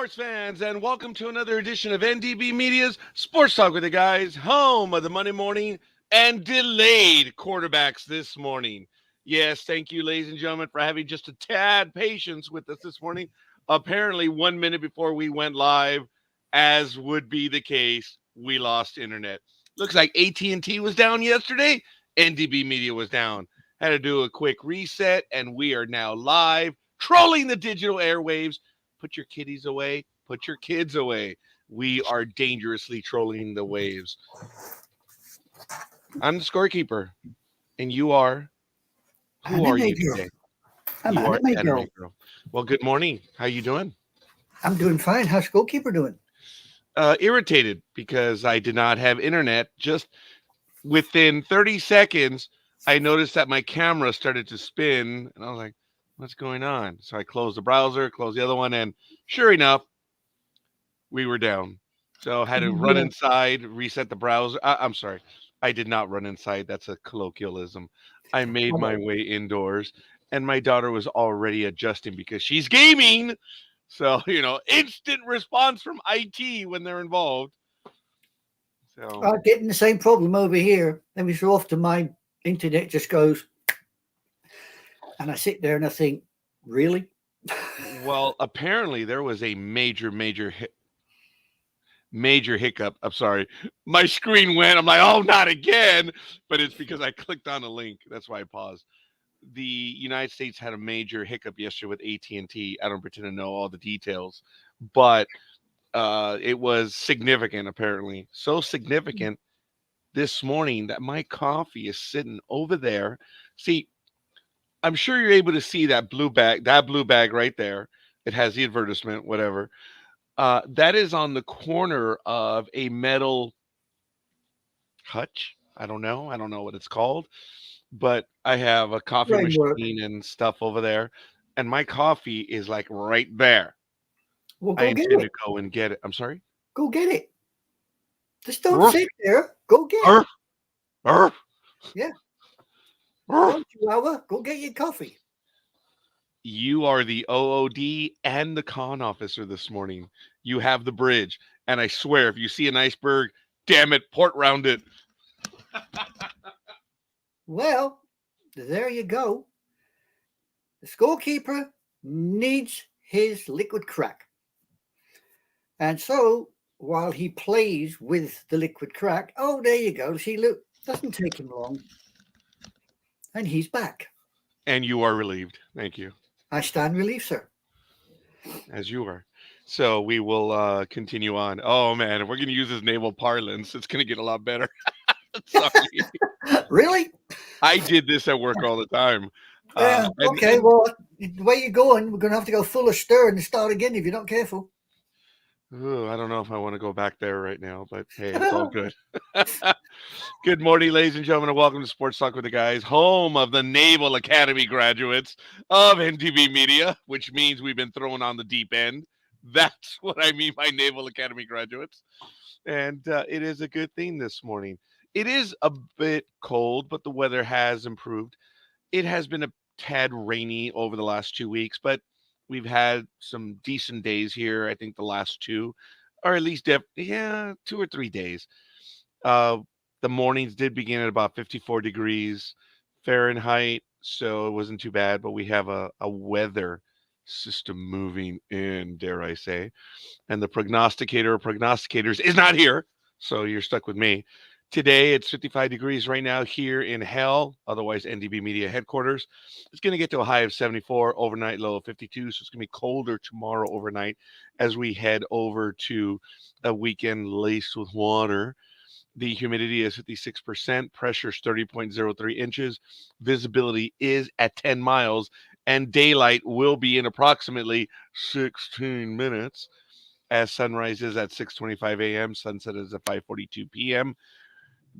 sports fans, and welcome to another edition of NDB Media's Sports Talk with the Guys, home of the Monday morning and delayed quarterbacks this morning. Yes, thank you, ladies and gentlemen, for having just a tad patience with us this morning. Apparently, 1 minute before we went live, as would be the case, we lost internet. Looks like AT&T was down yesterday. NDB Media was down. Had to do a quick reset, and we are now live, trolling the digital airwaves. Put your kiddies away. Put your kids away. We are dangerously trolling the waves. I'm the scorekeeper, and you are. Who are you today? I'm You are Anime Anime Girl. Girl. Well, good morning. How you doing? I'm doing fine. How's goalkeeper doing? Irritated because I did not have internet. Just within 30 seconds, I noticed that my camera started to spin, and I was like, what's going on? So I closed the browser, closed the other one, and sure enough, we were down. So had to run Yeah. inside, reset the browser. I'm sorry. I did not run inside. That's a colloquialism. I made my way indoors, and my daughter was already adjusting because she's gaming. So, instant response from IT when they're involved. So, Getting the same problem over here. Every so often my internet just goes, and I sit there and I think, really? well, apparently there was a major hiccup. I'm sorry. My screen went. I'm like, oh, not again. But it's because I clicked on a link. That's why I paused. The United States had a major hiccup yesterday with AT&T. I don't pretend to know all the details, but it was significant, apparently. So significant this morning that my coffee is sitting over there. See, I'm sure you're able to see that blue bag right there. It has the advertisement, whatever. That is on the corner of a metal hutch. I don't know. I don't know what it's called, but I have a coffee Framework. machine and stuff over there, and my coffee is like right there. Well, I go get intend to it. go and get it. I'm sorry. Go get it. Just don't Arf, sit there. Go get it. arf, arf, Yeah. arf. One Chihuahua, go get your coffee. You are the OOD and the con officer this morning. You have the bridge, and I swear, if you see an iceberg, damn it, port round it. Well, there you go. The scorekeeper needs his liquid crack. And so while he plays with the liquid crack, oh, there you go. See, look, doesn't take him long. And he's back. And you are relieved. Thank you. I stand relieved, sir. As you are. So we will continue on. Oh man, if we're gonna use this naval parlance, it's gonna get a lot better. Sorry. Really? I did this at work all the time. Yeah. And, Okay. and Well, the way you're going, we're going to have to go full of stir and start again if you're not careful. I don't know if I want to go back there right now, but hey, it's all good. Good morning, ladies and gentlemen, and welcome to Sports Talk with the Guys, home of the Naval Academy graduates of NTV Media, which means we've been thrown on the deep end. That's what I mean by Naval Academy graduates. And it is a good thing this morning. It is a bit cold, but the weather has improved. It has been a tad rainy over the last 2 weeks, but we've had some decent days here. I think the last two, or at least 2 or 3 days. Uh, the mornings did begin at about 54 degrees Fahrenheit, so it wasn't too bad. But we have a weather system moving in, dare I say, and the prognosticator of prognosticators is not here, so you're stuck with me. Today, it's 55 degrees right now here in Hell, otherwise NDB Media headquarters. It's going to get to a high of 74, overnight low of 52, so it's going to be colder tomorrow overnight as we head over to a weekend laced with water. The humidity is 56%, pressure is 30.03 inches, visibility is at 10 miles, and daylight will be in approximately 16 minutes as sunrise is at 6:25 a.m., sunset is at 5:42 p.m.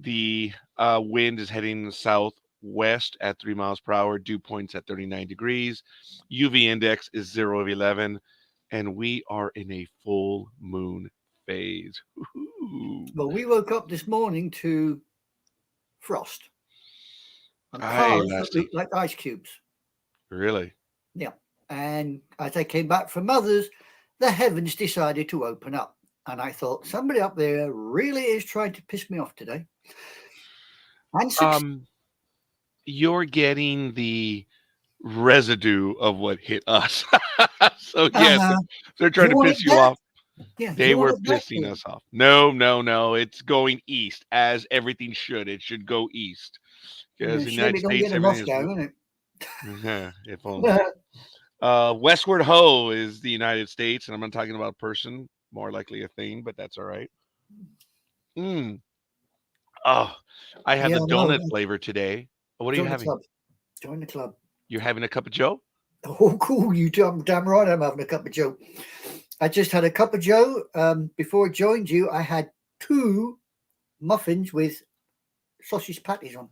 The wind is heading southwest at 3 miles per hour. Dew points at 39 degrees. UV index is 0 of 11. And we are in a full moon phase. Woo-hoo. Well, we woke up this morning to frost and Aye, cars that Lassie. looked like ice cubes. Really? Yeah. And as I came back from others, the heavens decided to open up. And I thought, somebody up there really is trying to piss me off today. And You're getting the residue of what hit us. So yes, uh, they're do trying you to want piss it you back? off. Yeah, do They you want were it back? pissing us off. No, no, no. It's going east, as everything should. It should go east. Yeah, Because in the shame United it don't get States, to everything is Moscow, isn't if only. it? Westward Ho is the United States, and I'm not talking about a person, more likely a thing, but that's all right. Mm. Oh, I had Yeah, the I know. donut flavor today. What are you Join the having? club. Join the club. You're having a cup of Joe? Oh, cool. You damn right I'm having a cup of Joe. I just had a cup of Joe. Before I joined you, I had 2 muffins with sausage patties on.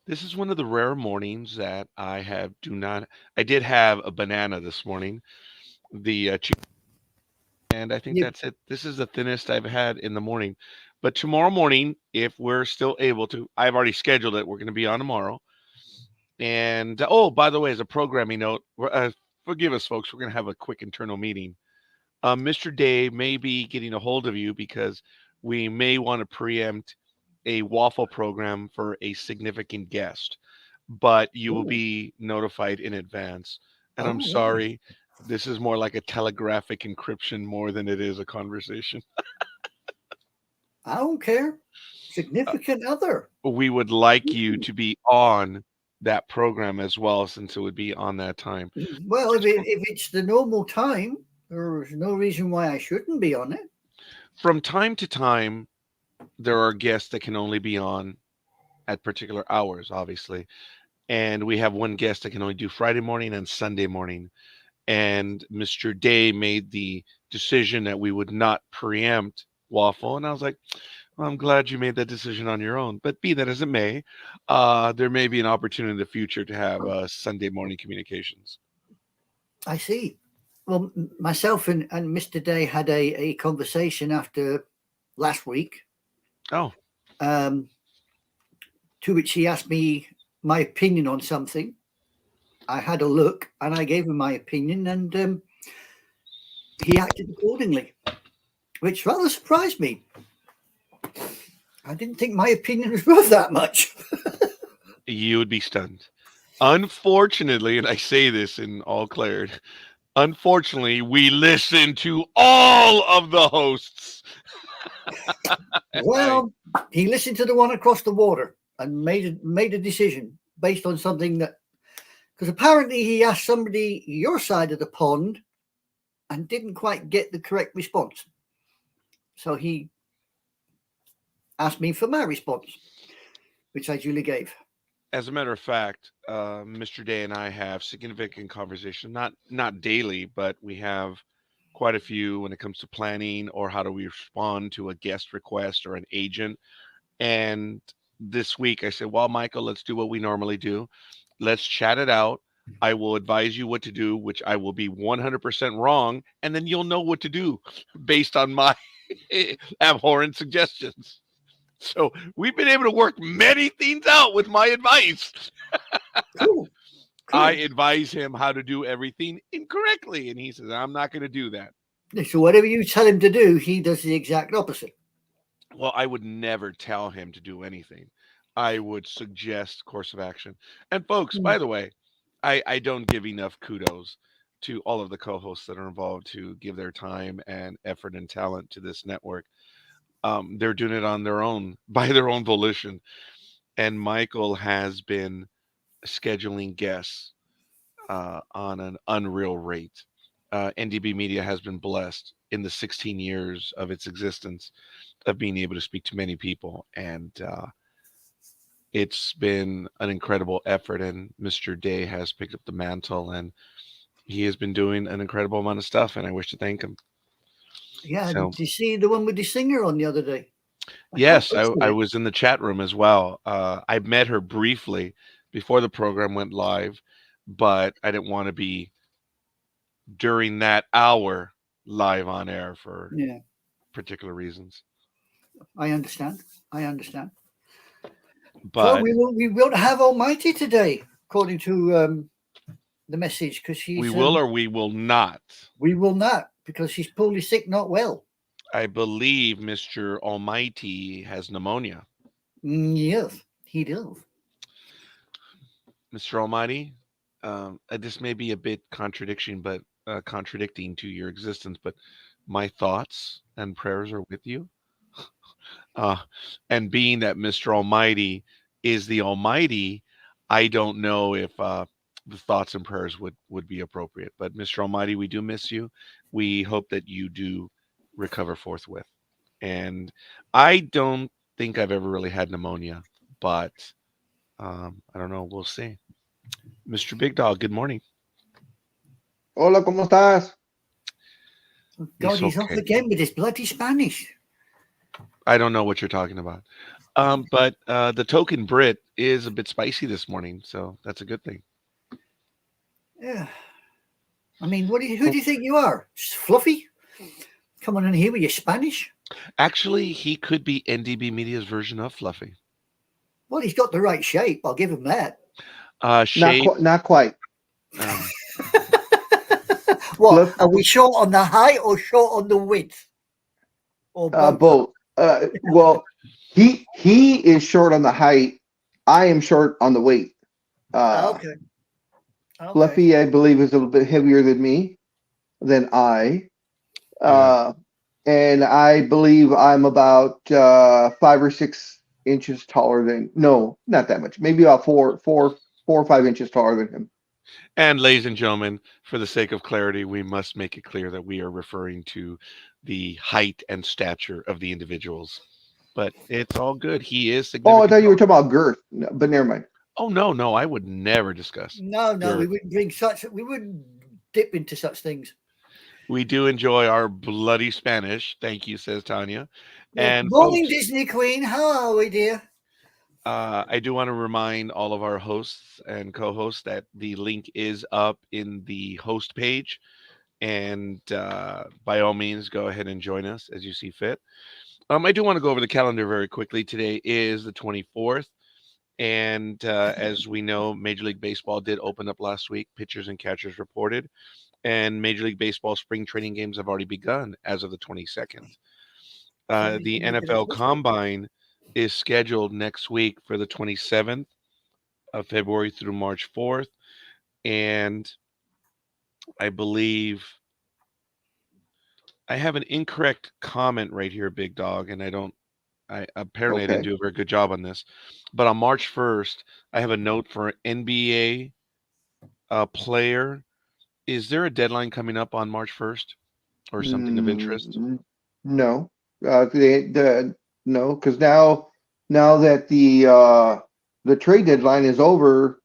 This is one of the rare mornings that I did have a banana this morning, the and I think You, that's it. This is the thinnest I've had in the morning. But tomorrow morning, if we're still able to, I've already scheduled it. We're going to be on tomorrow. And oh, by the way, as a programming note, forgive us, folks. We're going to have a quick internal meeting. Mr. Day may be getting a hold of you because we may want to preempt a waffle program for a significant guest, but you will oh, be notified in advance. And I'm oh, right. sorry, this is more like a telegraphic encryption more than it is a conversation. I don't care. Uh, Significant other. we would like you Ooh. to be on that program as well, since it would be on that time. Well, if it's the normal time, there's no reason why I shouldn't be on it. From time to time, there are guests that can only be on at particular hours, obviously. And we have one guest that can only do Friday morning and Sunday morning. And Mr. Day made the decision that we would not preempt Waffle. And I was like, well, I'm glad you made that decision on your own. But be that as it may, there may be an opportunity in the future to have Sunday morning communications. I see. Well, myself and Mr. Day had a conversation after last week, Oh, um, to which he asked me my opinion on something. I had a look and I gave him my opinion, and he acted accordingly, which rather surprised me. I didn't think my opinion was worth that much. you would be stunned. Unfortunately, and I say this in all clarity, unfortunately, we listen to all of the hosts. I Well, he listened to the one across the water and made a decision based on something that, because apparently he asked somebody your side of the pond and didn't quite get the correct response. So he asked me for my response, which I duly gave. as a matter of fact, Mr. Day and I have significant conversation, not daily, but we have quite a few when it comes to planning or how do we respond to a guest request or an agent. And this week I said, well, Michael, let's do what we normally do. Let's chat it out. I will advise you what to do, which I will be 100% wrong, and then you'll know what to do based on my abhorrent suggestions. So we've been able to work many things out with my advice. Cool. I Cool. advise him how to do everything incorrectly, and he says, I'm not going to do that. So whatever you tell him to do, he does the exact opposite. Well, I would never tell him to do anything. I would suggest course of action. And folks, Hmm. by the way, I don't give enough kudos to all of the co-hosts that are involved to give their time and effort and talent to this network. They're doing it on their own, by their own volition. And Michael has been scheduling guests on an unreal rate. NDB Media has been blessed in the 16 years of its existence of being able to speak to many people. And it's been an incredible effort. And Mr. Day has picked up the mantle and he has been doing an incredible amount of stuff. And I wish to thank him. Yeah, So, did you see the one with the singer on the other day? I quite yes, posted I it. was in the chat room as well. I met her briefly before the program went live, but I didn't want to be during that hour live on air for Yeah, particular reasons. I understand. I understand. So But we won't have Almighty today, according to the message, because we he's will or we will not. we will not. because she's poorly sick, not well. I believe Mr. Almighty has pneumonia. Yes, he does. Mr. Almighty, this may be a bit contradicting to your existence, but my thoughts and prayers are with you. Uh, and being that Mr. Almighty is the Almighty, I don't know if the thoughts and prayers would be appropriate. But Mr. Almighty, we do miss you. We hope that you do recover forthwith. And I don't think I've ever really had pneumonia, but I don't know. We'll see. Mr. Big Dog, good morning. Hola, ¿cómo estás? Oh, God, He's he's off okay. again with his bloody Spanish. I don't know what you're talking about. But the token Brit is a bit spicy this morning, so that's a good thing. Yeah. I mean, who do you think you are? Just Fluffy? Come on in here with your Spanish? Actually, he could be NDB Media's version of Fluffy. Well, he's got the right shape. I'll give him that. Shape. Not quite. Um, What? Fluff, Are we short on the height or short on the width? Or both? both. Well, he is short on the height. I am short on the weight. Okay. Fluffy, I believe, is a little bit heavier than I. Yeah. And I believe I'm about 5 or 6 inches taller than. No, not that much. Maybe about four or 5 inches taller than him. And ladies and gentlemen, for the sake of clarity, we must make it clear that we are referring to the height and stature of the individuals. But it's all good. He is Oh, I thought significant. you were talking about girth, no, but never mind. Oh no, I would never discuss. No, we girth. we wouldn't dip into such things. We do enjoy our bloody Spanish. Thank you, says Tanya. Well, And morning, folks, Disney Queen. How are we, dear? I do want to remind all of our hosts and co-hosts that the link is up in the host page, and by all means, go ahead and join us as you see fit. I do want to go over the calendar very quickly. Today is the 24th, and as we know, Major League Baseball did open up last week. Pitchers and catchers reported, and Major League Baseball spring training games have already begun as of the 22nd. The NFL Combine is scheduled next week for the 27th of February through March 4th. And I believe I have an incorrect comment right here, Big Dog, and I apparently I didn't Okay. do a very good job on this. But on March 1st, I have a note for an NBA player. Is there a deadline coming up on March 1st or something of interest? No. No, because now that the trade deadline is over,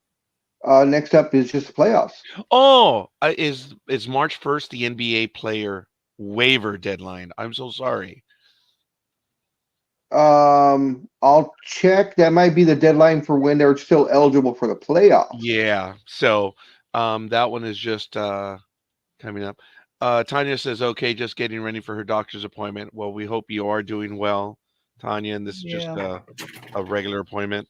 next up is just the playoffs. Oh, is March 1st the NBA player waiver deadline? I'm so sorry. I'll check. That might be the deadline for when they're still eligible for the playoffs. Yeah. So that one is just coming up. Tanya says, okay, just getting ready for her doctor's appointment. Well, we hope you are doing well, Tanya, and this is just a regular appointment.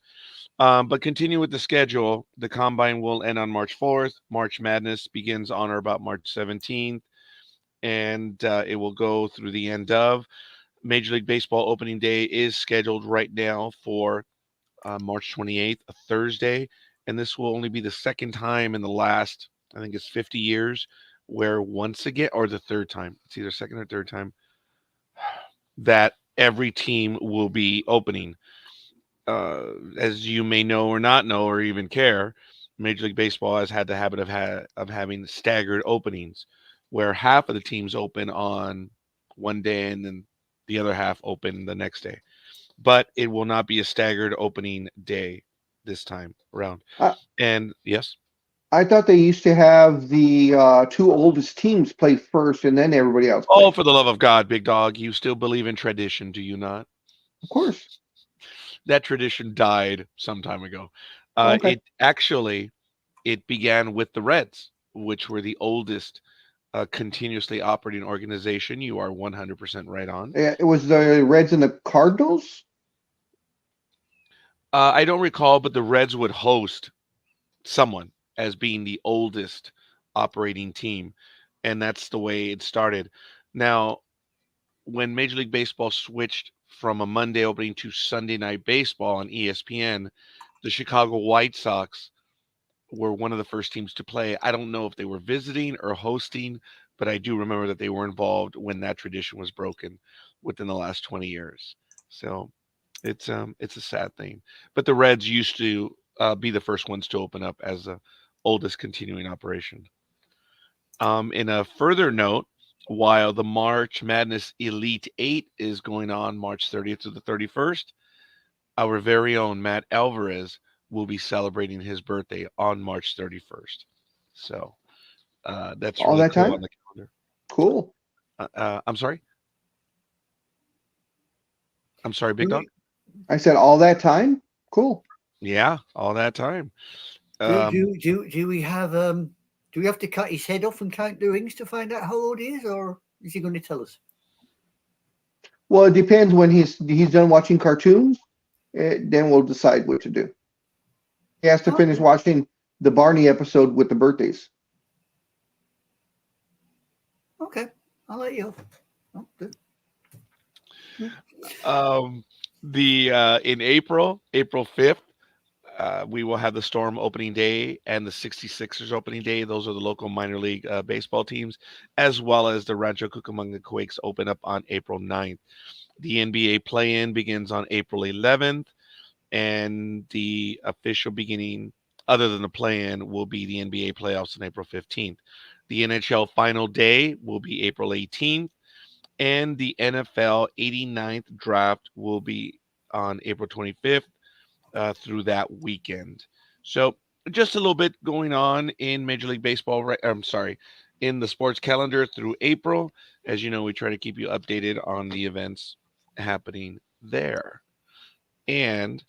But continue with the schedule. The combine will end on March 4th. March Madness begins on or about March 17th, and it will go through the end of. Major League Baseball opening day is scheduled right now for March 28th, a Thursday, and this will only be the second time in the last, I think it's 50 years, where once again, or the third time, it's either second or third time, that every team will be opening. As you may know or not know or even care, Major League Baseball has had the habit of having staggered openings, where half of the teams open on one day and then the other half open the next day. But it will not be a staggered opening day this time around. I, And yes, I thought they used to have the two oldest teams play first and then everybody else oh, play. for the love of God, Big Dog, you still believe in tradition, do you not? Of course. That tradition died some time ago. Okay. It began with the Reds, which were the oldest continuously operating organization. You are 100% right on. It was the Reds and the Cardinals. I don't recall, but the Reds would host someone as being the oldest operating team. and that's the way it started. Now, when Major League Baseball switched from a Monday opening to Sunday Night Baseball on ESPN, the Chicago White Sox were one of the first teams to play. I don't know if they were visiting or hosting, but I do remember that they were involved when that tradition was broken within the last 20 years. So it's a sad thing. But the Reds used to be the first ones to open up as the oldest continuing operation. In a further note, while the March Madness Elite Eight is going on March 30th to the 31st, our very own Matt Alvarez will be celebrating his birthday on March 31st. So that's All really that cool time? on the calendar. Cool. I'm sorry. I'm sorry, Big Dog. I said all that time? Cool. Yeah, all that time. Do Um, we have do we have to cut his head off and count the rings to find out how old he is, or is he going to tell us? Well, it depends when he's done watching cartoons. Then we'll decide what to do. He has to finish Okay. watching the Barney episode with the birthdays. Okay, I'll let you. Oh, good. um, the in April 5th, we will have the Storm opening day and the 66ers opening day. Those are the local minor league baseball teams, as well as the Rancho Cucamonga Quakes open up on April 9th. The NBA play-in begins on April 11th, and the official beginning, other than the play-in, will be the NBA playoffs on April 15th. The NHL final day will be April 18th, and the NFL 89th draft will be on April 25th through that weekend. So just a little bit going on in Major League Baseball. I'm sorry, in the sports calendar through April. As you know, we try to keep you updated on the events happening there. And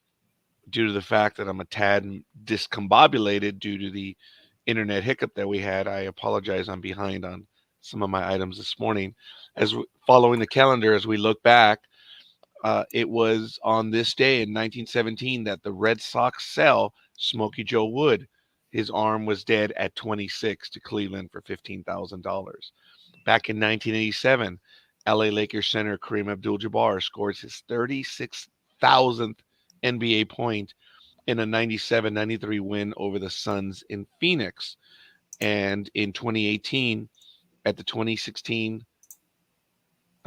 due to the fact that I'm a tad discombobulated due to the internet hiccup that we had, I apologize. I'm behind on some of my items this morning. Following the calendar, as we look back, it was on this day in 1917 that the Red Sox sell Smokey Joe Wood. His arm was dead at 26 to Cleveland for $15,000. Back in 1987, LA Lakers center Kareem Abdul-Jabbar scores his 36,000th NBA point in a 97-93 win over the Suns in Phoenix. And in 2018, at the 2016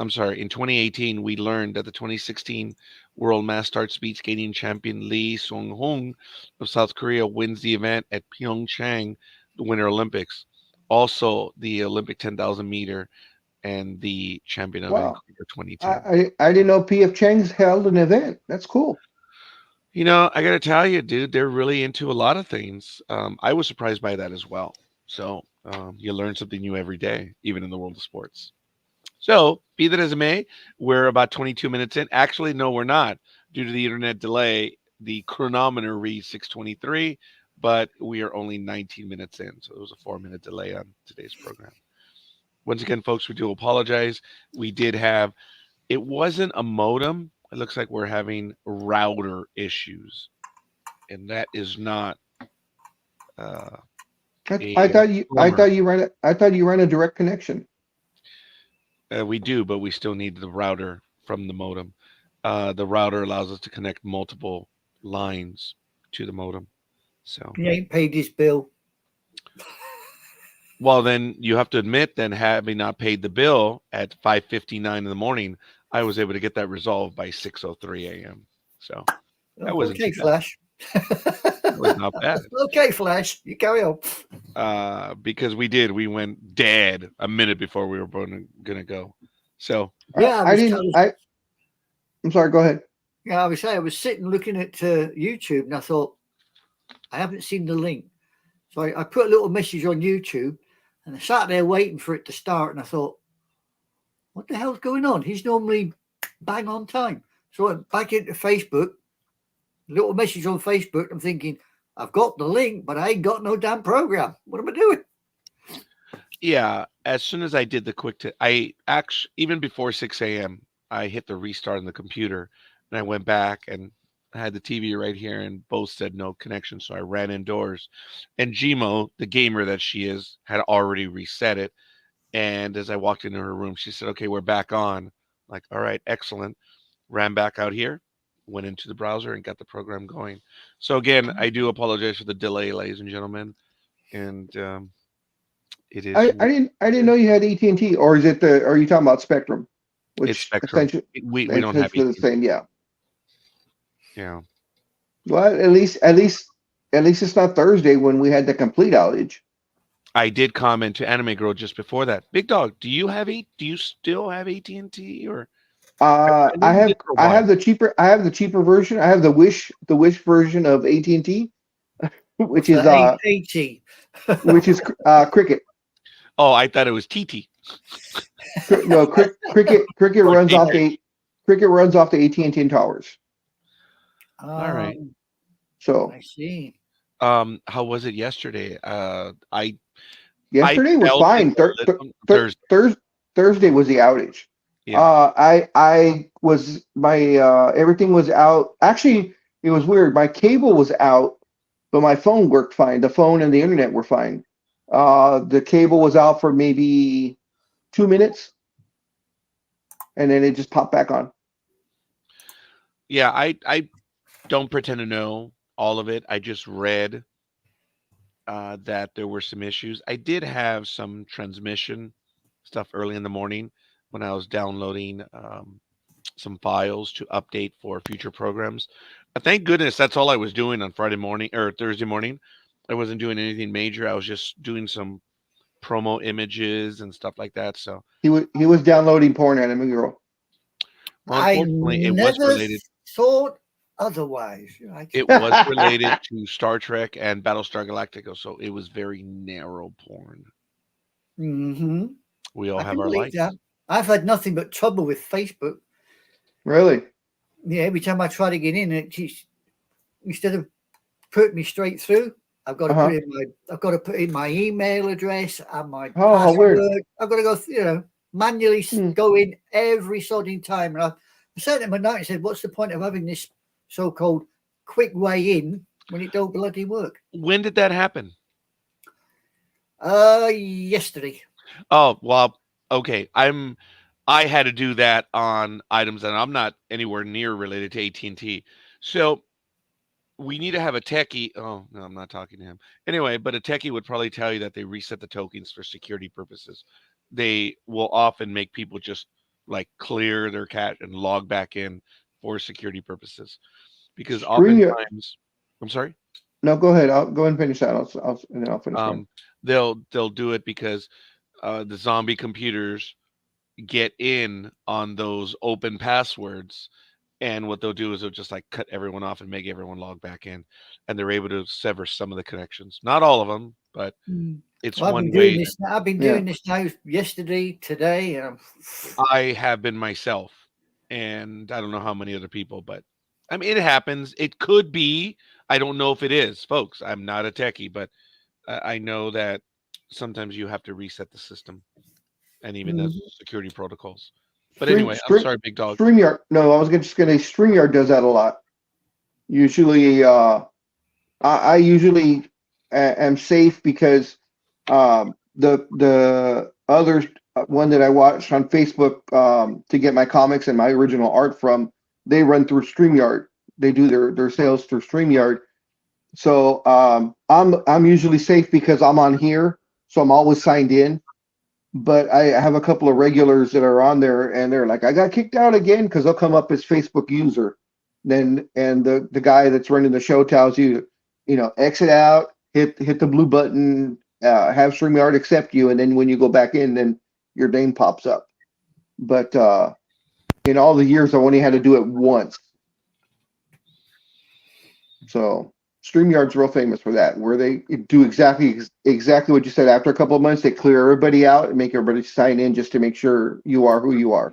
in 2018, we learned that the 2016 World Mass Start Speed Skating Champion Lee Sung-hoon of South Korea wins the event at Pyeongchang, the Winter Olympics. Also, the Olympic 10,000 meter and the champion of Wow. Vancouver 2010. I didn't know PF Chang's held an event. That's cool. You know, I got to tell you, dude, they're really into a lot of things. I was surprised by that as well. So you learn something new every day, even in the world of sports. So, be that as it may, we're about 22 minutes in. Actually, no, we're not. Due to the internet delay, the chronometer reads 6:23, but we are only 19 minutes in. So, there was a 4-minute delay on today's program. Once again, folks, we do apologize. We did have, it wasn't a modem. It looks like we're having router issues. And that is not uh, I thought plumber. you ran a direct connection. We do, but we still need the router from the modem. The router allows us to connect multiple lines to the modem. So, He ain't paid his bill. well, then you have to admit, then having not paid the bill at 5:59 in the morning, I was able to get that resolved by 6:03 a.m. So that wasn't Okay, too bad. Flash. That was not bad. Okay, Flash, you carry on. Because we went dead a minute before we were gonna go. So Yeah, I'm sorry. Go ahead. yeah, I was sitting looking at YouTube, and I thought, I haven't seen the link. So I put a little message on YouTube, and I sat there waiting for it to start, and I thought, what the hell's going on? He's normally bang on time. So I went back into Facebook, little message on Facebook. I'm thinking, I've got the link, but I ain't got no damn program. What am I doing? yeah, as soon as I did the I actually, even before 6 a.m., I hit the restart on the computer and I went back and I had the TV right here and both said no connection. So I ran indoors and Gmo, the gamer that she is, had already reset it. And as I walked into her room, she said, "Okay, we're back on." Like, all right, excellent. Ran back out here, went into the browser, and got the program going. So again, I do apologize for the delay, ladies and gentlemen, and it is I didn't know you had AT&T, or is it the? Are you talking about Spectrum, it's which Spectrum. essentially We don't have essentially the AT&T. same? Yeah. Yeah, Well, at least it's not Thursday when we had the complete outage. I did comment to Anime Girl just before that. Big Dog, do you have do you still have AT&T or I know you did for a I while. have the cheaper version. I have the Wish version of AT&T, which What's is that? AT. Cricket. Oh, I thought it was TT No, Cricket or runs off TT. the Cricket runs off the AT&T towers. All right. So I see. How was it yesterday? I yesterday was felt it fine. a little Thursday. Thursday was the outage. Yeah. I was my everything was out. Actually, it was weird. My cable was out, but my phone worked fine. The phone and the internet were fine. The cable was out for maybe 2 minutes, and then it just popped back on. Yeah, I don't pretend to know all of it. I just read that there were some issues. I did have some transmission stuff early in the morning when I was downloading some files to update for future programs. Thank goodness that's all I was doing on Friday morning or Thursday morning. I wasn't doing anything major. I was just doing some promo images and stuff like that. So, He was downloading porn anime girl. well, I unfortunately, it was never related. thought otherwise. It was related to Star Trek and Battlestar Galactica, so it was very narrow porn. Mm-hmm. We all I have can our believe that. likes. I've had nothing but trouble with Facebook. Really? Yeah, every time I try to get in, instead of putting me straight through, I've got to Uh-huh. put in my email address and my Oh, how weird. password. I've got to go, manually go in every sodding time. And I sent him a note and said, "What's the point of having this so-called quick way in when it don't bloody work?" When did that happen? Yesterday. Oh, well, okay. I had to do that on items that I'm not anywhere near related to AT&T. So we need to have a techie. Oh, no, I'm not talking to him. Anyway, but a techie would probably tell you that they reset the tokens for security purposes. They will often make people just like clear their cache and log back in for security purposes because StreamYard. oftentimes, I'm sorry. No, go ahead. I'll go ahead and finish that. And then I'll finish mine. They'll do it because the zombie computers get in on those open passwords, and what they'll do is they'll just like cut everyone off and make everyone log back in, and they're able to sever some of the connections. Not all of them, but it's Well, one way. I've been doing this now yesterday, today, and I have been myself, and I don't know how many other people, but I mean, it happens. It could be. I don't know if it is, folks. I'm not a techie, but I know that sometimes you have to reset the system and even the security protocols. But anyway, I'm sorry, Big Dog. StreamYard. No, I was just going to. StreamYard does that a lot. Usually, I usually am safe because the other one that I watched on Facebook to get my comics and my original art from, they run through StreamYard. They do their sales through StreamYard. So I'm usually safe because I'm on here, so I'm always signed in. But I have a couple of regulars that are on there, and they're like, "I got kicked out again," because they'll come up as Facebook user. Then and the guy that's running the show tells you, exit out, hit the blue button, have StreamYard accept you, and then when you go back in, then your name pops up. But in all the years, I only had to do it once. So StreamYard's real famous for that, where they do exactly what you said. After a couple of months, they clear everybody out and make everybody sign in just to make sure you are who you are.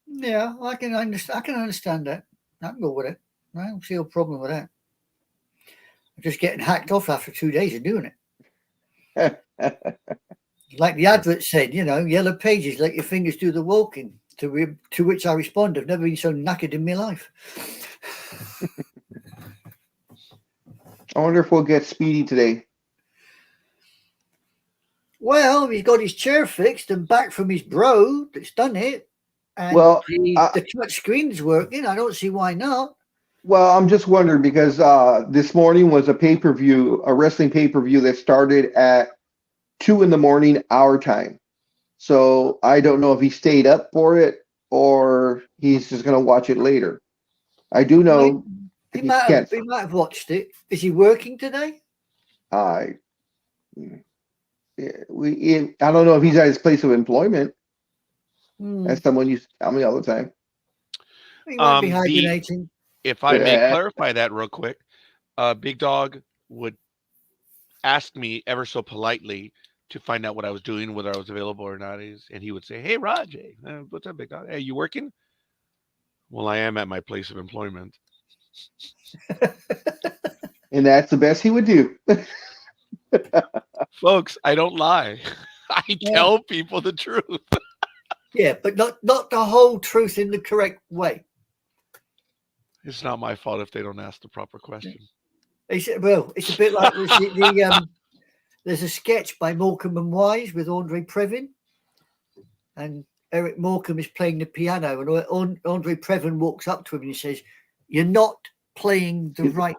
yeah, I can understand that. I can go with it. I don't see a problem with that. I'm just getting hacked off after 2 days of doing it. Like the advert said, yellow pages, let your fingers do the walking. To which I respond, I've never been so knackered in my life. I wonder if we'll get Speedy today. Well, he's got his chair fixed and back from his bro that's done it. And Well, the touch screen's working. I don't see why not. Well, I'm just wondering because this morning was a pay-per-view, a wrestling pay-per-view that started at 2 in the morning our time. So I don't know if he stayed up for it or he's just going to watch it later. I do know He he might can't. have watched it. Is he working today? I don't know if he's at his place of employment, as someone used to tell me all the time. He might be hibernating. If I may clarify that real quick, Big Dog would ask me ever so politely to find out what I was doing, whether I was available or not. And he would say, "Hey, Raj, what's up, Big Dog? Hey, you working?" Well, I am at my place of employment. And that's the best he would do. Folks, I don't lie. I tell people the truth. Yeah, but not the whole truth in the correct way. It's not my fault if they don't ask the proper question. It's a bit like there's a sketch by Morecambe and Wise with Andre Previn, and Eric Morecambe is playing the piano, and Andre Previn walks up to him and he says, "You're not playing the right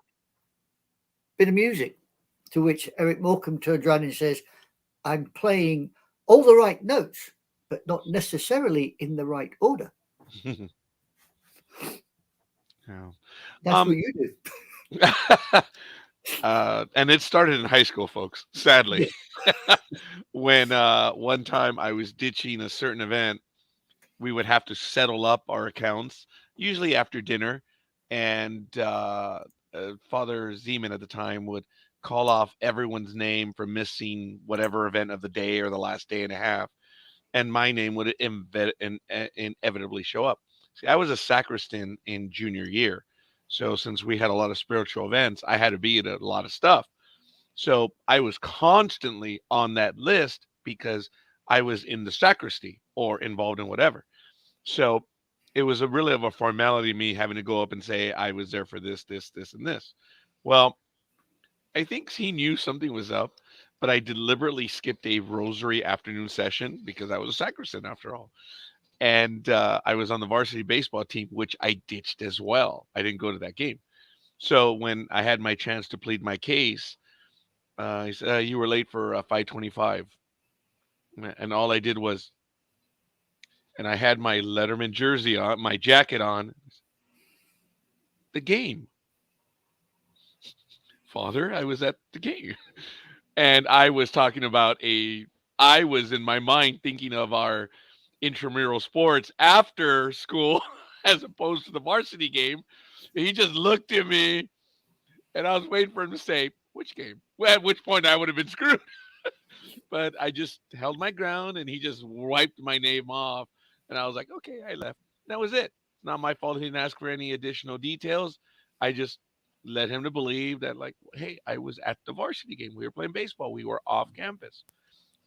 bit of music." To which Eric Morecambe turns around and says, "I'm playing all the right notes, but not necessarily in the right order." Yeah. That's what you do. And it started in high school, folks, sadly. When one time I was ditching a certain event, we would have to settle up our accounts, usually after dinner. And Father Zeman at the time would call off everyone's name for missing whatever event of the day or the last day and a half. And my name would inevitably show up. See, I was a sacristan in junior year. So since we had a lot of spiritual events, I had to be at a lot of stuff. So I was constantly on that list because I was in the sacristy or involved in whatever. So it was really of a formality, me having to go up and say I was there for this, this, this, and this. Well, I think he knew something was up, but I deliberately skipped a rosary afternoon session because I was a sacristan after all. And I was on the varsity baseball team, which I ditched as well. I didn't go to that game. So when I had my chance to plead my case, he said, "You were late for 5:25." And all I did was, and I had my Letterman jersey on, my jacket on, the game. Father, I was at the game. And I was talking about I was in my mind thinking of our intramural sports after school as opposed to the varsity game. He just looked at me and I was waiting for him to say, "Which game?" Well, at which point I would have been screwed. But I just held my ground and he just wiped my name off. And I was like, okay, I left. That was it. It's not my fault he didn't ask for any additional details. I just led him to believe that, like, hey, I was at the varsity game. We were playing baseball. We were off campus.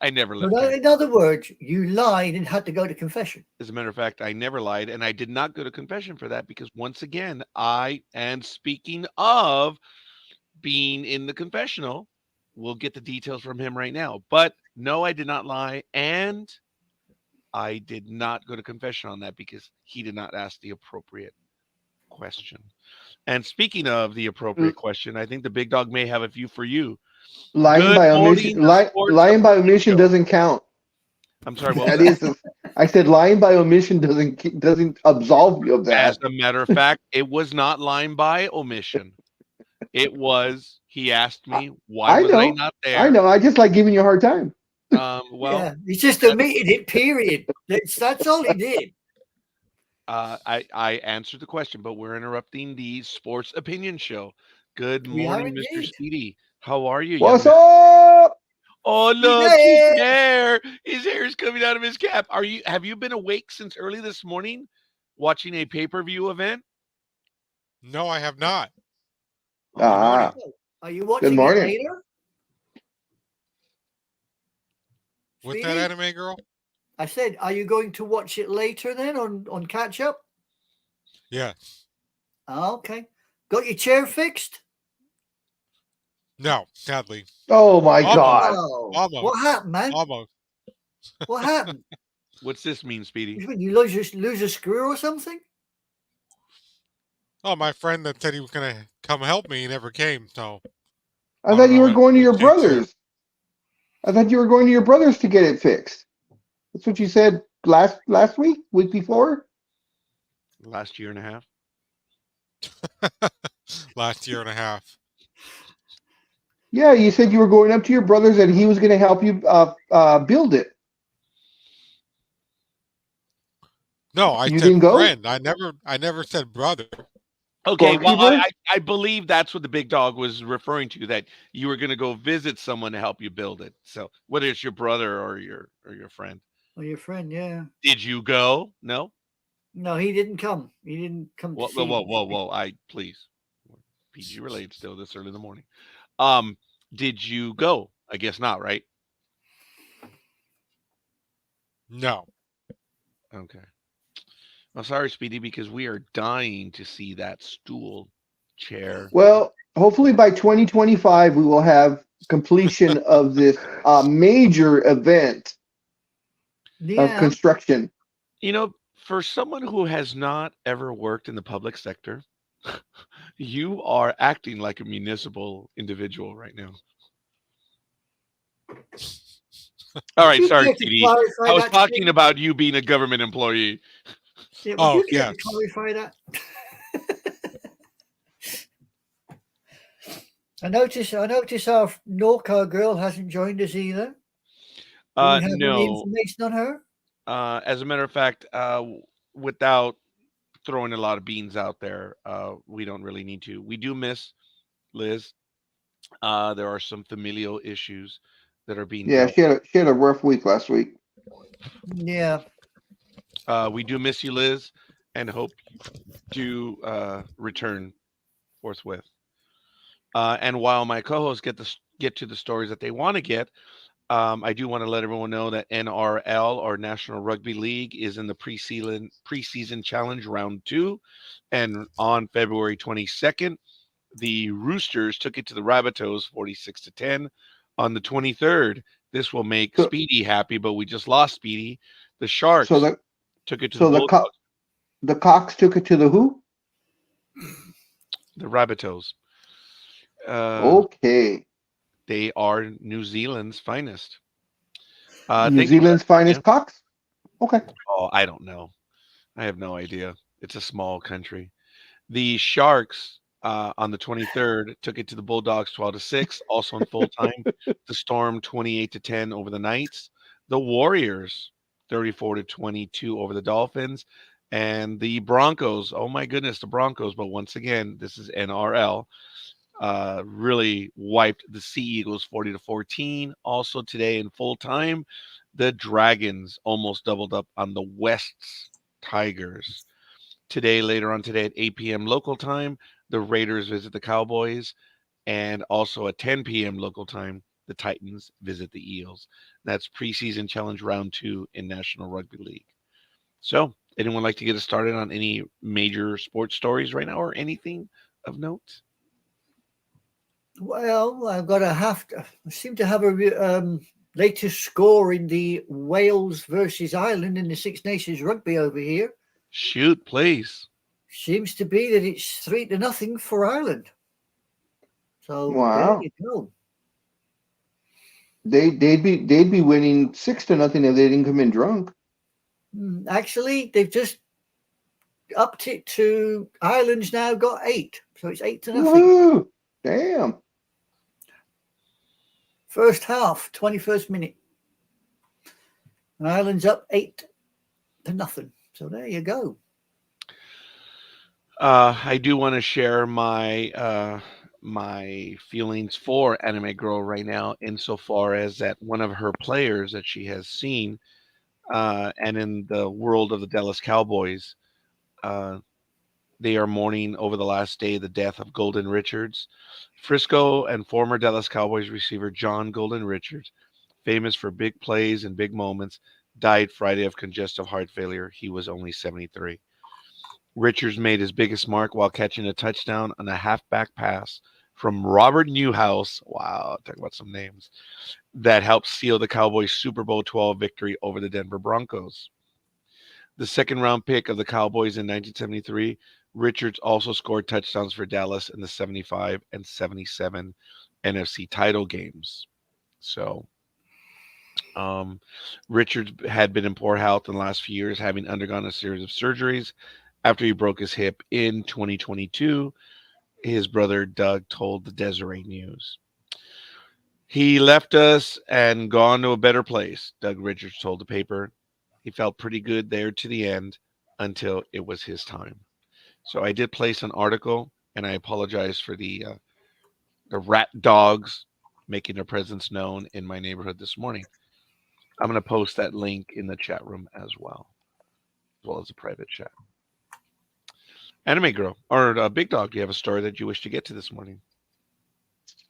I never left. In other words, you lied and had to go to confession. As a matter of fact, I never lied, and I did not go to confession for that because once again, and speaking of being in the confessional, we'll get the details from him right now. But no, I did not lie, and I did not go to confession on that because he did not ask the appropriate question. And speaking of the appropriate question, I think the Big Dog may have a few for you. Lying by omission. Lying by omission doesn't count. I'm sorry. What that is. I said lying by omission doesn't absolve you of that. As a matter of fact, it was not lying by omission. It was. He asked me why was I not there. I know. I just like giving you a hard time. Well, yeah, he just omitted it. Period. That's all he did. I answered the question, but we're interrupting the sports opinion show. Good morning, Mr. Speedy. How are you? What's up? Oh, look, his hair. His hair is coming out of his cap. Have you been awake since early this morning watching a pay-per-view event? No, I have not. Are you watching it later? With that anime girl? I said, are you going to watch it later then on catch up? Yes. Okay. Got your chair fixed? No, sadly. Oh my Almost. God. Oh, Almost. what happened, man? Almost. What happened? What's this mean, Speedy? You mean you lose a screw or something? Oh, my friend that said he was gonna come help me never came. So I I thought don't you know were what going to the your change there. brother's. I thought you were going to your brother's to get it fixed. That's what you said last week before. Last year and a half. Last year and a half. Yeah, you said you were going up to your brother's and he was going to help you build it. No, I You said didn't go? friend. I never said brother. Okay, well, Scorekeeper? I believe that's what the big dog was referring to, that you were going to go visit someone to help you build it. So whether it's your brother or your friend. Well, your friend, yeah. Did you go? No? No, he didn't come. He didn't come to Whoa, see whoa, me. whoa, whoa. I please. PG related still this early in the morning. Did you go? I guess not, right? No. Okay. I'm sorry, Speedy, because we are dying to see that stool chair. Well, hopefully by 2025 we will have completion of this major event of Yeah. construction. You know, for someone who has not ever worked in the public sector, you are acting like a municipal individual right now. All right, Would you sorry, care to Speedy. clarify I was that, talking Steve? about you being a government employee. Yeah, would Oh, you care yes. to clarify that? I notice our Norco girl hasn't joined us either. Do we have any No. information on her? As a matter of fact, without throwing a lot of beans out there, we don't really need to. We do miss Liz. There are some familial issues that are being Yeah, dealt. she had a rough week last week. Yeah. We do miss you, Liz, and hope to return forthwith. And while my co-hosts get to the stories that they want to get, I do want to let everyone know that NRL, or National Rugby League, is in the preseason challenge round 2, and on February 22nd, the Roosters took it to the Rabbitohs 46-10. On the 23rd, this will make So, Speedy happy, but we just lost Speedy. The Sharks so the took it to the so the Bulldogs, the Cox took it to the who? the Rabbitohs. Okay. They are New Zealand's finest. New Thank you for Zealand's that, man. finest Cox? Okay. Oh, I don't know. I have no idea. It's a small country. The Sharks on the 23rd took it to the Bulldogs 12-6, also in full time. The Storm 28-10 over the Knights. The Warriors 34-22 over the Dolphins. And the Broncos, oh my goodness, the Broncos, but once again, this is NRL. Really wiped the Sea Eagles 40-14. Also today in full time, the Dragons almost doubled up on the West's Tigers. Today, later on today at 8 p.m. local time, the Raiders visit the Cowboys, and also at 10 p.m. local time, the Titans visit the Eels. That's preseason challenge round 2 in National Rugby League. So, anyone like to get us started on any major sports stories right now, or anything of note? Well, I've got I seem to have a latest score in the Wales versus Ireland in the Six Nations rugby over here. Shoot, please. Seems to be that it's 3-0 for Ireland. So there Wow. you go. They'd be winning 6-0 if they didn't come in drunk. Actually, they've just upped it to Ireland's now got 8, so it's 8-0. Woo! Damn. First half, 21st minute. And Ireland's up 8-0. So there you go. I do want to share my feelings for Anime Girl right now, insofar as that one of her players that she has seen, and in the world of the Dallas Cowboys, they are mourning over the last day the death of Golden Richards. Frisco and former Dallas Cowboys receiver John Golden Richards, famous for big plays and big moments, died Friday of congestive heart failure. He was only 73. Richards made his biggest mark while catching a touchdown on a halfback pass from Robert Newhouse. Wow, talk about some names that helped seal the Cowboys' Super Bowl 12 victory over the Denver Broncos. The second round pick of the Cowboys in 1973, Richards also scored touchdowns for Dallas in the 75 and 77 NFC title games. So, Richards had been in poor health in the last few years, having undergone a series of surgeries after he broke his hip in 2022. His brother Doug told the Deseret News. He left us and gone to a better place, Doug Richards told the paper. He felt pretty good there to the end until it was his time. So I did place an article, and I apologize for the rat dogs making their presence known in my neighborhood this morning. I'm going to post that link in the chat room as well as a private chat. Anime Girl, or Big Dog, do you have a story that you wish to get to this morning?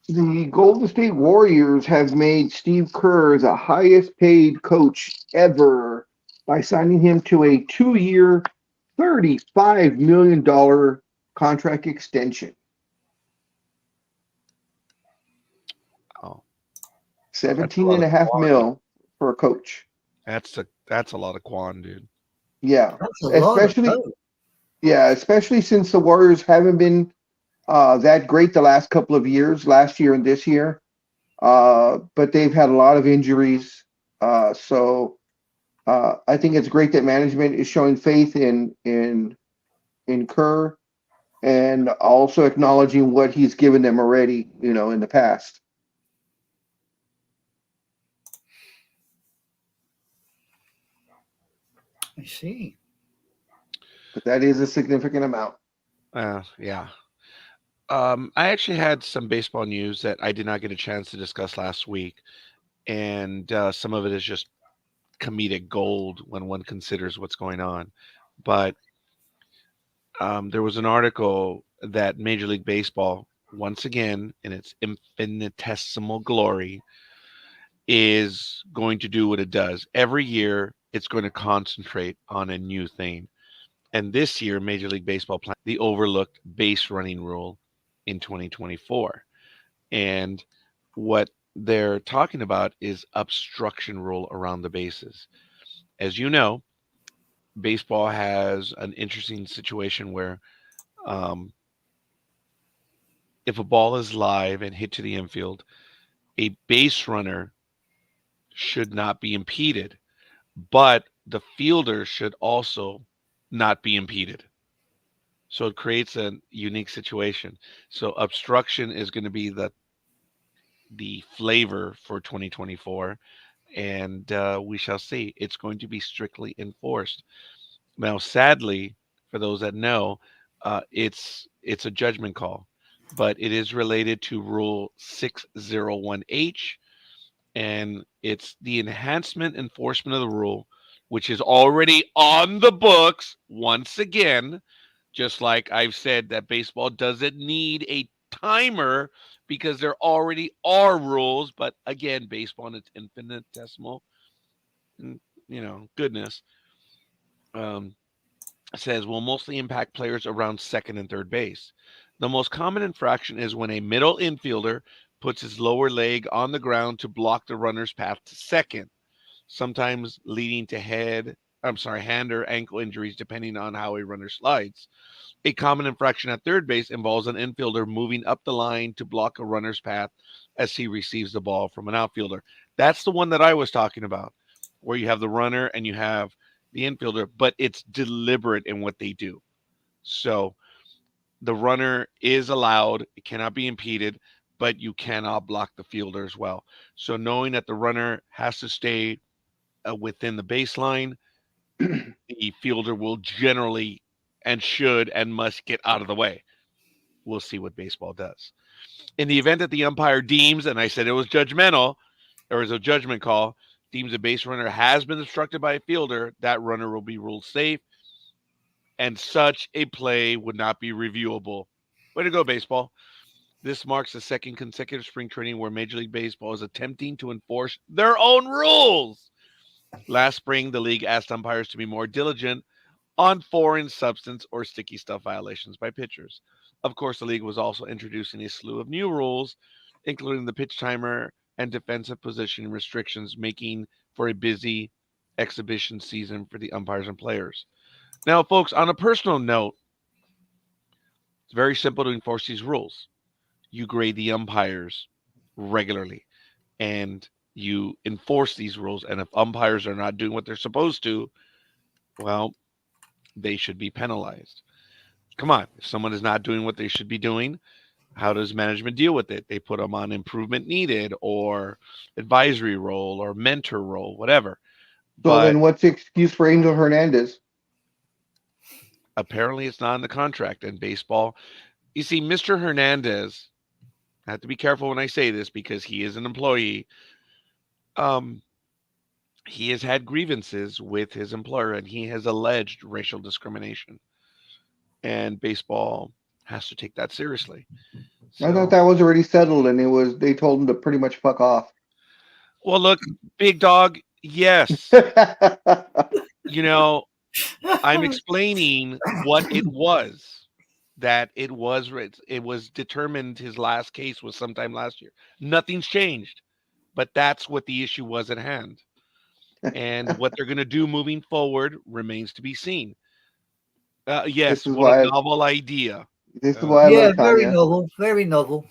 The Golden State Warriors have made Steve Kerr the highest paid coach ever by signing him to a 2-year, $35 million contract extension. Oh, 17.5 mil for a coach. that's a lot of quan, dude. Yeah. That's a lot of dough. Especially since the Warriors haven't been that great the last couple of years, last year and this year. But they've had a lot of injuries. So I think it's great that management is showing faith in Kerr and also acknowledging what he's given them already, in the past. I see. But that is a significant amount. Yeah. I actually had some baseball news that I did not get a chance to discuss last week, and some of it is just comedic gold when one considers what's going on. But there was an article that Major League Baseball, once again, in its infinitesimal glory, is going to do what it does. Every year, it's going to concentrate on a new thing. And this year, Major League Baseball planned the overlooked base running rule in 2024. And what they're talking about is obstruction rule around the bases. As you know, baseball has an interesting situation where if a ball is live and hit to the infield, a base runner should not be impeded, but the fielder should also not be impeded. So it creates a unique situation. So obstruction is going to be the flavor for 2024, and we shall see. It's going to be strictly enforced. Now, sadly, for those that know, it's a judgment call, but it is related to Rule 601H, and it's the enhancement enforcement of the rule, which is already on the books once again. Just like I've said that baseball doesn't need a timer because there already are rules, but again, baseball in its infinitesimal, goodness, um, says will mostly impact players around second and third base. The most common infraction is when a middle infielder puts his lower leg on the ground to block the runner's path to second, sometimes leading to hand or ankle injuries depending on how a runner slides. A common infraction at third base involves an infielder moving up the line to block a runner's path as he receives the ball from an outfielder. That's the one that I was talking about, where you have the runner and you have the infielder, but it's deliberate in what they do. So the runner is allowed, it cannot be impeded, but you cannot block the fielder as well. So knowing that the runner has to stay within the baseline, the fielder will generally and should and must get out of the way. We'll see what baseball does. In the event that the umpire deems, and I said it was judgmental, or is a judgment call, deems a base runner has been obstructed by a fielder, that runner will be ruled safe, and such a play would not be reviewable. Way to go, baseball. This marks the second consecutive spring training where Major League Baseball is attempting to enforce their own rules. Last spring, the league asked umpires to be more diligent on foreign substance or sticky stuff violations by pitchers. Of course, the league was also introducing a slew of new rules, including the pitch timer and defensive positioning restrictions, making for a busy exhibition season for the umpires and players. Now, folks, on a personal note, it's very simple to enforce these rules. You grade the umpires regularly and you enforce these rules. And if umpires are not doing what they're supposed to, well, they should be penalized. Come on, if someone is not doing what they should be doing, how does management deal with it? They put them on improvement needed or advisory role or mentor role, whatever. So But then what's the excuse for Angel Hernandez? apparently it's not in the contract. And baseball, you see, Mr. Hernandez, I have to be careful when I say this because he is an employee. Um, he has had grievances with his employer and he has alleged racial discrimination. And baseball has to take that seriously. I thought So, that was already settled, and they told him to pretty much fuck off. well, look, big dog, yes. You know, I'm explaining what it was. That it was determined his last case was sometime last year. Nothing's changed, but that's what the issue was at hand. And what they're going to do moving forward remains to be seen. This Yes, is what a why novel idea. this is Uh, why I Yeah, love very Tanya. novel, very novel.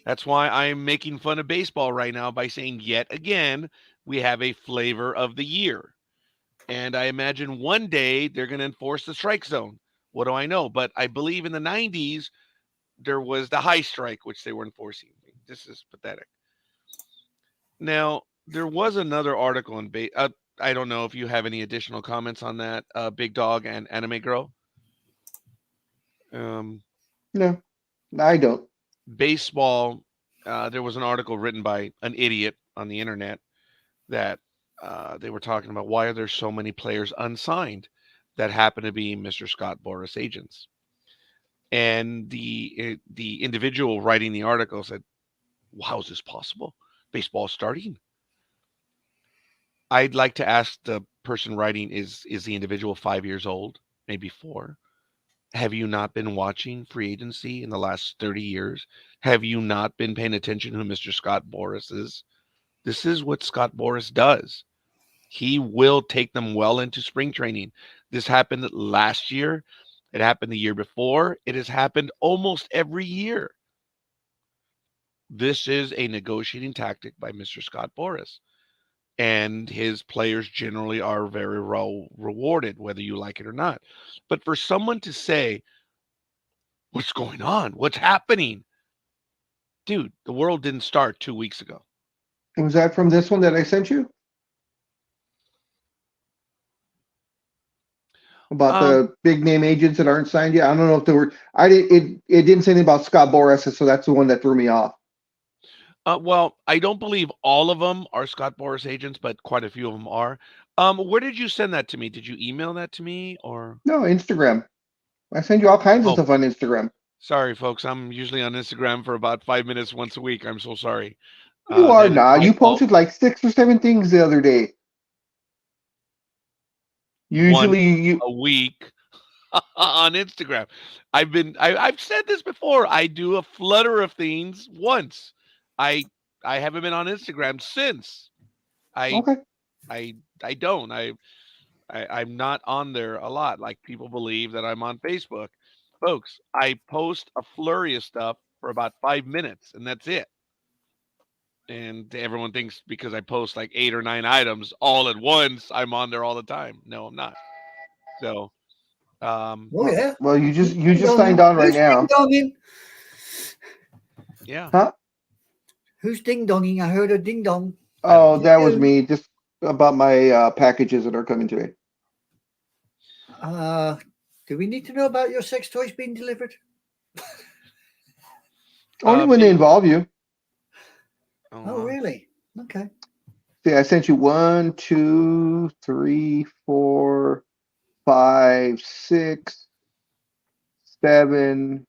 that's why I'm making fun of baseball right now by saying yet again we have a flavor of the year. And I imagine one day they're going to enforce the strike zone. What do I know? But I believe in the 90s, there was the high strike, which they were enforcing. This is pathetic. Now, there was another article in I don't know if you have any additional comments on that, Big Dog and Anime Girl. Um, No, I don't. Baseball, there was an article written by an idiot on the internet that they were talking about why are there so many players unsigned that happen to be Mr. Scott Boras agents. And the individual writing the article said, well, "How is this possible? Baseball starting." I'd like to ask the person writing, is the individual 5 years old, maybe four? Have you not been watching free agency in the last 30 years? Have you not been paying attention to who Mr. Scott Boras is? This is what Scott Boras does. He will take them well into spring training. This happened last year. It happened the year before. It has happened almost every year. This is a negotiating tactic by Mr. Scott Boras. And his players generally are very well rewarded, whether you like it or not. But for someone to say, what's going on? What's happening? Dude, the world didn't start 2 weeks ago. Was that from this one that I sent you about Um, the big name agents that aren't signed yet? I don't know if there were. I did. It didn't say anything about Scott Boras, so that's the one that threw me off. well, I don't believe all of them are Scott Boras agents, but quite a few of them are. Where did you send that to me? Did you email that to me or? No, Instagram. I send you all kinds of Oh, stuff on Instagram. sorry, folks. I'm usually on Instagram for about 5 minutes once a week. I'm so sorry. You are That is not. my You fault. posted like 6 or 7 things the other day. Once Usually, you. a week on Instagram. I've said this before. I do a flutter of things once. I I haven't been on Instagram since. I Okay. I don't. I'm not on there a lot. Like people believe that I'm on Facebook. Folks, I post a flurry of stuff for about 5 minutes and that's it. And everyone thinks because I post like 8 or 9 items all at once, I'm on there all the time. No, I'm not. So Oh yeah. Well, you Who's just ding signed donging? on right Who's ding now, donging? yeah. huh? Who's ding donging? I heard a ding dong. I don't Oh, know. Is it that was you? me. Just about my packages that are coming today. Uh, do we need to know about your sex toys being delivered? Only when they Big, involve you. oh, Oh, wow. really? Okay. See, I sent you 1, 2, 3, 4, 5, 6, 7,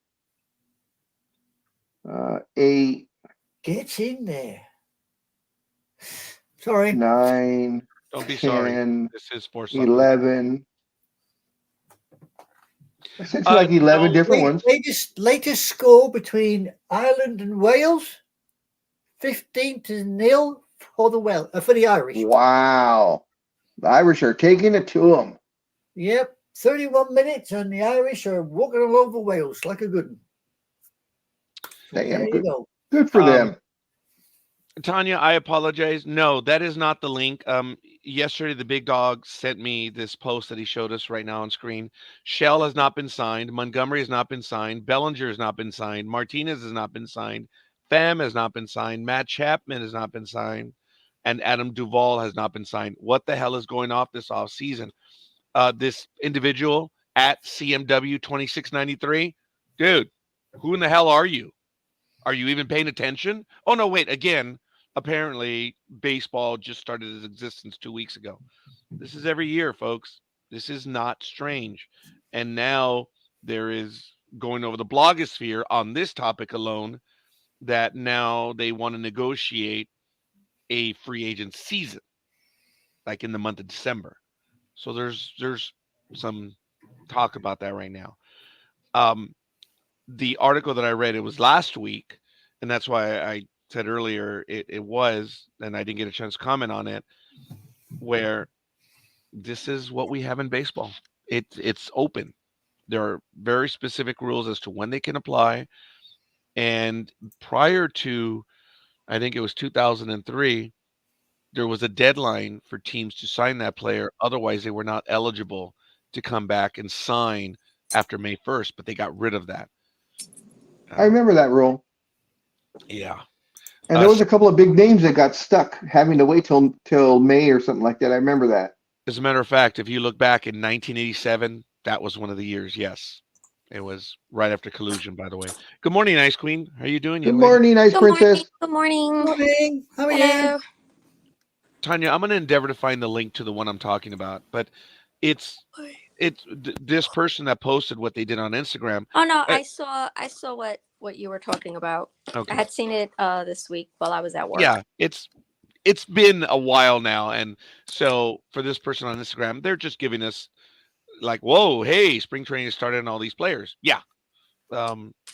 8, Get in there. Sorry. 9, Don't be sorry. 10, This is Sports Talk with the Guys. 11. I sent you like 11 No, different ones. Latest score between Ireland and Wales, 15-0 for the Irish. Wow. The Irish are taking it to them. Yep, 31 minutes, and the Irish are walking all over Wales like a good one. So Damn, there you go. good for them. Tanya, I apologize. No, that is not the link. Yesterday the big dog sent me this post that he showed us right now on screen. Shell has not been signed. Montgomery has not been signed. Bellinger has not been signed. Martinez has not been signed. Pham has not been signed. Matt Chapman has not been signed. And Adam Duvall has not been signed. What the hell is going off this off season? This individual at CMW 2693, dude, who in the hell are you? Are you even paying attention? Oh no, wait, again, apparently baseball just started its existence 2 weeks ago. This is every year, folks. This is not strange. And now there is going over the blogosphere on this topic alone that now they want to negotiate a free agent season, like in the month of December. So there's some talk about that right now. The article that I read, it was last week, and that's why I said earlier it was, and I didn't get a chance to comment on it, where this is what we have in baseball. It's open. There are very specific rules as to when they can apply. And prior to, I think it was 2003, there was a deadline for teams to sign that player. Otherwise, they were not eligible to come back and sign after May 1st, but they got rid of that. I remember that rule. Yeah. And there was a couple of big names that got stuck having to wait till May or something like that. I remember that. As a matter of fact, if you look back in 1987, that was one of the years. Yes. It was right after collusion, by the way. Good morning, Ice Queen. How are you doing? Good morning, Ice Princess. Good morning. Morning. How are you? Hello. Tanya, I'm going to endeavor to find the link to the one I'm talking about, but it's this person that posted what they did on Instagram. Oh no, I saw what you were talking about. Okay. I had seen it this week while I was at work. Yeah, it's been a while now, and so for this person on Instagram, they're just giving us like, whoa, hey, spring training started and all these players. Yeah.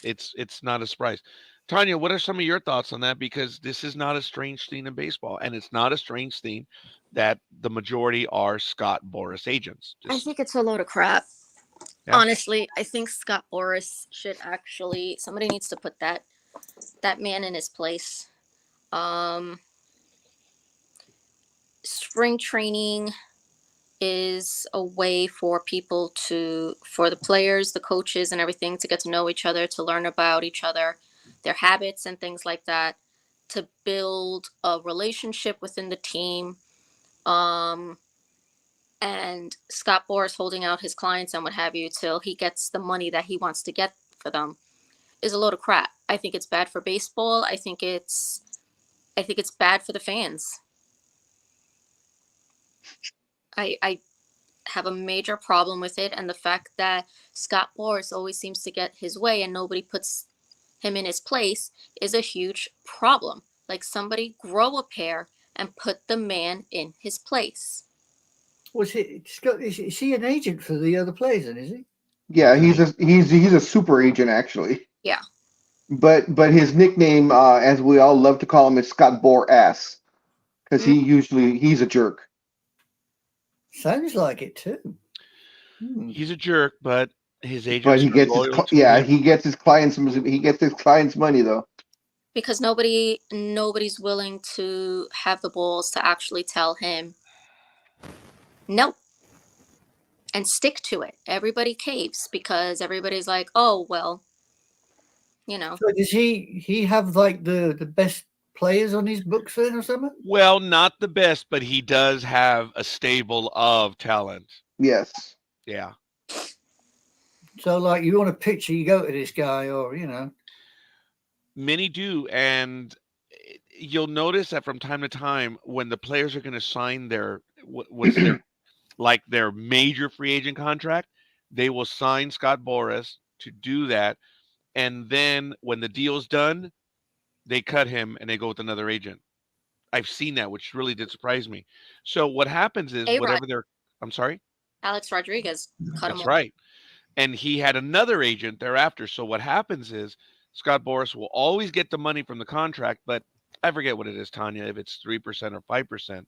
It's not a surprise. Tanya, what are some of your thoughts on that? Because this is not a strange thing in baseball, and it's not a strange thing that the majority are Scott Boras agents. I think it's a load of crap. Yeah. Honestly, I think Scott Boras should actually, somebody needs to put that man in his place. Spring training is a way for for the players, the coaches, and everything to get to know each other, to learn about each other, their habits and things like that, to build a relationship within the team. And Scott Boras holding out his clients and what have you till he gets the money that he wants to get for them is a load of crap. I think it's bad for baseball. I think it's bad for the fans. I have a major problem with it, and the fact that Scott Boras always seems to get his way and nobody puts him in his place is a huge problem. Like, somebody grow a pair and put the man in his place. Was he? Is he an agent for the other players? Then is he? Yeah, he's a super agent actually. Yeah. But his nickname, as we all love to call him, is Scott Boras, because he's a jerk. Sounds like it too. He's a jerk, but his agents. But he gets he gets his clients money though. Because nobody's willing to have the balls to actually tell him no and stick to it. Everybody caves because everybody's like, oh well, you know. So does he have like the best players on his books then or something? Well, not the best, but he does have a stable of talent. Yes. Yeah. So like, you want a picture, you go to this guy, or you know. Many do, and you'll notice that from time to time when the players are going to sign their their major free agent contract, they will sign Scott Boras to do that, and then when the deal's done, they cut him and they go with another agent. I've seen that, which really did surprise me. So what happens is whatever they're, I'm sorry, Alex Rodriguez cut him. That's right. and he had another agent thereafter. So what happens is Scott Boras will always get the money from the contract, but I forget what it is, Tanya, if it's 3% or 5%.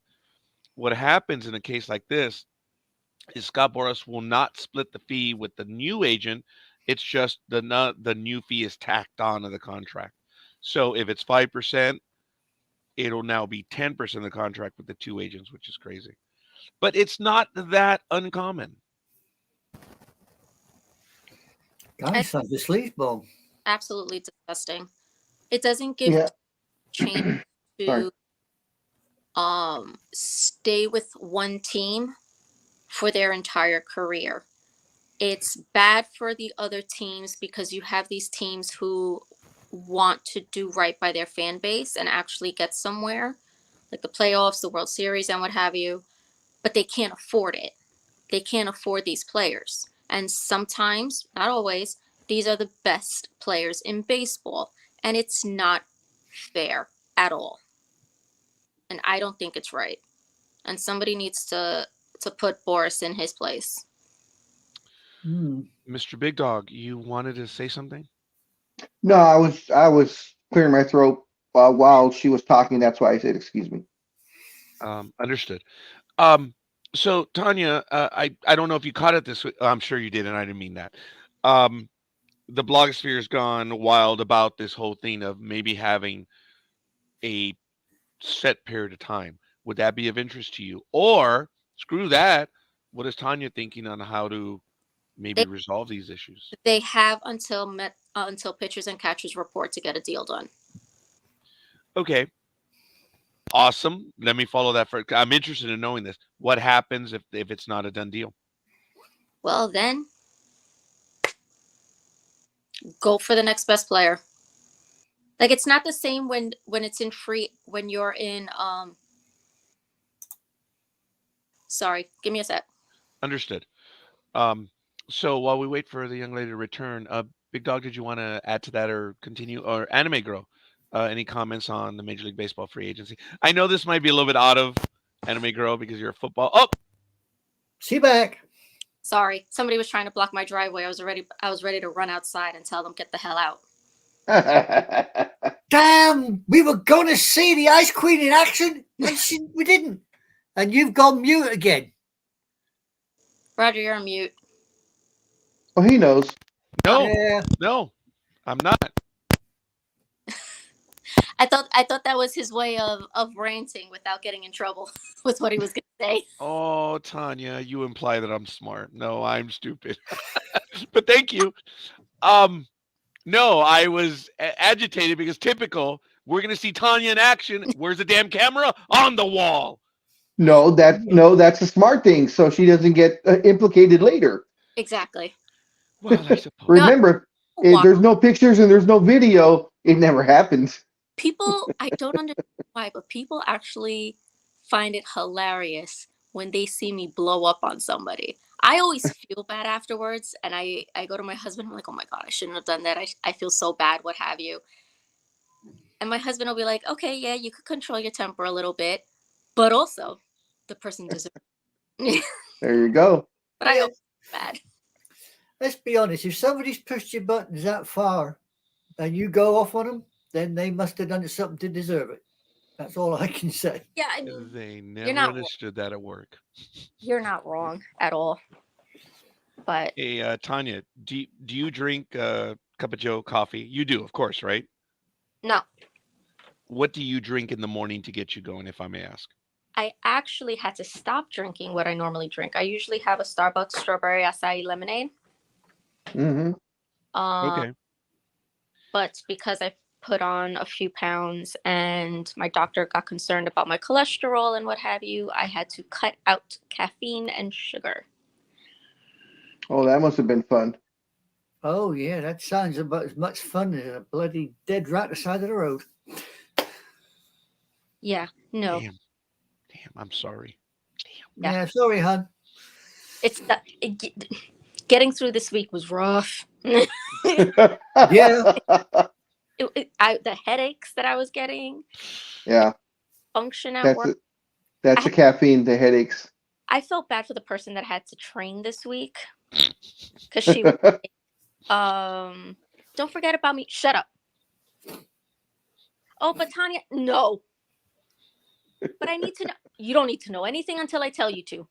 What happens in a case like this is Scott Boras will not split the fee with the new agent. It's just the new fee is tacked on to the contract. So if it's 5%, it'll now be 10% of the contract with the two agents, which is crazy. But it's not that uncommon. Guys, sounds a sleazeball. Absolutely disgusting. It doesn't give Yeah. chance Sorry. to stay with one team for their entire career. It's bad for the other teams because you have these teams who want to do right by their fan base and actually get somewhere, like the playoffs, the World Series, and what have you, but they can't afford it. They can't afford these players. And sometimes, not always, these are the best players in baseball. And it's not fair at all. And I don't think it's right. And somebody needs to put Boris in his place. Mr. Big Dog, you wanted to say something? No, I was clearing my throat while she was talking. That's why I said excuse me. Understood. So Tanya, I don't know if you caught it this week. I'm sure you did, and I didn't mean that. The blogosphere has gone wild about this whole thing of maybe having a set period of time. Would that be of interest to you? Or screw that. What is Tanya thinking on how to maybe resolve these issues? They have until pitchers and catchers report to get a deal done. Okay. Awesome. Let me follow that for. I'm interested in knowing this. What happens if it's not a done deal? Well, then go for the next best player. Like, it's not the same when it's in free, when you're in sorry, give me a sec. Understood. So while we wait for the young lady to return, Big Dog, did you want to add to that or continue? Or Anime Girl, any comments on the Major League Baseball free agency? I know this might be a little bit out of Anime Girl because you're a football. Oh, See back. Sorry, somebody was trying to block my driveway. I was ready to run outside and tell them get the hell out. Damn, we were going to see the Ice Queen in action, and we didn't. And you've gone mute again. Roger, you're on mute. Oh, he knows. no, Yeah. no, I'm not. I thought that was his way of ranting without getting in trouble with what he was going to say. Oh, Tanya, you imply that I'm smart. No, I'm stupid. But thank you. No, I was agitated because typical. We're gonna see Tanya in action. Where's the damn camera? On the wall. No, that's a smart thing, so she doesn't get implicated later. Exactly. Well, I suppose. Remember, if there's no pictures and there's no video, it never happens. People, I don't understand why, but people actually find it hilarious when they see me blow up on somebody. I always feel bad afterwards, and I go to my husband, I'm like, oh my God, I shouldn't have done that. I feel so bad, what have you. And my husband will be like, okay, yeah, you could control your temper a little bit, but also the person deserves it. There you go. But I don't feel bad. Let's be honest. If somebody's pushed your buttons that far and you go off on them, then they must have done something to deserve it. That's all I can say. Yeah, I mean, They never understood that at work. You're not wrong at all. But hey, Tanya, do you drink cup of Joe coffee? You do, of course, right? No. What do you drink in the morning to get you going, if I may ask? I actually had to stop drinking what I normally drink. I usually have a Starbucks strawberry acai lemonade. Mm-hmm. Okay. But because I put on a few pounds and my doctor got concerned about my cholesterol and what have you, I had to cut out caffeine and sugar. Oh, that must have been fun. Oh, yeah, that sounds about as much fun as a bloody dead rat at the side of the road. Yeah, no. Damn, I'm sorry. Yeah. Yeah, sorry, hon. Getting through this week was rough. Yeah. The headaches that I was getting. Yeah. Function at work. That's the caffeine, the headaches. I felt bad for the person that had to train this week because she don't forget about me. Shut up. Oh, but Tanya, no. But I need to know. You don't need to know anything until I tell you to.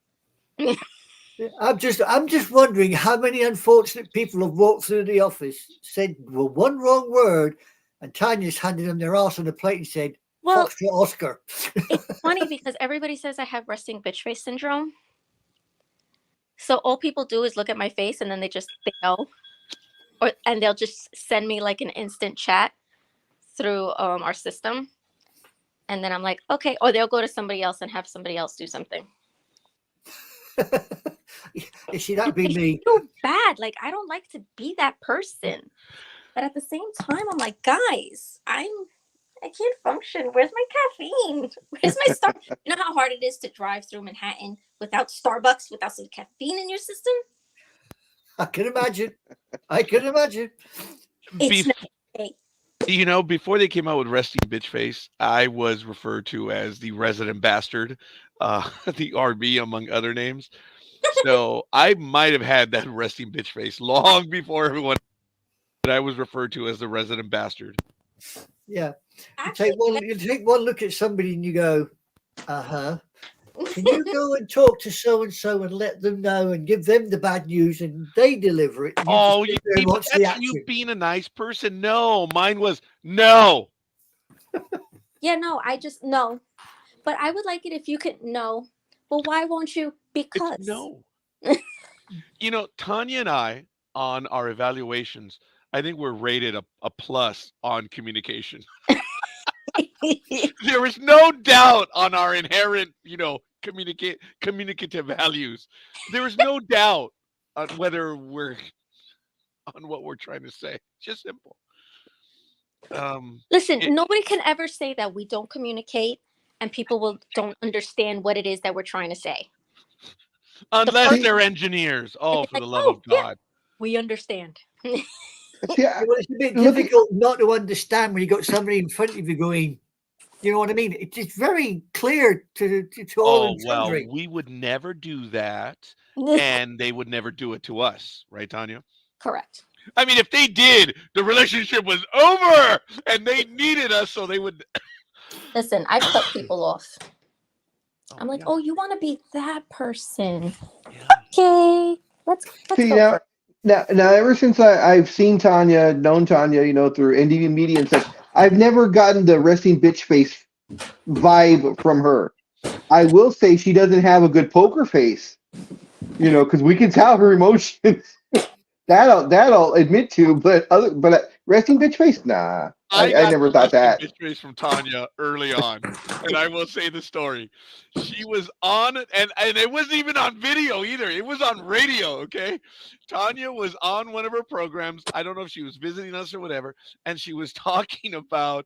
I'm just wondering how many unfortunate people have walked through the office, said one wrong word, and Tanya's handed them their arse on a plate and said, Well, Foxtrot Oscar. it's funny because everybody says I have resting bitch face syndrome. So all people do is look at my face and then they know. And they'll just send me like an instant chat through our system. And then I'm like, okay. Or they'll go to somebody else and have somebody else do something. You see, that'd be me. I feel bad. Like, I don't like to be that person. But at the same time, I'm like, guys, I can't function. Where's my caffeine? Where's my Starbucks? You know how hard it is to drive through Manhattan without Starbucks, without some caffeine in your system? I can imagine. It's not okay. You know, before they came out with Resting Bitch Face, I was referred to as the resident bastard, the RB, among other names. So I might have had that resting bitch face long before everyone that I was referred to as the resident bastard. Yeah. Actually, You take one look at somebody and you go, uh-huh. Can you go and talk to so-and-so and let them know and give them the bad news and they deliver it? Oh, that's you being a nice person. No, mine was no. Yeah, no, I just no. But I would like it if you could no. Well, why won't you? Because It's no. You know, Tanya and I, on our evaluations, I think we're rated a plus on communication. There is no doubt on our inherent, communicative values. There is no doubt on whether we're on what we're trying to say. Just simple. Listen, nobody can ever say that we don't communicate and people don't understand what it is that we're trying to say. Unless they're engineers. Oh, for the love of God. Yeah, we understand. It's a bit difficult not to understand when you got somebody in front of you going, you know what I mean? It's very clear to all and sundry. We would never do that, and they would never do it to us, right, Tanya? Correct. I mean, if they did, the relationship was over, and they needed us, so they would. Listen, I've cut people off. I'm like, oh, you want to be that person? Yeah. Okay, let's See, go. Now, ever since I've seen Tanya, known Tanya, through NDV media and such, I've never gotten the resting bitch face vibe from her. I will say she doesn't have a good poker face, because we can tell her emotions. that I'll admit to, but resting bitch face, nah. I never thought that. Bitch face from Tanya early on, and I will say the story. She was on, and it wasn't even on video either. It was on radio. Okay, Tanya was on one of her programs. I don't know if she was visiting us or whatever, and she was talking about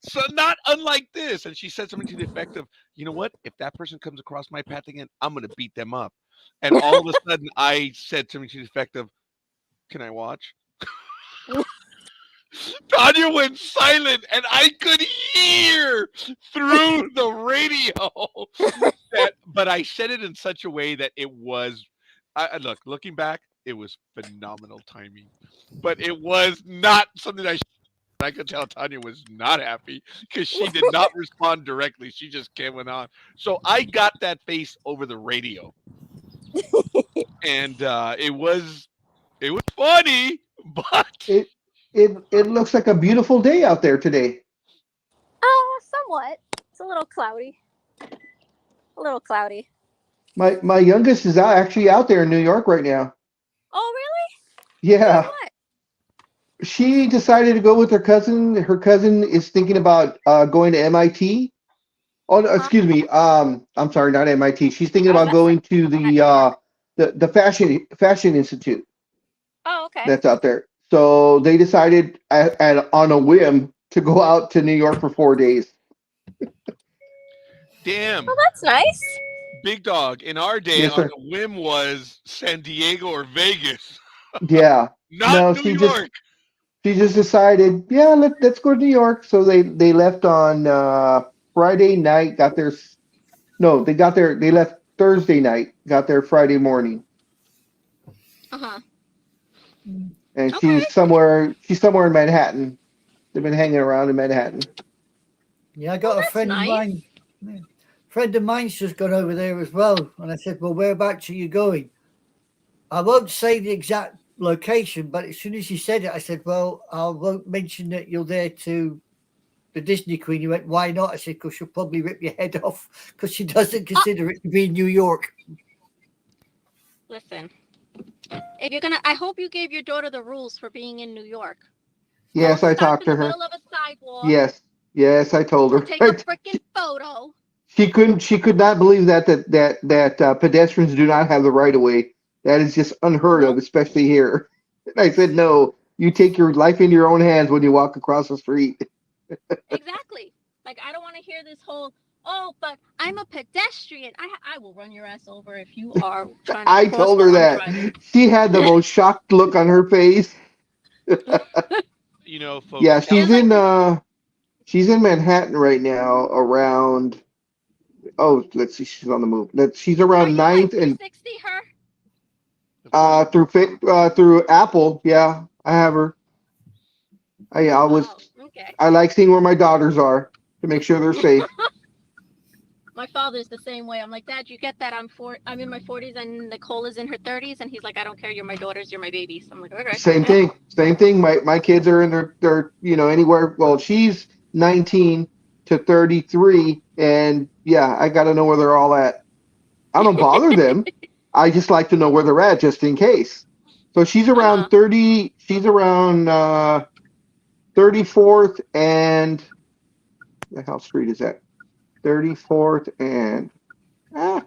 so not unlike this, and she said something to the effect of, you know what? If that person comes across my path again, I'm gonna beat them up. And all of a sudden, I said something to the effect of, "Can I watch?" Tanya went silent, and I could hear through the radio but I said it in such a way that it was. Looking back, it was phenomenal timing, but it was not something I could tell Tanya was not happy because she did not respond directly. She just came on. So I got that face over the radio, and it was funny, but. It looks like a beautiful day out there today. Somewhat. It's a little cloudy. My youngest is actually out there in New York right now. Oh, really? Yeah. What? She decided to go with her cousin. Her cousin is thinking about going to MIT. Oh, no, excuse me. I'm sorry, not MIT. She's thinking about going to the Fashion Institute. Oh, okay. That's out there. So they decided on a whim to go out to New York for 4 days. Damn. Well, that's nice. Big dog. In our day, Yes, on a whim was San Diego or Vegas. Yeah. Not New York. She just decided, yeah, let's go to New York. So they left on Friday night. They left Thursday night. Got there Friday morning. Uh-huh. and Okay. she's somewhere in Manhattan. They've been hanging around in Manhattan. Yeah, I got a that's friend of nice. mine. Yeah. Friend of mine's just gone over there as well. And I said, well, whereabouts are you going? I won't say the exact location, but as soon as he said it, I said, well, I won't mention that you're there to the Disney Queen. He went, why not? I said, because she'll probably rip your head off because she doesn't consider it to be New York. Listen, if you're gonna, I hope you gave your daughter the rules for being in New York. Yes, Don't I stop talked in to the her. middle of a sidewalk. Yes, I told Or her. take a freaking photo. She could not believe that pedestrians do not have the right of way. That is just unheard of, Nope. especially here. And I said, no, you take your life in your own hands when you walk across the street. Exactly. Like, I don't want to hear this whole, oh, but I'm a pedestrian. I will run your ass over if you are trying to I cross told while her I'm that. driving. She had the most shocked look on her face. You know, folks. Yeah, Like she's in Manhattan right now around, oh, let's see, she's on the move. She's are around you like 9th and 360 her? through Apple. Yeah, I have her. Oh, okay. I like seeing where my daughters are to make sure they're safe. My father's the same way. I'm like, Dad, you get that I'm in my 40s and Nicole is in her 30s, and he's like, I don't care. You're my daughters. You're my babies. I'm like, okay. Same thing. Same thing. My kids are in their anywhere. Well, she's 19 to 33, and yeah, I got to know where they're all at. I don't bother them. I just like to know where they're at just in case. So she's around 30. She's around 34th and the house street is that 34th and I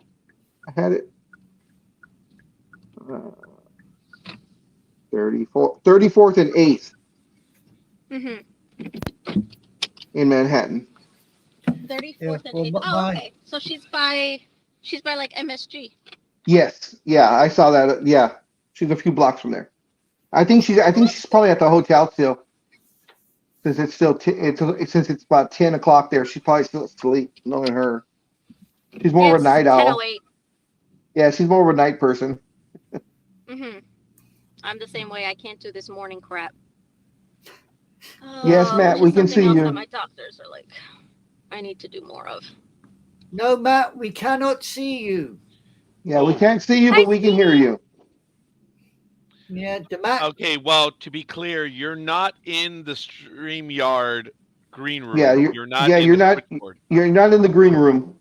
had it. 34th and 8th Mm-hmm. in Manhattan. 34th and 8th. Oh, okay. So she's by like MSG. Yes, yeah, I saw that. Yeah, she's a few blocks from there. I think she's probably at the hotel still, since it's still since it's about 10 o'clock there. She's probably still asleep. Knowing her, she's more of a night owl. 10:08. Yeah, she's more of a night person. Mm-hmm. I'm the same way. I can't do this morning crap. Yes, Matt, we can see you. That my doctors are like, I need to do more of. No, Matt, we cannot see you. Yeah, we can't see you, but we can hear you. Yeah, Matt. Okay, well, to be clear, you're not in the StreamYard green room. Yeah, you're not in the green room.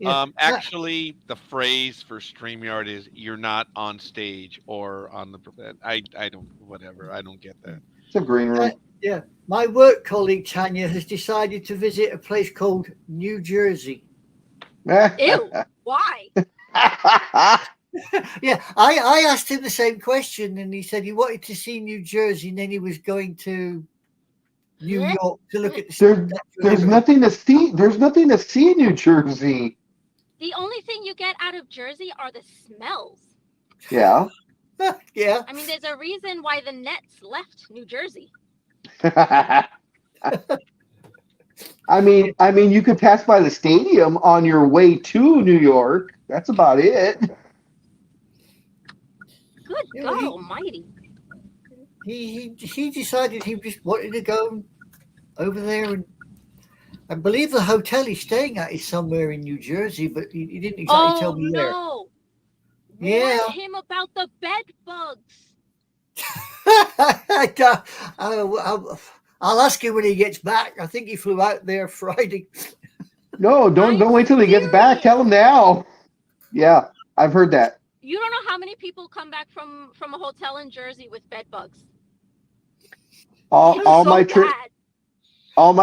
Yeah. Actually, the phrase for StreamYard is "you're not on stage or on the." I don't whatever. I don't get that. It's a green room. Yeah, my work colleague Tanya has decided to visit a place called New Jersey. Ew! Why? Yeah, I asked him the same question, and he said he wanted to see New Jersey, and then he was going to New York to look at the. There's nothing to see. There's nothing to see in New Jersey. The only thing you get out of Jersey are the smells. Yeah. Yeah. I mean, there's a reason why the Nets left New Jersey. I mean, you could pass by the stadium on your way to New York. That's about it. Good God Almighty! He decided he just wanted to go over there, and I believe the hotel he's staying at is somewhere in New Jersey, but he didn't exactly tell me where. Oh no! Yeah. Warn him about the bed bugs. I'll ask him when he gets back. I think he flew out there Friday. No, don't wait till he gets back. Tell him now. Yeah, I've heard that. You don't know how many people come back from a hotel in Jersey with bed bugs. All my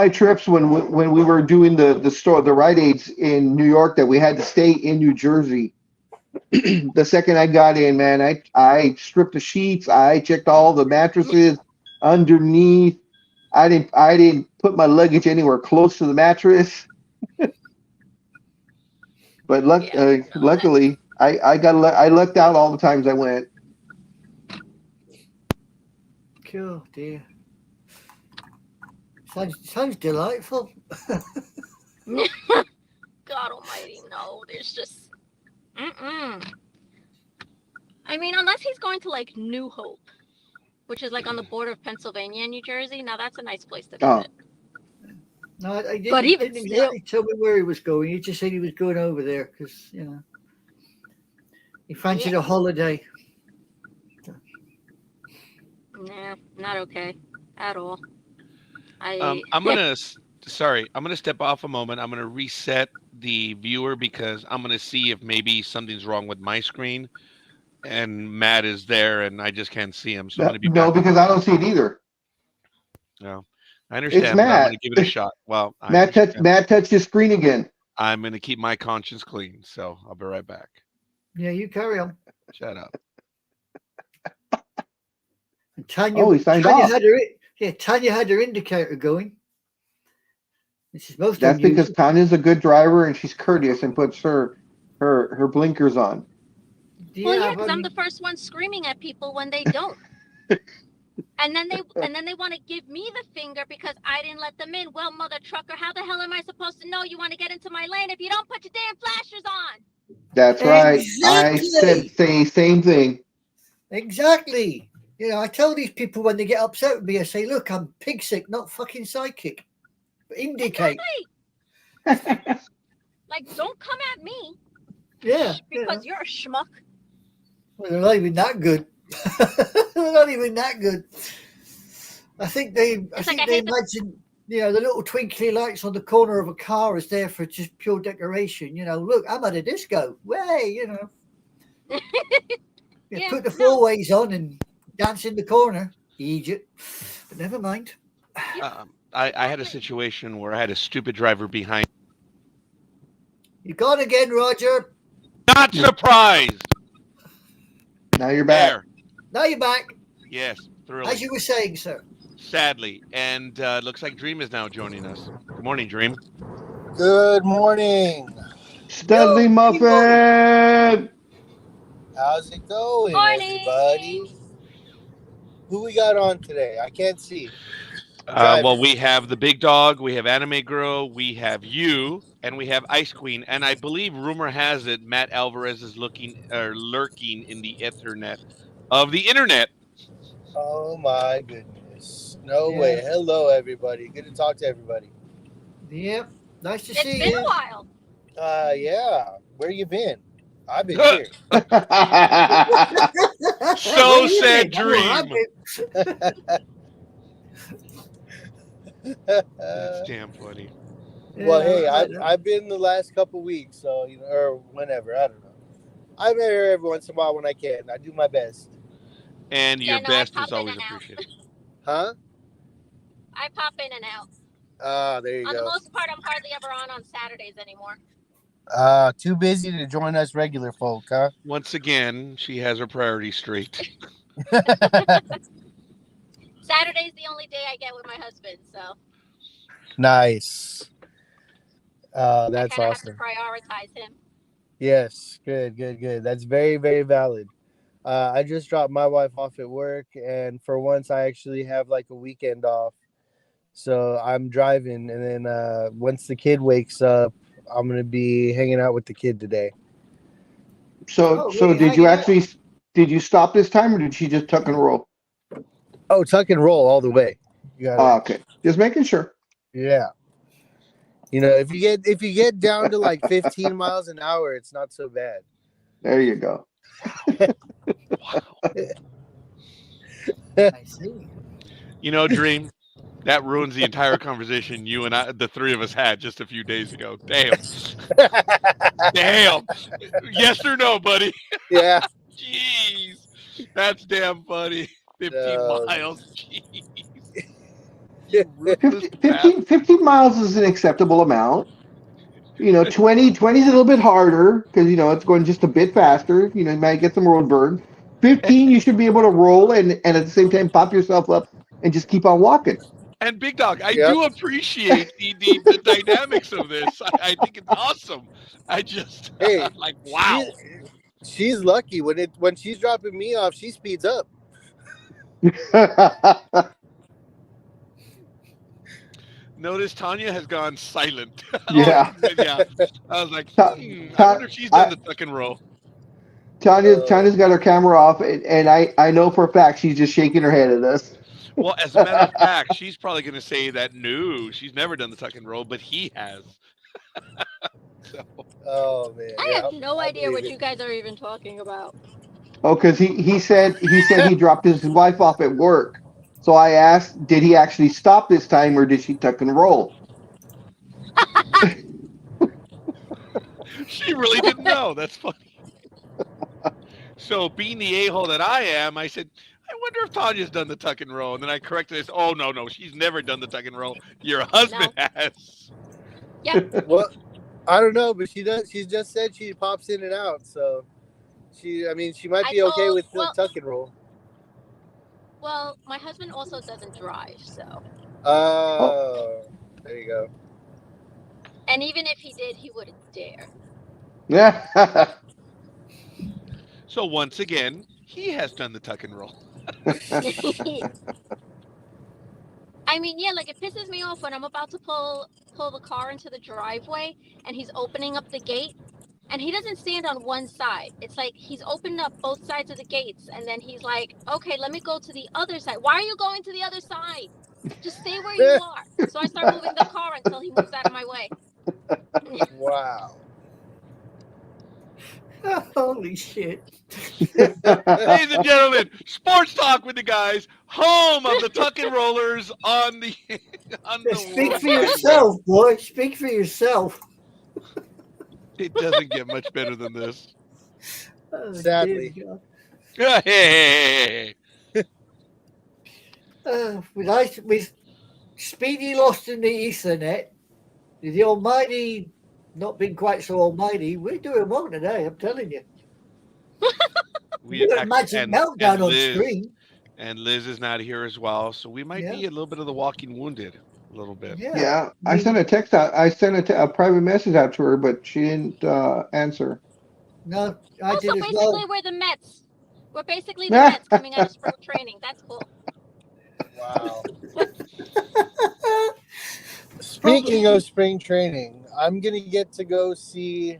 trips when we were doing the Rite Aids in New York that we had to stay in New Jersey. The second I got in, man, I stripped the sheets. I checked all the mattresses underneath. I didn't put my luggage anywhere close to the mattress. But luckily, I lucked out all the times I went. Cool, dear. Sounds delightful. God Almighty, no! There's just, I I mean, unless he's going to like New Hope, which is like on the border of Pennsylvania and New Jersey. Now that's a nice place to Oh. visit. No, I But didn't, even didn't still, exactly tell me where he was going. He just said he was going over there because, he fancied a holiday. nah, not okay at all. I'm gonna step off a moment. I'm gonna reset the viewer because I'm gonna see if maybe something's wrong with my screen, and Matt is there, and I just can't see him. So I'm gonna be No, back. because I don't see it either. No, I It's understand, but I'm Matt. gonna give it a shot. Well, I Matt understand. touched his screen again. I'm gonna keep my conscience clean, so I'll be right back. Yeah, you carry on. Shut up. And Tanya, Oh, he signed Tanya off. Tanya had her indicator going. This is most That's because unusual. Tanya's a good driver and she's courteous and puts her blinkers on. Well, yeah, Yeah, because but I I'm the mean, first one screaming at people when they don't. And then they want to give me the finger because I didn't let them in. Well, mother trucker, how the hell am I supposed to know you want to get into my lane if you don't put your damn flashers on? That's right. I said exactly. same thing. Exactly. I tell these people when they get upset with me, I say, look, I'm pig sick, not fucking psychic. But indicate. Exactly. Like, don't come at me. Yeah. Because you're a schmuck. Well, they're not even that good. They're not even that good. I think they imagine, the little twinkly lights on the corner of a car is there for just pure decoration. Look, I'm at a disco. Way, Yeah, put the four ways on and dance in the corner. Egypt. But never mind. I had a situation where I had a stupid driver behind. You gone again, Roger. Not surprised. Now you're back. There. Now you're back. Yes, thrilling. As you were saying, sir. Sadly, and looks like Dream is now joining us. Good morning, Dream. Good morning. Studley Yo, Muffin. How's it going, Morning. everybody? Who we got on today? I can't see. Well, we have the Big Dog, we have Anime Girl, we have you, and we have Ice Queen. And I believe rumor has it Matt Alvarez is lurking in the Ethernet of the internet. Oh my goodness. No way. Hello, everybody. Good to talk to everybody. Yep. Nice to It's see been you. a while. Yeah. Where you been? I've been here. So said Dream. That's damn funny. Well, hey, I've been the last couple weeks, so or whenever, I don't know. I'm here every once in a while when I can. I do my best. And your Yeah, no, best I is pop in always and out. appreciated. Huh? I pop in and out. There you On go. the most part, I'm hardly ever on Saturdays anymore. Too busy to join us regular folk, huh? Once again, she has her priorities straight. Saturday's the only day I get with my husband, so. Nice. That's I awesome. have to prioritize him. Yes, good. That's very, very valid. I just dropped my wife off at work, and for once, I actually have like a weekend off. So I'm driving, and then once the kid wakes up, I'm gonna be hanging out with the kid today. So did you stop this time, or did she just tuck and roll? Oh, tuck and roll all the way. You got it. Okay, just making sure. Yeah. If you get down to like 15 miles an hour, it's not so bad. There you go. Wow. I see. Dream, that ruins the entire conversation you and the three of us had just a few days ago. Damn. Damn. Yes or no, buddy? Yeah. Jeez. That's damn funny. 15 miles. Jeez. 15 miles is an acceptable amount. 20 is a little bit harder because it's going just a bit faster. You might get some road burn. 15, you should be able to roll and at the same time pop yourself up and just keep on walking. And Big Dog, I do appreciate the dynamics of this. I think it's awesome. I just like wow. She's lucky when she's dropping me off, she speeds up. Notice Tanya has gone silent. Yeah. Yeah. I was like, I wonder if she's done the tuck and roll. Tanya's got her camera off, and I know for a fact she's just shaking her head at us. Well, as a matter of fact, she's probably going to say that no, she's never done the tuck and roll, but he has. So Oh man, I yeah, have no I idea believe what it. you guys are even talking about. Oh, because he said he dropped his wife off at work. So I asked, did he actually stop this time, or did she tuck and roll? she really didn't know. That's funny. So being the a-hole that I am, I said, I wonder if Tanya's done the tuck and roll. And then I corrected this. Oh, no, she's never done the tuck and roll. Your husband has. Yep. Well, I don't know, but she does. She just said she pops in and out, so I mean, she might I be okay told with the tuck and roll. Well, my husband also doesn't drive, so. Oh, there you go. And even if he did, he wouldn't dare. Yeah. So once again, he has done the tuck and roll. I mean, yeah, like it pisses me off when I'm about to pull the car into the driveway and he's opening up the gate and he doesn't stand on one side. It's like he's opened up both sides of the gates and then he's like, okay, let me go to the other side. Why are you going to the other side? Just stay where you are. So I start moving the car until he moves out of my way. Wow. Holy shit. Ladies and gentlemen, sports talk with the guys, home of the tuck and rollers on the Speak World for Wide yourself, boy. Speak for yourself. Web. It doesn't get much better than this. Oh, Sadly. dear God. Hey. With Speedy lost in the Ethernet, the Almighty not being quite so almighty, we're doing well today, I'm telling you. We got a magic meltdown on screen. And Liz is not here as well, so we might be a little bit of the walking wounded, a little bit. Yeah, I sent a text out. I sent a private message out to her, but she didn't answer. No, I Also, did as basically, well. we're the Mets. We're basically the Mets coming out of spring training. That's cool. Wow. Speaking of spring training, I'm gonna get to go see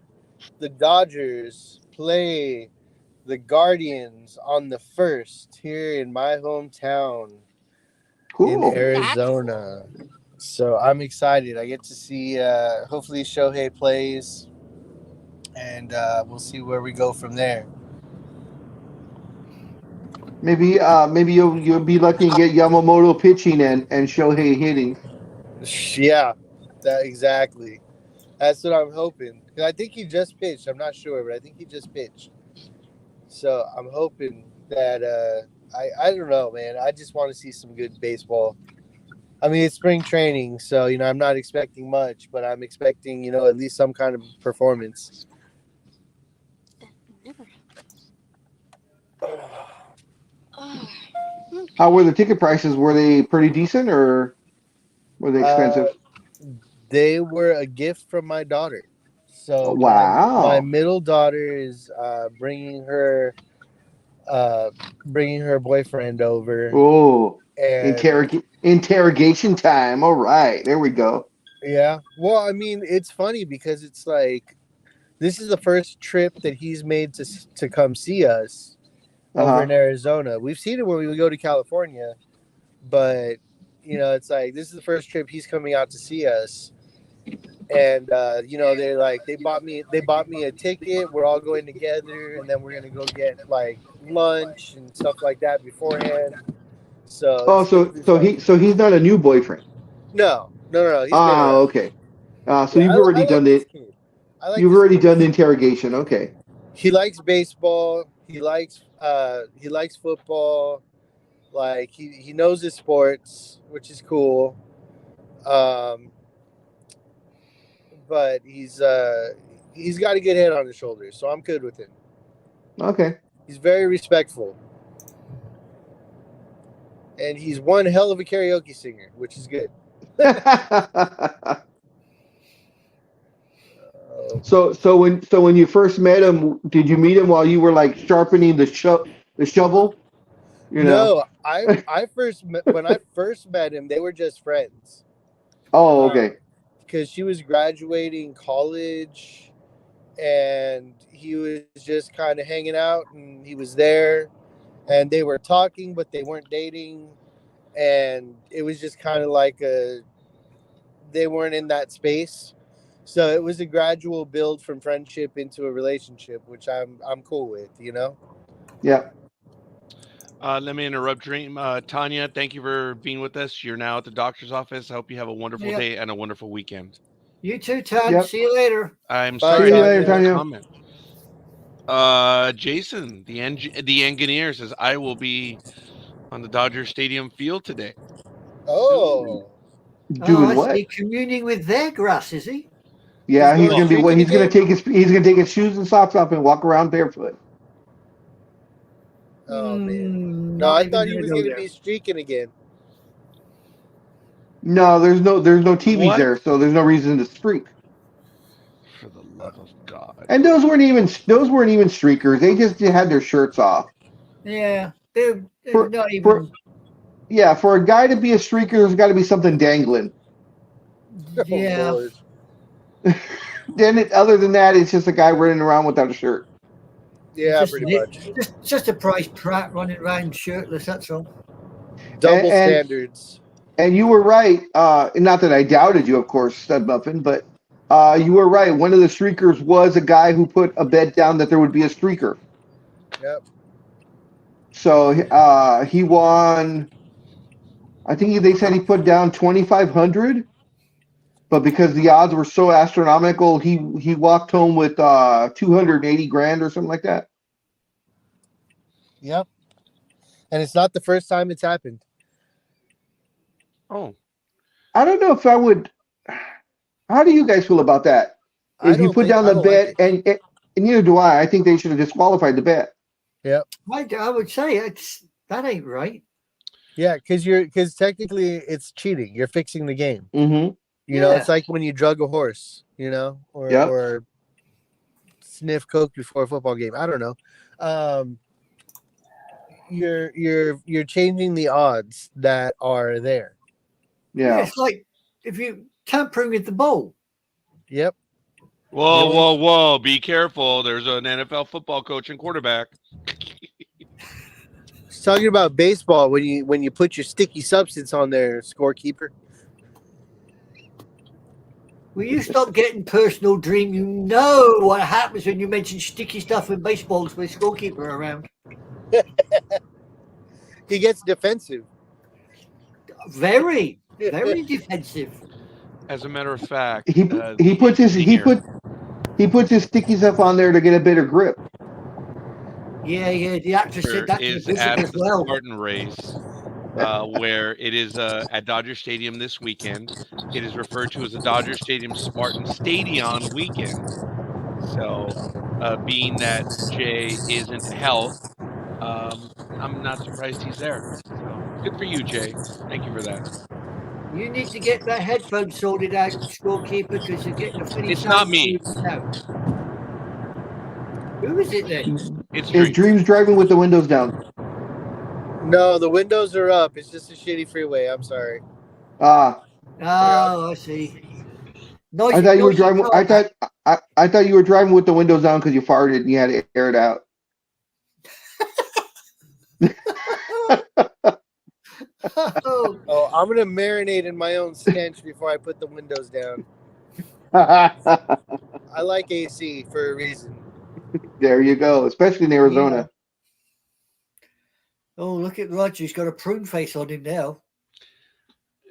the Dodgers play the Guardians on the 1st here in my hometown in Cool. Arizona. So I'm excited. I get to see hopefully Shohei plays and we'll see where we go from there. Maybe you'll be lucky and get Yamamoto pitching and Shohei hitting. Yeah, that exactly. That's what I'm hoping. 'Cause I think he just pitched. I'm not sure, but I think he just pitched. So I'm hoping that I don't know, man. I just want to see some good baseball. I mean, it's spring training, so I'm not expecting much, but I'm expecting at least some kind of performance. How were the ticket prices? Were they pretty decent or were they expensive? They were a gift from my daughter. So wow, my middle daughter is bringing her boyfriend over. Oh, and interrogation time. All right, there we go. Yeah. Well, I mean, it's funny because it's like this is the first trip that he's made to come see us over in Arizona. We've seen it when we go to California, but it's like this is the first trip he's coming out to see us. And they bought me a ticket. We're all going together, and then we're gonna go get like lunch and stuff like that beforehand. So he's not a new boyfriend. No. He's been around. Okay. So you've already done it. You've already done the interrogation. Okay. He likes baseball. He likes football. Like he knows his sports, which is cool. But he's got a good head on his shoulders, so I'm good with him. Okay. He's very respectful. And he's one hell of a karaoke singer, which is good. So when you first met him, did you meet him while you were like sharpening the shovel? No, when I first met him, they were just friends. Oh, okay. Because she was graduating college, and he was just kind of hanging out, and he was there, and they were talking, but they weren't dating, and it was just kind of like they weren't in that space. So it was a gradual build from friendship into a relationship, which I'm cool with, you know. Yeah. Let me interrupt, Dream. Tanya, thank you for being with us. You're now at the doctor's office. I hope you have a wonderful Yep. day and a wonderful weekend. You too, Tad. Yep. See you later. I'm Bye, sorry See I you didn't later, get your Tanya. comment. Jason, the engineer says I will be on the Dodger Stadium field today. Oh, Doing I what? see. Communing with their grass, is he? Yeah, he's going gonna be. What? streaking again? He's gonna take his shoes and socks off and walk around barefoot. Oh man. No, Not I even thought he gonna was go gonna there. be streaking again. No, there's no TVs What? there, so there's no reason to streak. For the love of God. And those weren't even streakers. They just had their shirts off. Yeah, they're For not for even. yeah, for a guy to be a streaker, there's got to be something dangling. Oh Yeah, Lord. Other than that, it's just a guy running around without a shirt. Yeah, just pretty much. just a Price Pratt running around shirtless. That's all. Double And standards. and you were right. Not that I doubted you, of course, Stud Muffin, but you were right. One of the streakers was a guy who put a bet down that there would be a streaker. Yep. So he won. I think they said he put down 2,500, but because the odds were so astronomical, he walked home with 280 grand or something like that. Yep. And it's not the first time it's happened. Oh, I don't know if I would. How do you guys feel about that? If you put down I the don't like bet, it. and neither do I. I think they should have disqualified the bet. Yep. I would say that ain't right. Yeah, because technically it's cheating. You're fixing the game. Mm-hmm. You know, Yeah. it's like when you drug a horse, you know, Yep. or sniff coke before a football game. I don't know. You're changing the odds that are there. Yeah, Yeah. it's like if you tampering with the ball. Yep. whoa, Really? whoa, whoa! Be careful. There's an NFL football coach and quarterback. He's talking about baseball when you put your sticky substance on there, scorekeeper. Will you stop getting personal, Dream? You know what happens when you mention sticky stuff in baseballs with scorekeeper around. He gets defensive. Very, very defensive. As a matter of fact, He the puts his engineer, he puts his sticky stuff on there to get a better grip. Yeah. The actress said that to the is visit at as the well. Spartan race, where it is at Dodger Stadium this weekend. It is referred to as the Dodger Stadium Spartan Stadion weekend. So, being that Jay isn't health, I'm not surprised he's there. So, good for you, Jay. Thank you for that. You need to get that headphone sorted out, scorekeeper, because you're getting a funny It's sound. not me. Now. Who is it then? It's His Dream. Dream's driving with the windows down. No, the windows are up. It's just a shitty freeway. I'm sorry. Ah, Oh, I see. Noisy, I thought you were noisy driving. car. I thought you were driving with the windows down because you farted and you had to air it out. Oh, Oh, I'm gonna marinate in my own stench before I put the windows down. I like AC for a reason. There you go, especially in Arizona. oh, look at Roger. He's got a prune face on him now.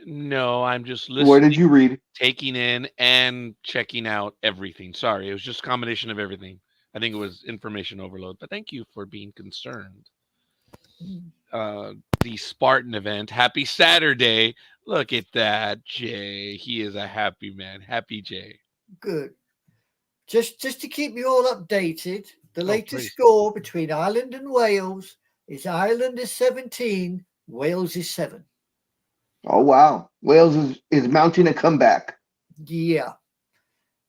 No, I'm just What listening, did you read? taking in, and checking out everything. Sorry, it was just a combination of everything. I think it was information overload, but thank you for being concerned. The Spartan event. Happy Saturday. Look at that, Jay. He is a happy man. Happy Jay. Good. Just to keep you all updated, the latest please. score between Ireland and Wales is Ireland is 17, Wales is 7. Oh wow, Wales is mounting a comeback. Yeah.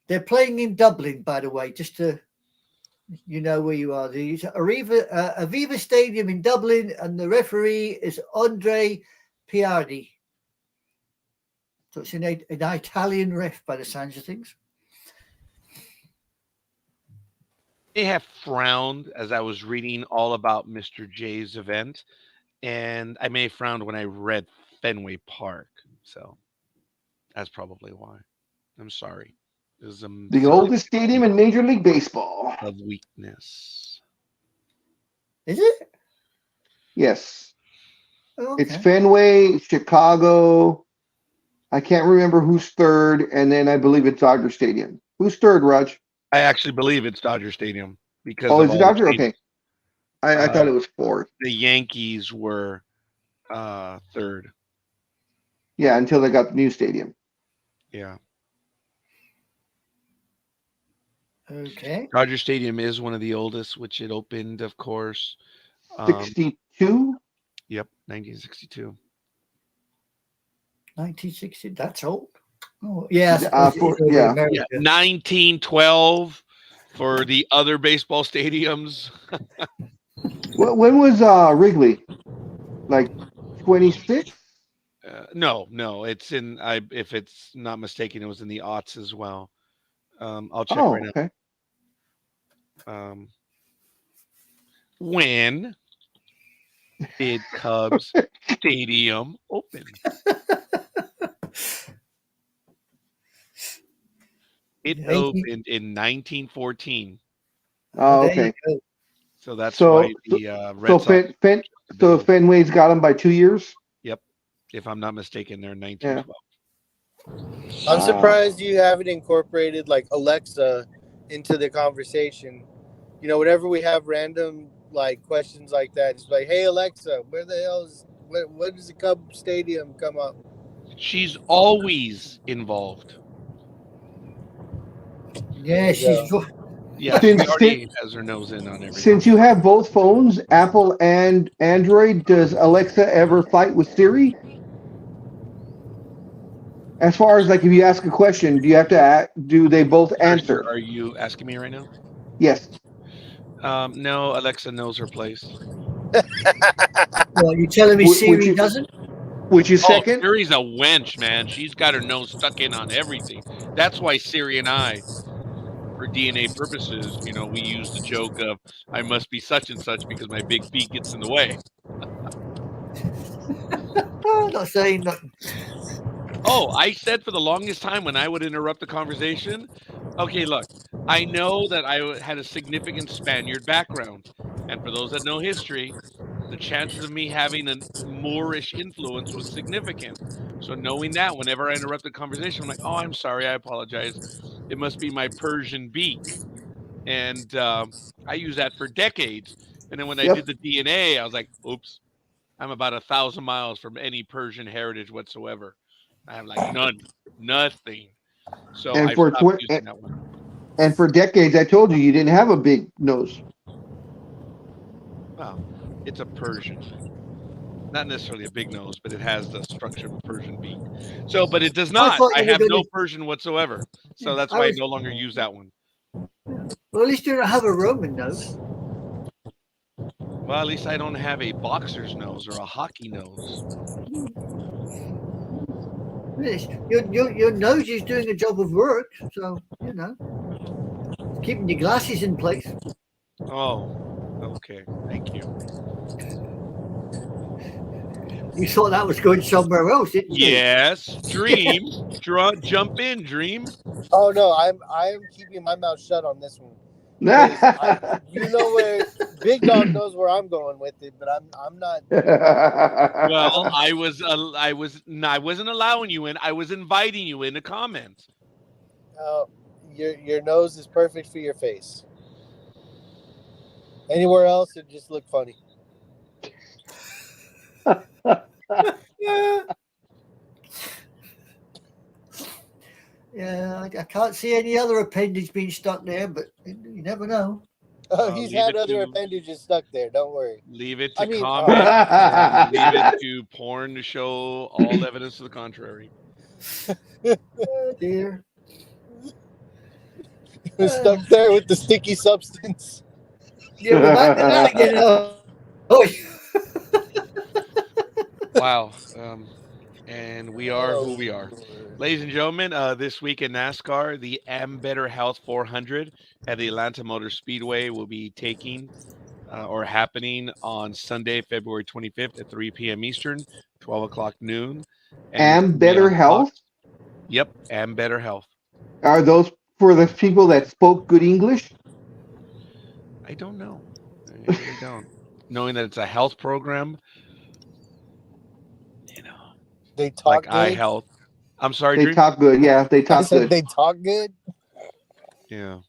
They're playing in Dublin, by the way, just to you know where you are. The Aviva Stadium in Dublin, and the referee is Andre Piardi. So it's an Italian ref by the sounds of things. may have frowned as I was reading all about Mr. J's event, and I may have frowned when I read Fenway Park. So that's probably why. I'm sorry. This is a The silly oldest stadium in Major League Baseball. of weakness. Is it? Yes. Okay. It's Fenway, Chicago. I can't remember who's third, and then I believe it's Dodger Stadium. Who's third, Raj? I actually believe it's Dodger Stadium because Oh, of is it all the Dodger? changes. Okay. I thought it was fourth. The Yankees were third. Yeah, until they got the new stadium. Yeah. Okay. Dodger Stadium is one of the oldest, which it opened, of course. 62? Yep, 1962. 1960. That's old. Oh, yeah. I suppose it is over yeah. America. Yeah, 1912 for the other baseball stadiums. When was Wrigley? Like 26? No, it's in. If it's not mistaken, it was in the aughts as well. I'll check Oh, right okay. now. When did Cubs Stadium open? It Yankee- opened in 1914. Oh, there you okay. go. So that's So- why the Red Sox. So Fenway's got him by 2 years? Yep, if I'm not mistaken, they're in 1912. I'm surprised you haven't incorporated like Alexa into the conversation. You know, whenever we have random like questions like that, it's like, "Hey Alexa, where the hell is what does the Cub Stadium come up?" She's always involved. Yeah, she's. Yeah, Since- she already has her nose in on everything. Since you have both phones, Apple and Android, does Alexa ever fight with Siri? As far as like if you ask a question, do you have to do they both answer? Are you asking me right now? Yes. No, Alexa knows her place. Well, you telling me Would Siri you- doesn't? Which is Oh, second? Siri's a wench, man. She's got her nose stuck in on everything. That's why Siri and I, for DNA purposes, we use the joke of I must be such and such because my big feet gets in the way. Oh, not saying nothing. Oh, I said for the longest time when I would interrupt the conversation, okay, look, I know that I had a significant Spaniard background. And for those that know history, the chances of me having a Moorish influence was significant. So knowing that, whenever I interrupt the conversation, I'm like, oh, I'm sorry, I apologize. It must be my Persian beak. And I use that for decades. And then when I did the DNA, I was like, oops, I'm about 1,000 miles from any Persian heritage whatsoever. I have like nothing. So And I for stopped using that one. And for decades, I told you didn't have a big nose. Well, it's a Persian. Not necessarily a big nose, but it has the structure of a Persian beak. So, but it does not. thought I you were have no gonna- Persian whatsoever. So that's I why I was- no longer use that one. Well, at least you don't have a Roman nose. Well, at least I don't have a boxer's nose or a hockey nose. Yes, your nose is doing a job of work, so keeping your glasses in place. Oh, okay. Thank you. You thought that was going somewhere else, didn't you? Yes, Dream. Jump in, Dream. Oh no, I am keeping my mouth shut on this one. You know where Big Dog knows where I'm going with it, but I'm not. Well, I wasn't allowing you in. I was inviting you in to comment. Your nose is perfect for your face. Anywhere else, it just look funny. Yeah, I can't see any other appendage being stuck there, but you never know. He's leave had it other to- appendages stuck there. Don't worry. Leave it to I mean, comment. Leave it to porn to show all evidence to the contrary. Oh, dear. Stuck there with the sticky substance. Yeah, well, back to that again. Oh, Wow. And we are who we are. Ladies and gentlemen, this week in NASCAR, the Am Better Health 400 at the Atlanta Motor Speedway will be taking or happening on Sunday, February 25th at 3 p.m. Eastern, 12 o'clock noon. And it's And gonna be Better on Health? Fox. Yep, Am Better Health. Are those for the people that spoke good English? I don't know. I really don't. Knowing that it's a health program, you know, They talk like good. eye health. I'm sorry, They Dream? talk good. Yeah, they I talk said good. they talk good. Yeah.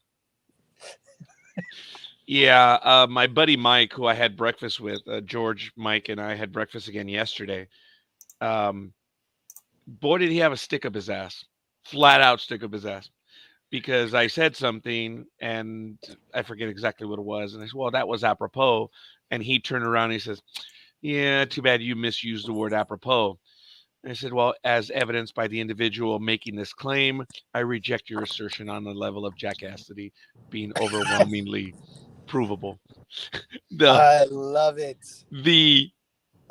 Yeah, my buddy Mike, who I had breakfast with, George, Mike, and I had breakfast again yesterday. Um, boy, did he have a stick up his ass, flat out stick up his ass, because I said something and I forget exactly what it was, and I said, "Well, that was apropos," and he turned around and he says, "Yeah, too bad you misused the word apropos." And I said, "Well, as evidenced by the individual making this claim, I reject your assertion on the level of jackassity being overwhelmingly provable." The I love it. the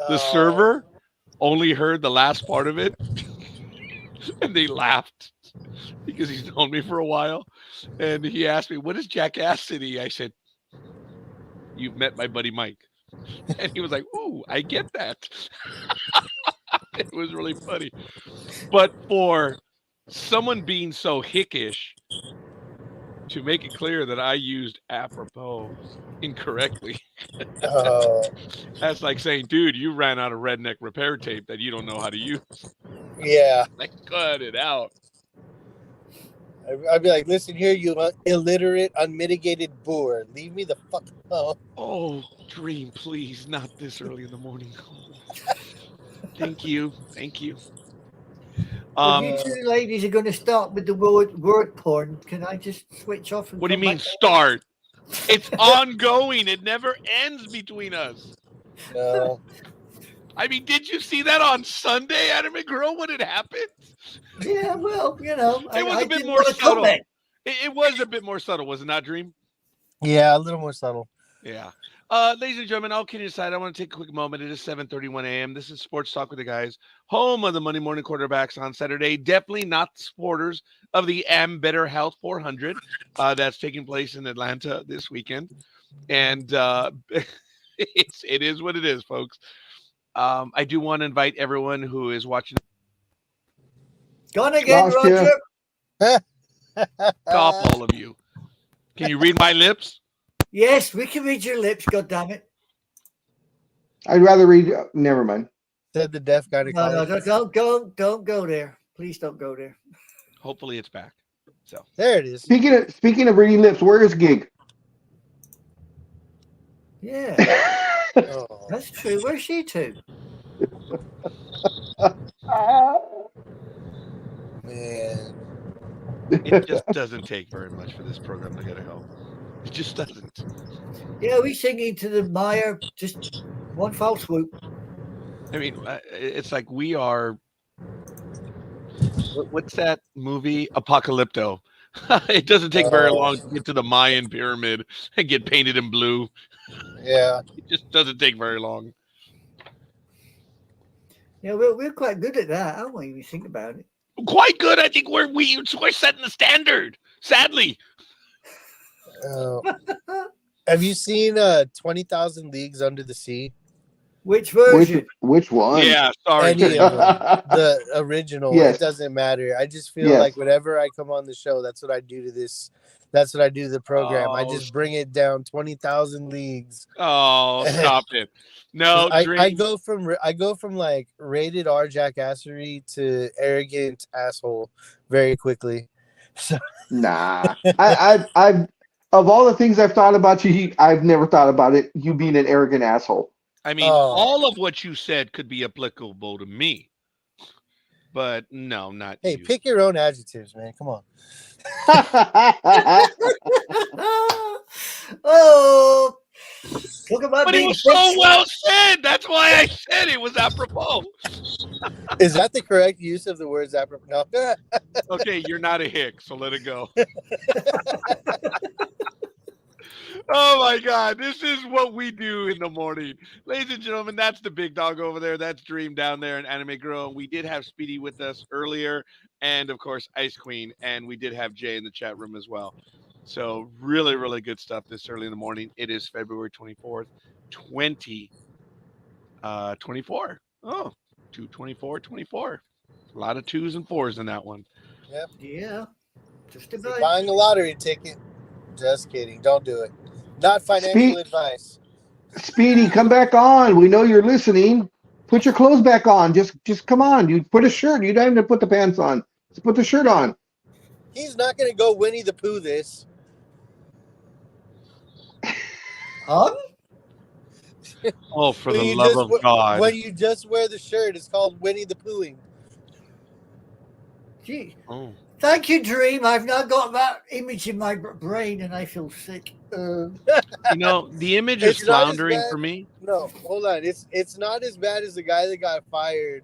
the Oh, server only heard the last part of it and they laughed because he's known me for a while. And he asked me, "What is jackassity?" I said, "You've met my buddy Mike." And he was like, "Ooh, I get that." It was really funny. But for someone being so hickish to make it clear that I used apropos incorrectly, oh, that's like saying, "Dude, you ran out of redneck repair tape that you don't know how to use." yeah. Like, cut it out. I'd be like, listen here, you illiterate, unmitigated boor. Leave me the fuck alone. Oh, Dream, please, not this early in the morning. Oh, thank you. Thank you. If you two ladies are going to start with the word porn, can I just switch off and What do you come mean back? start? It's ongoing. It never ends between us. No. I mean, did you see that on Sunday, Adam and Girl, when it happened? Yeah, well, you know, It was I a bit didn't more want to subtle. comment. It was a bit more subtle, was it not, Dream? Yeah, a little more subtle. Yeah. Ladies and gentlemen, all kidding aside, I want to take a quick moment. It is 7:31 a.m. This is Sports Talk with the Guys, home of the Monday morning quarterbacks on Saturday. Definitely not supporters of the Am Better Health 400 that's taking place in Atlanta this weekend. And it is what it is, folks. I do want to invite everyone who is watching. Gone again, Lost ya. Roger. Stop, all of you. Can you read my lips? Yes, we can read your lips. God damn it! I'd rather read. Never mind. Said the deaf No, gynecologist. don't go there. Please don't go there. Hopefully it's back. So There it is. Speaking of reading lips, where is Gig? Yeah, Oh, that's true. Where's she to? man. it just doesn't take very much for this program to get a help. It just doesn't. Yeah, we singing to the Maya. Just one false swoop. I mean, it's like we are. What's that movie? Apocalypto. It doesn't take very long to get to the Mayan pyramid and get painted in blue. Yeah. It just doesn't take very long. Yeah, we're quite good at that, aren't we? When you think about it. Quite good. I think we're setting the standard. Sadly. Have you seen 20,000 Leagues Under the Sea? Which version? Which one? Yeah, sorry. Any of them. The original. Yes. It doesn't matter. I just feel Yes. like whenever I come on the show, that's what I do to this. That's what I do to the program. I just bring it down 20,000 leagues. Oh, stop it. No, I go from like rated R jackassery to arrogant asshole very quickly. So Nah. I've of all the things I've thought about you, I've never thought about it. You being an arrogant asshole. I mean, all of what you said could be applicable to me, but no, not hey, you. pick your own adjectives, man. Come on. Oh, talk about But it being was so well said. That's why I said it was apropos. Is that the correct use of the words apropos? No. Okay, you're not a hick, so let it go. Oh my God, this is what we do in the morning. Ladies and gentlemen, that's the big dog over there. That's Dream down there in Anime Girl. We did have Speedy with us earlier, and of course, Ice Queen, and we did have Jay in the chat room as well. So, really, really good stuff this early in the morning. It is February 24th, 2024. Oh, 224, 24. A lot of twos and fours in that one. Yep. Yeah. Just If you're about. buying a lottery ticket, just kidding. Don't do it. Not financial advice. Speedy, come back on. We know you're listening. Put your clothes back on. Just come on. You put a shirt. You don't even have to put the pants on. Just put the shirt on. He's not going to go Winnie the Pooh this. Huh? Oh, for the When you love just of God. When you just wear the shirt, it's called Winnie the Poohing. Gee. Oh. Thank you, Dream. I've now got that image in my brain and I feel sick. You know, the image is It's not as floundering bad. for me. No, hold on. It's not as bad as the guy that got fired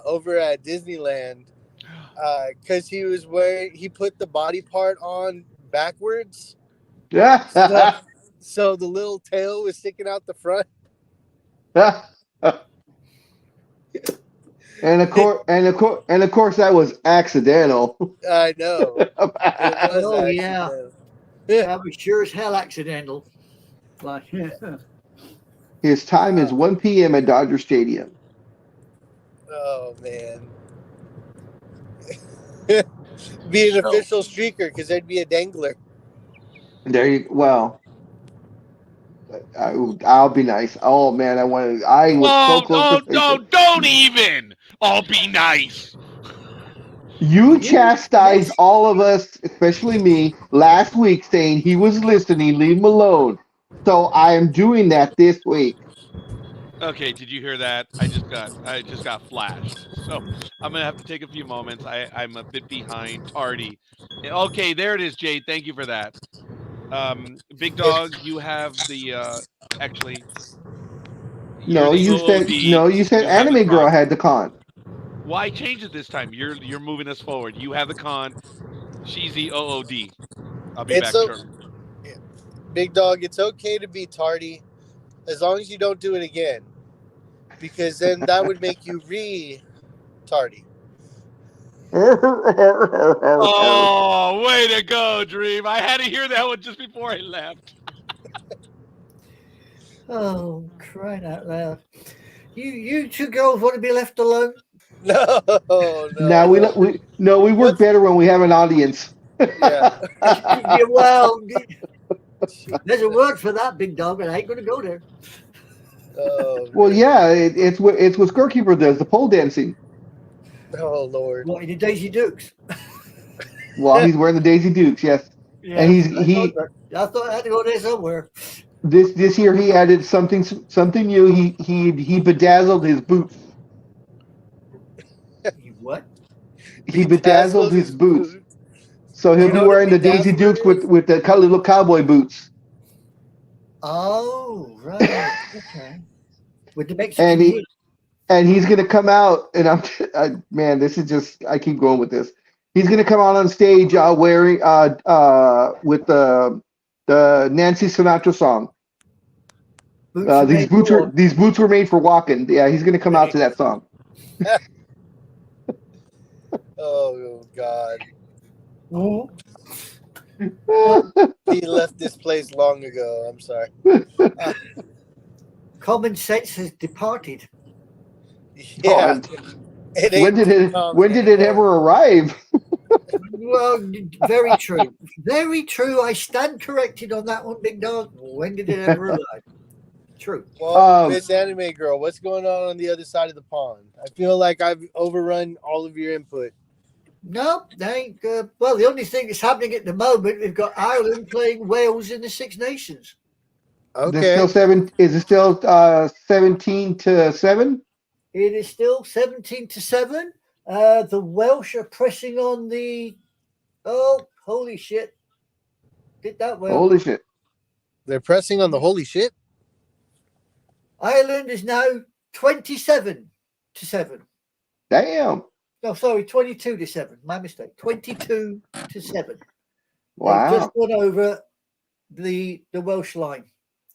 over at Disneyland because he put the body part on backwards, Yeah. so the little tail was sticking out the front. And of course, that was accidental. I know. It was Oh, yeah. accidental. That was sure as hell accidental. Like, His time is 1 p.m. at Dodger Stadium. Oh man. Be an official streaker because there'd be a dangler. There you well. I'll be nice. Oh man, I was so close to thinking. Don't even. I'll be nice. You chastised all of us, especially me, last week, saying he was listening. Leave him alone. So I am doing that this week. Okay, did you hear that? I just got flashed. So I'm gonna have to take a few moments. I'm a bit behind, tardy. Okay, there it is, Jade. Thank you for that. Big dog, you have the actually. No, you said no. You said You have the Anime Girl con. had the con. Why change it this time? You're moving us forward. You have the con. She's the OOD. I'll be back shortly. Big dog, it's okay to be tardy as long as you don't do it again. Because then that would make you tardy. Oh, way to go, Dream. I had to hear that one just before I left. oh, crying out loud. You two girls want to be left alone? No. Now we work better when we have an audience. Yeah. Yeah, well, doesn't work for that, big dog, and I ain't going to go there. Oh, Well, man. yeah, it's what Scorekeeper does, the pole dancing. Oh, Lord. What, in the Daisy Dukes? While he's wearing the Daisy Dukes, yes. Yeah, And I thought I had to go there somewhere. this year he added something new. He bedazzled his boots. You what? He bedazzled his boots. So he'll You be know what a wearing the Daisy Dukes bedazzler with the little cowboy boots. Oh, right. Okay. With the Mexican heat. And he's gonna come out, and man, this is just I keep going with this. He's gonna come out on stage wearing with the Nancy Sinatra song. These boots were made for walking. Yeah, he's gonna come out to that song. Oh, God. Oh. He left this place long ago. I'm sorry. Common sense has departed. Yeah. When did it ever arrive? Well, very true. Very true. I stand corrected on that one, big dog. When did it ever arrive? True. Well, Miss Anime Girl, what's going on the other side of the pond? I feel like I've overrun all of your input. No, they ain't. Well, the only thing that's happening at the moment, we've got Ireland playing Wales in the Six Nations. Okay. Is it still 17-7? It is still 17-7. The Welsh are pressing on the. Oh, holy shit! Did that well? Holy shit! They're pressing on the holy shit. Ireland is now 27-7. Damn. No, sorry, 22-7. My mistake. 22-7. Wow. They've just won over the Welsh line.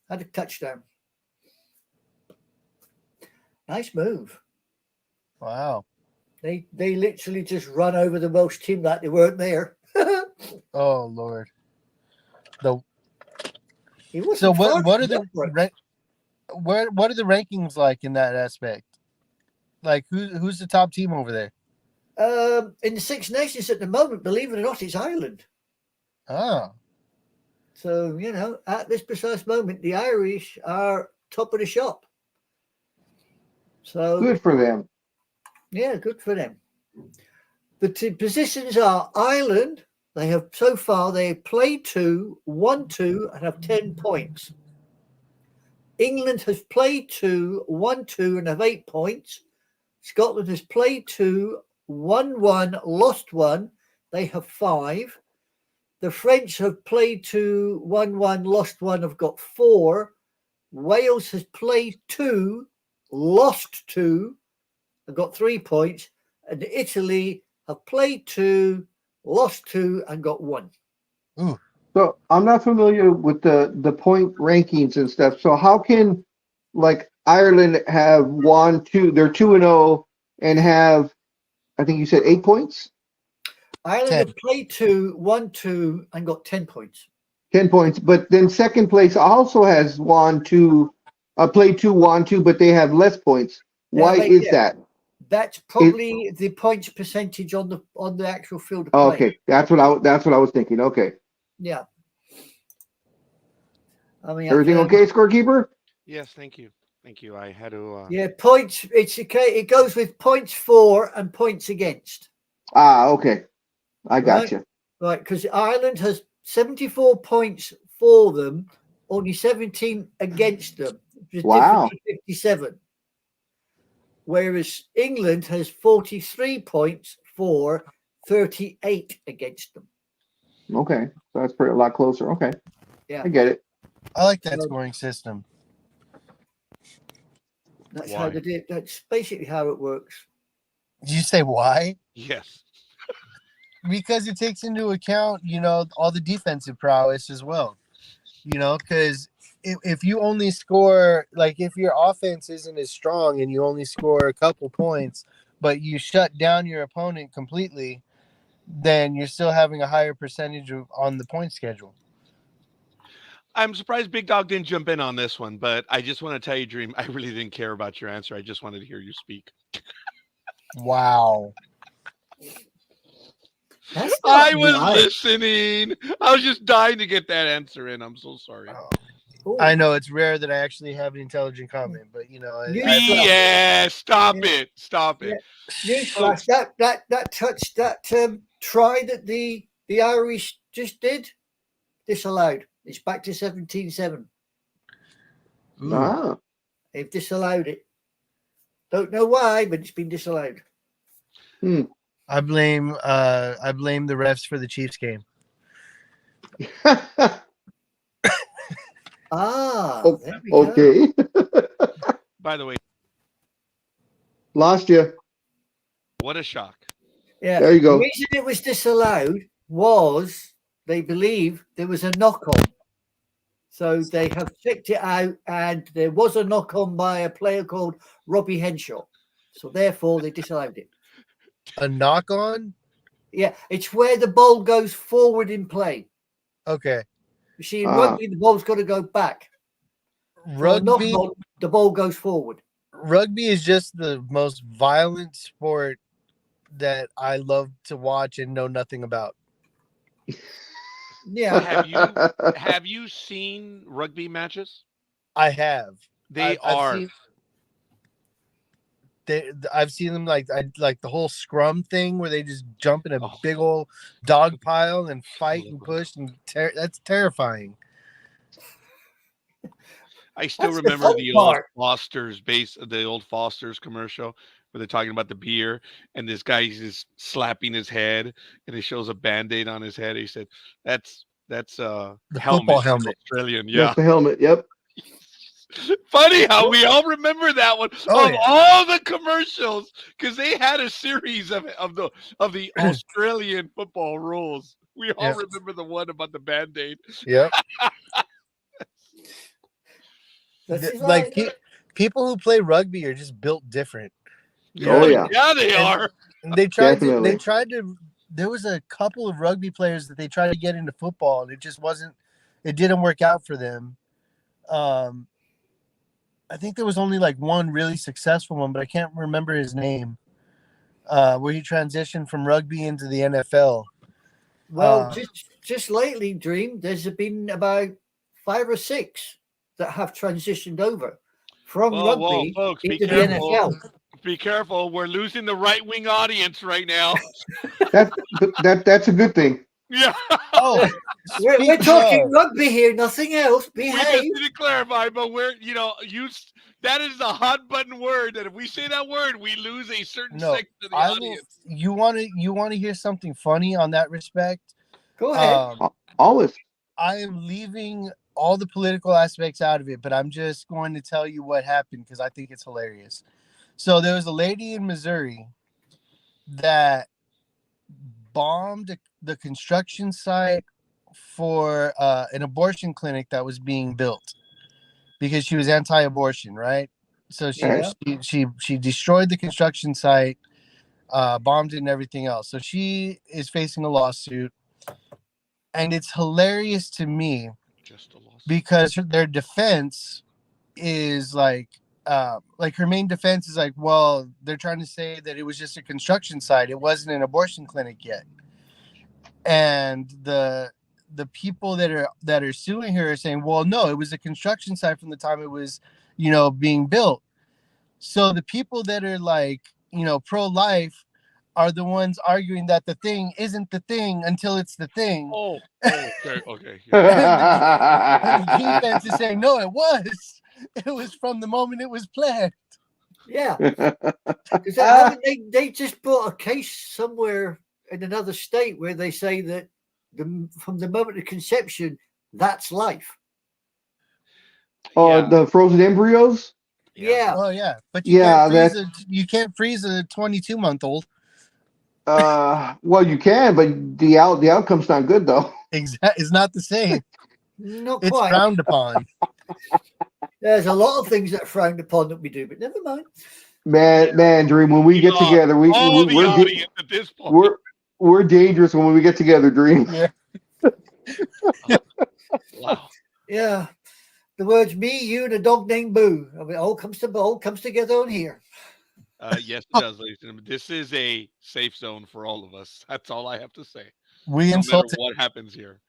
Had a touchdown. Nice move. Wow. They literally just run over the Welsh team like they weren't there. Oh Lord. The He wasn't so far what are from the Westbrook. what are the rankings like in that aspect? Like who's the top team over there? In the Six Nations at the moment, believe it or not, it's Ireland. Oh. So, at this precise moment, the Irish are top of the shop. So, Good for them. yeah, good for them. The two positions are Ireland. They have played 2, won 2, and have 10 points. England has played 2, won 2, and have 8 points. Scotland has played 2, won 1, lost 1. They have 5. The French have played 2, won 1, lost 1, have got 4. Wales has played 2, lost 2, and got 3 points. And Italy have played 2, lost 2, and got 1. Ooh. So I'm not familiar with the point rankings and stuff. So how can like Ireland have won 2? They're 2-0 and have, I think you said 8 points. Ireland 10. have played 2, won 2, and got 10 points. 10 points, but then second place also has won 2, played 2, won 2, but they have less points. Why is that? That's probably the points percentage on the actual field of play. Okay, that's what I was thinking. Okay, Yeah. I mean, everything okay, scorekeeper? Yes, thank you. Thank you. I had to. Yeah, points. It's okay. It goes with points for and points against. Okay, I got you. Right, because Ireland has 74 points for them, only 17 against them. Wow. 57. Whereas England has 43 points for, 38 against them. Okay, so that's a lot closer. Okay, Yeah, I get it. I like that scoring system. that's Why? how they do it. That's basically how it works. Did you say why? Yes. Because it takes into account, all the defensive prowess as well. Because if you only score, like if your offense isn't as strong and you only score a couple points, but you shut down your opponent completely, then you're still having a higher percentage on the point schedule. I'm surprised Big Dog didn't jump in on this one, but I just want to tell you, Dream, I really didn't care about your answer. I just wanted to hear you speak. Wow. I was listening. I was just dying to get that answer in. I'm so sorry. I know it's rare that I actually have an intelligent comment, but BS. Stop it. Stop it. Newsflash, that try that the Irish just did, disallowed. It's back to 17-7. Ah. They've disallowed it. Don't know why, but it's been disallowed. I blame the refs for the Chiefs game. There we okay. By the way, Lost you. what a shock. Yeah. There you go. The reason it was disallowed was they believe there was a knock on. So they have checked it out, and there was a knock on by a player called Robbie Henshaw. So therefore, they disallowed it. A knock on? Yeah, it's where the ball goes forward in play. Okay. You see, in rugby, the ball's got to go back. Rugby, the ball goes forward. Rugby is just the most violent sport that I love to watch and know nothing about. Yeah. Have you seen rugby matches? I have. I've seen them like the whole scrum thing where they just jump in a big old dog pile and fight and push and that's terrifying. I still remember the old Foster's commercial where they're talking about the beer and this guy's just slapping his head and it shows a Band-Aid on his head. He said, that's the helmet, football helmet. Australian. Yeah. That's the helmet. Yep. Funny how we all remember that one all the commercials because they had a series of the Australian football rules. We all remember the one about the Band-Aid. Yep. This is Like right. people who play rugby are just built different. Oh, yeah. Yeah, they And- are. And they tried Definitely. to. There was a couple of rugby players that they tried to get into football, and it just wasn't. It didn't work out for them. I think there was only like one really successful one, but I can't remember his name. Where he transitioned from rugby into the NFL. Well, just lately, Dream, there's been about 5 or 6 that have transitioned over from Whoa, rugby folks, be into the careful. NFL. Be careful. We're losing the right wing audience right now. That's a good thing. Yeah. Oh, We're speaking talking of- rugby here, nothing else. We just Behave. need to clarify, but that is a hot button word that if we say that word, we lose a certain No, section of the I will. audience. You want to hear something funny on that respect? Go ahead. Always. I am leaving all the political aspects out of it, but I'm just going to tell you what happened because I think it's hilarious. So there was a lady in Missouri that bombed the construction site for an abortion clinic that was being built because she was anti-abortion, right? So Yeah. she destroyed the construction site, bombed it and everything else. So she is facing a lawsuit, and it's hilarious to me Just a loss. because their defense is like her main defense is like, well, they're trying to say that it was just a construction site, it wasn't an abortion clinic yet, and the people that are suing her are saying, well, no, it was a construction site from the time it was being built. So the people that are like pro-life are the ones arguing that the thing isn't the thing until it's the thing. Oh, okay. Yeah. And the defense is saying, no, it was from the moment it was planned. Yeah. Because haven't they just brought a case somewhere in another state where they say that from the moment of conception, that's life. Oh, Yeah. the frozen embryos? Yeah. Oh yeah, but Yeah, you can't freeze a 22-month-old. Well, you can, but the outcome's not good though. It's not the same. Not It's quite. frowned upon. There's a lot of things that are frowned upon that we do, but never mind. Man, Dream. When we get lost together, all the we're audience at this point. we're dangerous when we get together, Dream. Yeah. Wow. Yeah. The words me, you, and a dog named Boo. I mean, all comes together on here. Yes, it does, ladies and gentlemen. This is a safe zone for all of us. That's all I have to say. We No matter insulted. what happens here.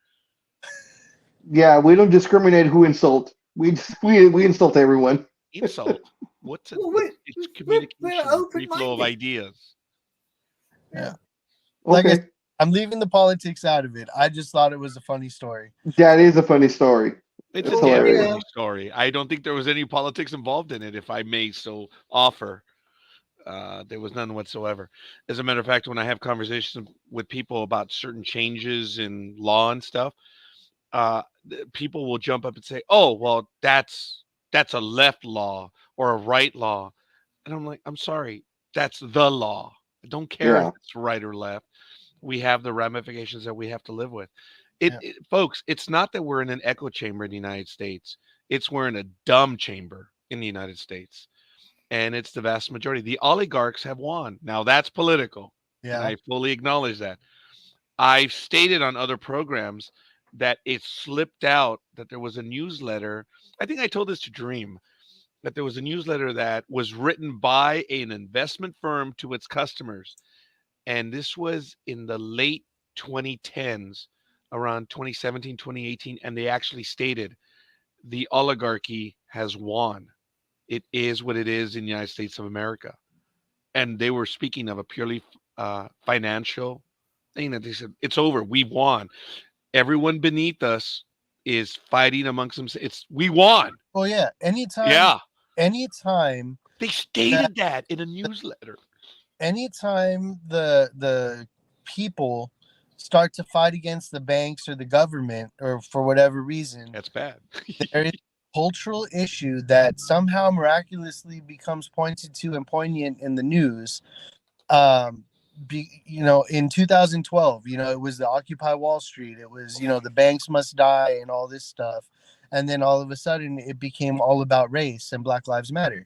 Yeah, we don't discriminate who insult. We insult everyone. Insult. What's it? Well, It's we're communication, free flow of open-minded. ideas. Yeah. Like Okay, I'm leaving the politics out of it. I just thought it was a funny story. that is a funny story. It's That's a damn hilarious. funny story. I don't think there was any politics involved in it, if I may so offer. There was none whatsoever. As a matter of fact, when I have conversations with people about certain changes in law and stuff, people will jump up and say, "Oh, well, that's a left law or a right law," and I'm like, "I'm sorry, that's the law. I don't care Yeah. if it's right or left. We have the ramifications that we have to live with." Yeah. Folks, it's not that we're in an echo chamber in the United States. It's we're in a dumb chamber in the United States. And it's the vast majority. The oligarchs have won. Now that's political. And Yeah. I fully acknowledge that. I've stated on other programs that it slipped out that there was a newsletter. I think I told this to Dream that there was a newsletter that was written by an investment firm to its customers. And this was in the late 2010s, around 2017, 2018. And they actually stated the oligarchy has won. It is what it is in the United States of America. And they were speaking of a purely financial thing that they said, it's over. We won. Everyone beneath us is fighting amongst themselves. We won. Oh yeah. Anytime They stated that in a newsletter. anytime the people start to fight against the banks or the government or for whatever reason, That's bad. there is a cultural issue that somehow miraculously becomes pointed to and poignant in the news. In 2012, it was the Occupy Wall Street. It was, the banks must die and all this stuff. and then all of a sudden it became all about race and Black Lives Matter.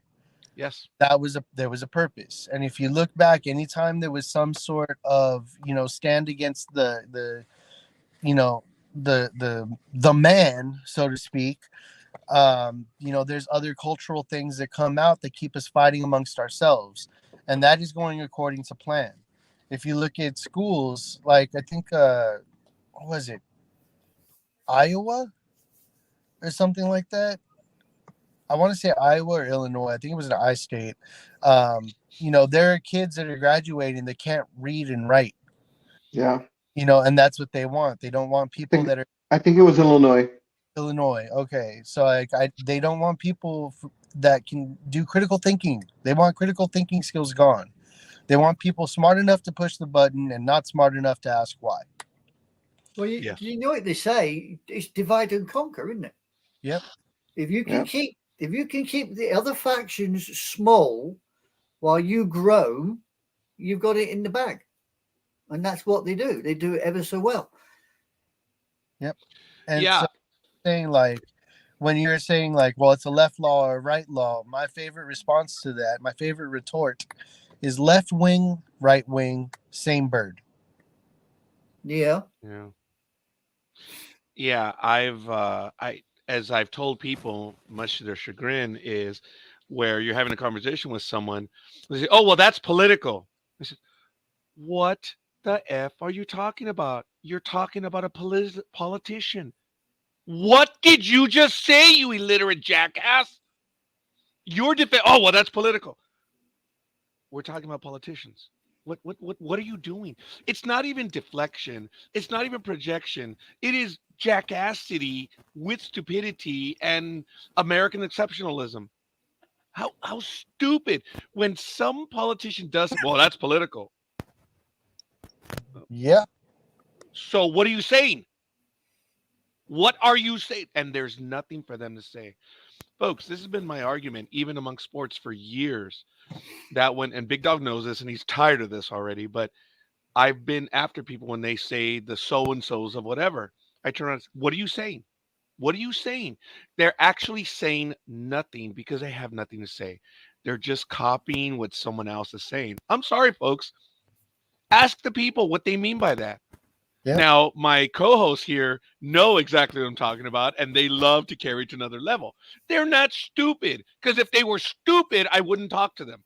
Yes. There was a purpose. And if you look back, anytime there was some sort of, stand against the you know the man, so to speak, there's other cultural things that come out that keep us fighting amongst ourselves, and that is going according to plan. If you look at schools, like I think what was it, Iowa or something like that? I want to say Iowa or Illinois. I think it was an I state. There are kids that are graduating that can't read and write. Yeah. And that's what they want. They don't want people that are I think it was Illinois. Illinois. Okay, so they don't want people that can do critical thinking. They want critical thinking skills gone. They want people smart enough to push the button and not smart enough to ask why. Well, you know what they say? It's divide and conquer, isn't it? Yep. If you can keep the other factions small while you grow, you've got it in the bag, and that's what they do. They do it ever so well. Yep. And Yeah. so saying like, when you're saying like, well, it's a left law or a right law, my favorite response to that, my favorite retort, is left wing, right wing, same bird. Yeah. Yeah. Yeah. As I've told people, much to their chagrin, is where you're having a conversation with someone, they say, "Oh, well, that's political." I said, "What the F are you talking about? You're talking about a politician. What did you just say, you illiterate jackass? You're oh, well, that's political. We're talking about politicians. What are you doing? It's not even deflection. It's not even projection. It is jackassity with stupidity and American exceptionalism. How stupid. When some politician does, well, that's political. Yeah. So what are you saying? What are you saying? And there's nothing for them to say. Folks, this has been my argument, even among sports for years. That when, and Big Dog knows this, and he's tired of this already, but I've been after people when they say the so-and-sos of whatever. I turn around and say, what are you saying? What are you saying? They're actually saying nothing because they have nothing to say. They're just copying what someone else is saying. I'm sorry, folks. Ask the people what they mean by that. Yep. Now, my co-hosts here know exactly what I'm talking about, and they love to carry it to another level. They're not stupid, because if they were stupid, I wouldn't talk to them.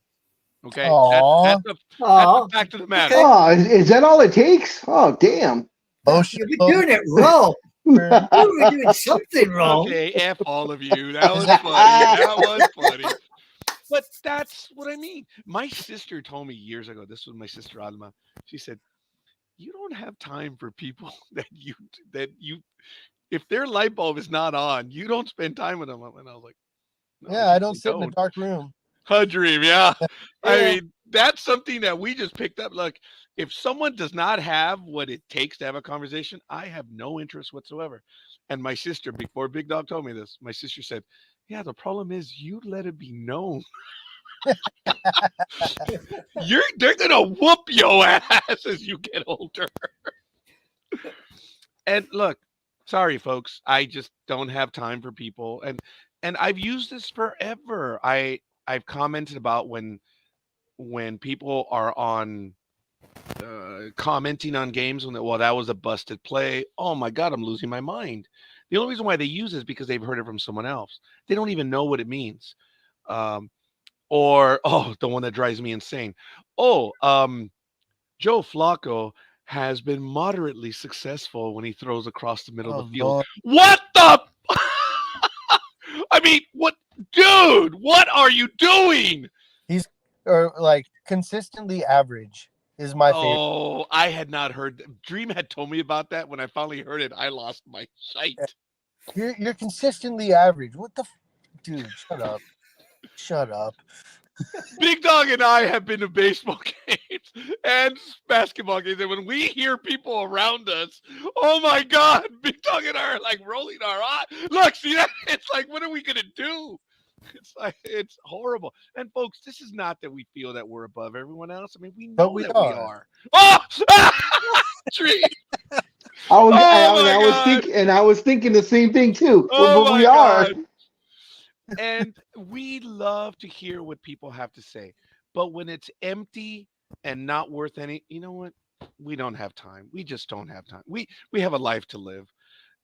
Okay? That's the fact of the matter. Okay. Oh, is that all it takes? Oh, damn. Oh, You're doing it wrong. You're doing something wrong. Okay, F all of you. That was funny. That was funny. But that's what I mean. My sister told me years ago, this was my sister Alma. She said, you don't have time for people that you if their light bulb is not on, you don't spend time with them. And I was like, no, yeah, I don't sit in a dark room. A dream, yeah. Yeah. I mean, that's something that we just picked up. Look, if someone does not have what it takes to have a conversation, I have no interest whatsoever. And my sister, before Big Dog told me this, my sister said, yeah, the problem is you let it be known. They're gonna whoop your ass as you get older. And look, sorry folks, I just don't have time for people. And I've used this forever. I've commented about when people are on commenting on games when well, that was a busted play. Oh my God, I'm losing my mind. The only reason why they use it is because they've heard it from someone else. They don't even know what it means. Or the one that drives me insane. Joe Flacco has been moderately successful when he throws across the middle of the field. Lord. What the? I mean, what, dude? What are you doing? He's like consistently average is my favorite. Oh, I had not heard. Dream had told me about that. When I finally heard it, I lost my sight. You're consistently average. What the, dude? Shut up. Shut up. Big Dog and I have been to baseball games and basketball games, and when we hear people around us, oh my God, Big Dog and I are like rolling our eyes. Look, see that? It's like, what are we gonna do? It's horrible. And folks, this is not that we feel that we're above everyone else. I mean, we know that we are. Oh, Tree. Oh my God. I was thinking the same thing too. Oh But my we are. God. And we love to hear what people have to say. But when it's empty and not worth any, you know what? We don't have time. We just don't have time. We have a life to live.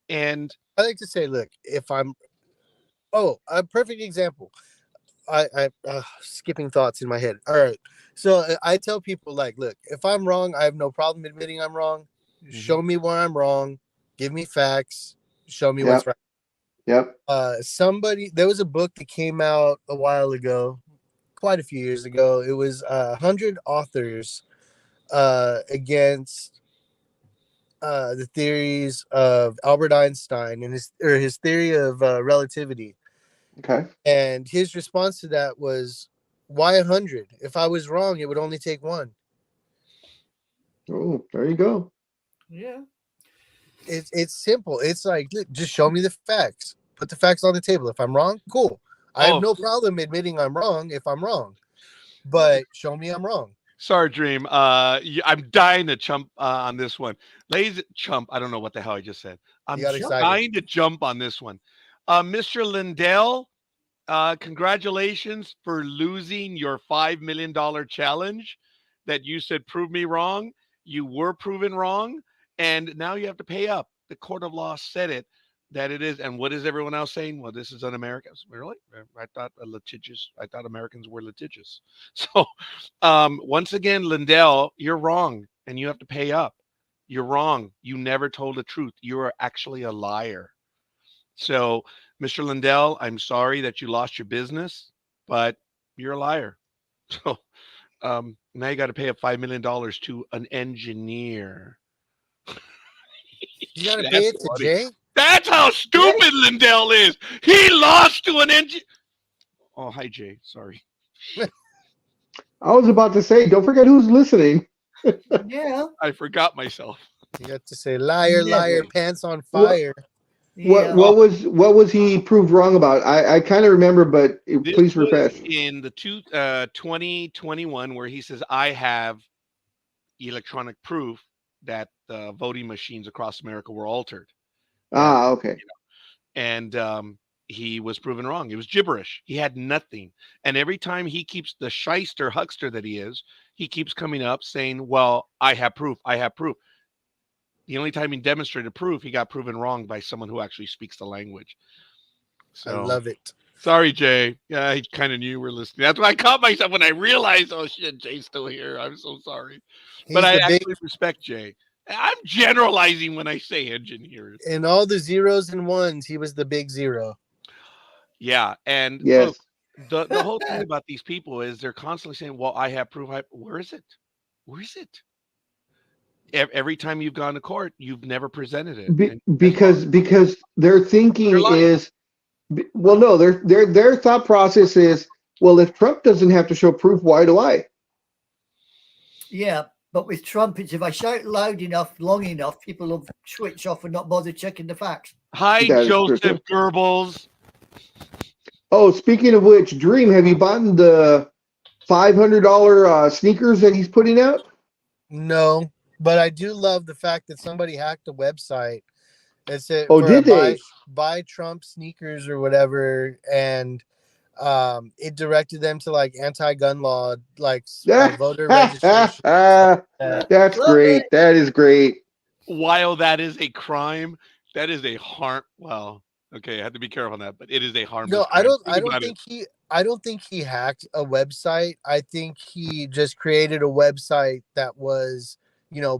And I like to say, look, if I'm, a perfect example. Skipping thoughts in my head. All right. So I tell people, like, look, if I'm wrong, I have no problem admitting I'm wrong. Show me where I'm wrong. Give me facts. Show me what's right. Yep. There was a book that came out a while ago, quite a few years ago. It was 100 authors against the theories of Albert Einstein and his theory of relativity. Okay. And his response to that was, why 100? If I was wrong, it would only take one. Oh, there you go. Yeah. It's simple. It's like, look, just show me the facts. Put the facts on the table. If I'm wrong, cool. I have no problem admitting I'm wrong if I'm wrong. But show me I'm wrong. sorry, Dream. I'm dying to jump on this one. Ladies, chump. I don't know what the hell I just said. I'm You got excited. dying to jump on this one. Mr. Lindell, congratulations for losing your $5 million challenge that you said prove me wrong. You were proven wrong, and now you have to pay up. The court of law said it that it is. And what is everyone else saying? Well, this is un-American. Really? I thought litigious. I thought Americans were litigious. So, once again, Lindell, you're wrong, and you have to pay up. You're wrong. You never told the truth. You are actually a liar. So, Mr. Lindell, I'm sorry that you lost your business, but you're a liar. So now you got to pay up $5 million to an engineer. You got to pay it to Jay? That's how stupid Lindell is. He lost to an engineer. Oh, hi, Jay. Sorry. I was about to say, don't forget who's listening. Yeah. I forgot myself. You got to say, liar, liar, pants on fire. Yeah. What was he proved wrong about? I kind of remember, but please refresh. In the 2021, where he says, I have electronic proof that the voting machines across America were altered. Okay. And he was proven wrong. It was gibberish. He had nothing. And every time he keeps the shyster huckster that he is, he keeps coming up saying, well, I have proof. I have proof. The only time he demonstrated proof, he got proven wrong by someone who actually speaks the language. So, I love it. Sorry, Jay. Yeah, I kind of knew you were listening. That's why I caught myself when I realized, oh shit, Jay's still here. I'm so sorry. But I actually respect Jay. I'm generalizing when I say engineers. In all the zeros and ones, he was the big zero. Yeah, and yes, folks, the whole thing about these people is they're constantly saying, well, I have proof. Where is it? Where is it? Every time you've gone to court, you've never presented it. Because their thinking is, well, no, their thought process is, well, if Trump doesn't have to show proof, why do I? Yeah, but with Trump, it's if I shout loud enough, long enough, people will switch off and not bother checking the facts. Hi, Joseph Goebbels. Oh, speaking of which, Dream, have you bought the $500 sneakers that he's putting out? No, but I do love the fact that somebody hacked a website. It said, did they buy Trump sneakers or whatever, and it directed them to like anti-gun law, like voter registration. That's great. That is great. While that is a crime, that is a harm. Well, okay, I have to be careful on that, but it is a harmless. No, crime. I don't think he hacked a website. I think he just created a website that was,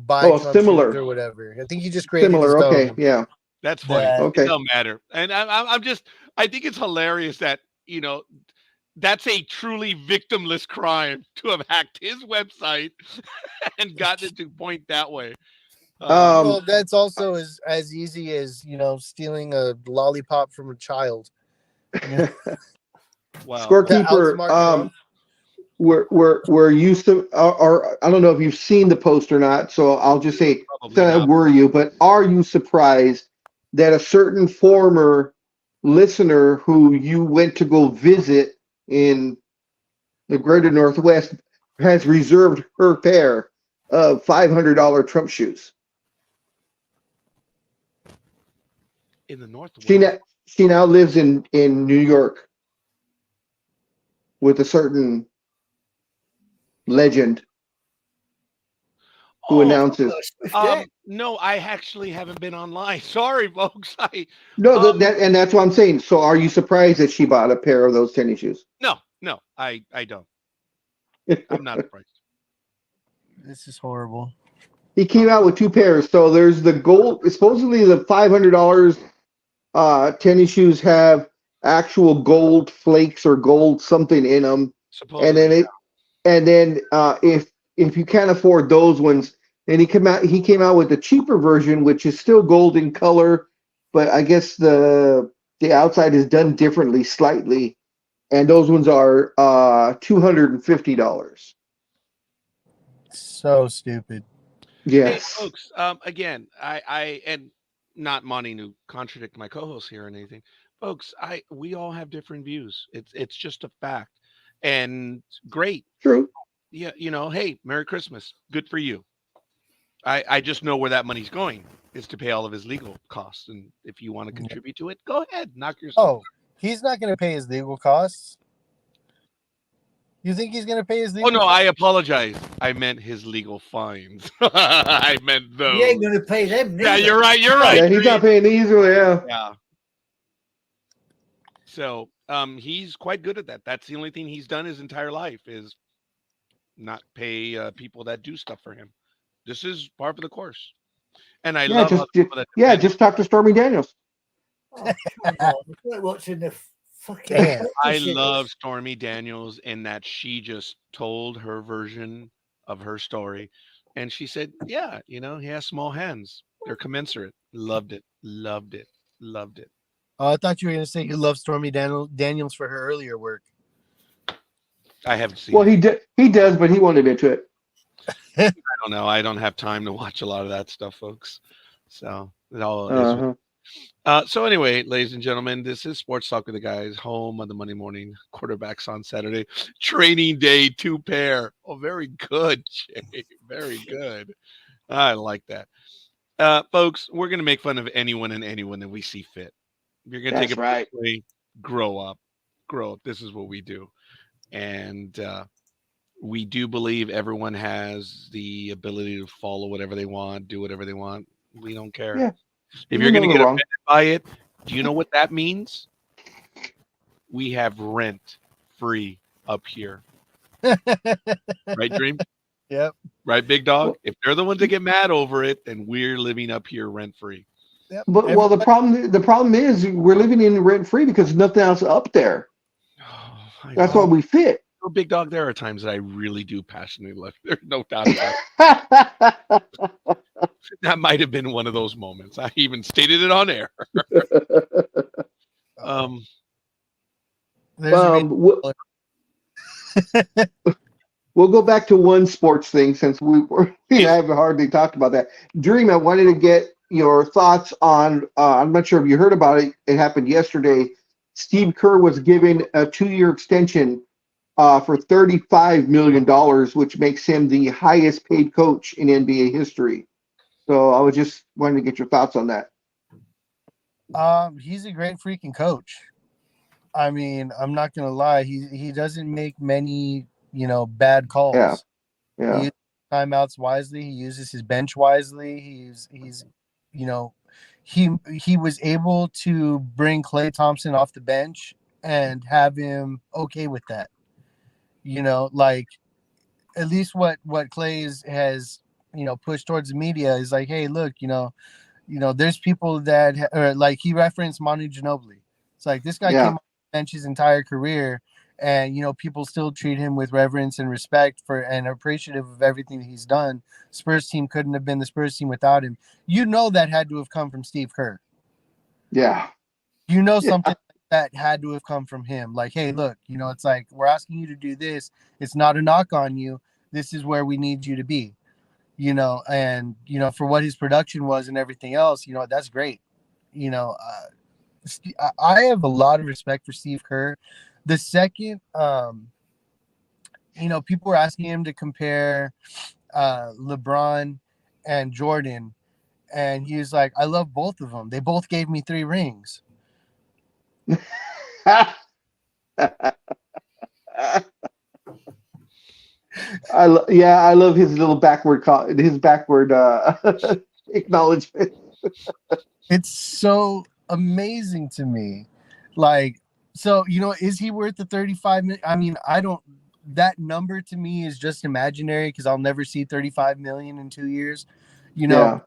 by Trump similar or whatever. I think he just created similar. Okay, yeah, that's funny. Okay, it don't matter. And I think it's hilarious that that's a truly victimless crime to have hacked his website and gotten it to point that way. Well, that's also as easy as stealing a lollipop from a child. Wow. Scorekeeper, we're used to, or I don't know if you've seen the post or not, so I'll just say, were you? But are you surprised that a certain former listener who you went to go visit in the greater Northwest has reserved her pair of $500 Trump shoes? In the North, She where? now she now lives in New York with a certain legend who Oh, announces. Swift. no, I actually haven't been online. Sorry, folks. No, Um, and that's what I'm saying. So, are you surprised that she bought a pair of those tennis shoes? no, I don't. I'm not surprised. This is horrible. He came out with two pairs. So there's the gold. Supposedly, the $500 tennis shoes have actual gold flakes or gold something in them, and Supposedly, then if you can't afford those ones, then he came out with the cheaper version, which is still gold in color, but I guess the outside is done differently slightly, and those ones are $250. So stupid. hey, Yes, folks. Again, and not wanting to contradict my co-host here or anything, folks. We all have different views. It's just a fact, and great. true. Yeah, hey, Merry Christmas. Good for you. I just know where that money's going is to pay all of his legal costs, and if you want to contribute to it, go ahead, knock yourself. Oh, he's not going to pay his legal costs. You think he's going to pay his Oh legal no, costs? I apologize. I meant his legal fines. I meant He those. ain't going to pay them Yeah, neither. you're right. You're right. Yeah, he's not paying these. Yeah, Yeah. So, he's quite good at that. That's the only thing he's done his entire life is not pay people that do stuff for him. This is par for the course, and I yeah. love how Just the people that yeah, defend. just talk to Stormy Daniels. Oh, come on. Look at what's in the fucking Damn. I shit. love Stormy Daniels in that she just told her version of her story. And she said, yeah, he has small hands. They're commensurate. Loved it. Loved it. Loved it. Oh, I thought you were going to say you love Stormy Daniels for her earlier work. I haven't seen Well, it. he does, but he won't admit to it. I don't know. I don't have time to watch a lot of that stuff, folks. So it all is. Uh-huh. So anyway, ladies and gentlemen, this is Sports Talk with the Guys, home of the Monday morning quarterbacks on Saturday. Training day, 2 pair. Oh, very good, Jay. Very good. I like that. Folks, we're going to make fun of anyone and anyone that we see fit. If you're going to take That's it right. personally, grow up. Grow up. This is what we do. And we do believe everyone has the ability to follow whatever they want, do whatever they want. We don't care. Yeah. If you're going to Never get wrong. offended by it, do you know what that means? We have rent free up here. Right, Dream? Yep. Right, Big Dog? Well- If they're the ones that get mad over it, then we're living up here rent free. Yep. But well, the problem is we're living in rent free because there's nothing else up there. Oh, I That's know. why we fit. Oh, Big Dog, there are times that I really do passionately love. There's no doubt about it. That might have been one of those moments. I even stated it on air. There's a reason. We'll go back to one sports thing since we haven't hardly talked about that. Dream, I wanted to get your thoughts on. I'm not sure if you heard about it. It happened yesterday. Steve Kerr was given a 2-year extension for $35 million, which makes him the highest paid coach in NBA history. So I was just wanting to get your thoughts on that. He's a great freaking coach. I mean, I'm not gonna lie. He doesn't make many, bad calls. Yeah. He Yeah. uses timeouts wisely. He uses his bench wisely. He's he was able to bring Klay Thompson off the bench and have him okay with that. Like at least what Klay has pushed towards the media is like, hey, look, there's people that or like he referenced Manu Ginobili. It's like this guy Yeah. came off the bench his entire career, and people still treat him with reverence and respect for and appreciative of everything that he's done. Spurs team couldn't have been the Spurs team without him. That had to have come from Steve Kerr. Yeah. Something that had to have come from him. Like, hey, look, it's like we're asking you to do this. It's not a knock on you. This is where we need you to be. And for what his production was and everything else, that's great. I have a lot of respect for Steve Kerr. The second, people were asking him to compare LeBron and Jordan, And he was like, I love both of them. They both gave me 3 rings. I love his little backward acknowledgement. It's so amazing to me. Like, so, is he worth the 35 million? I mean, I don't, that number to me is just imaginary because I'll never see 35 million in 2 years. You know, Yeah,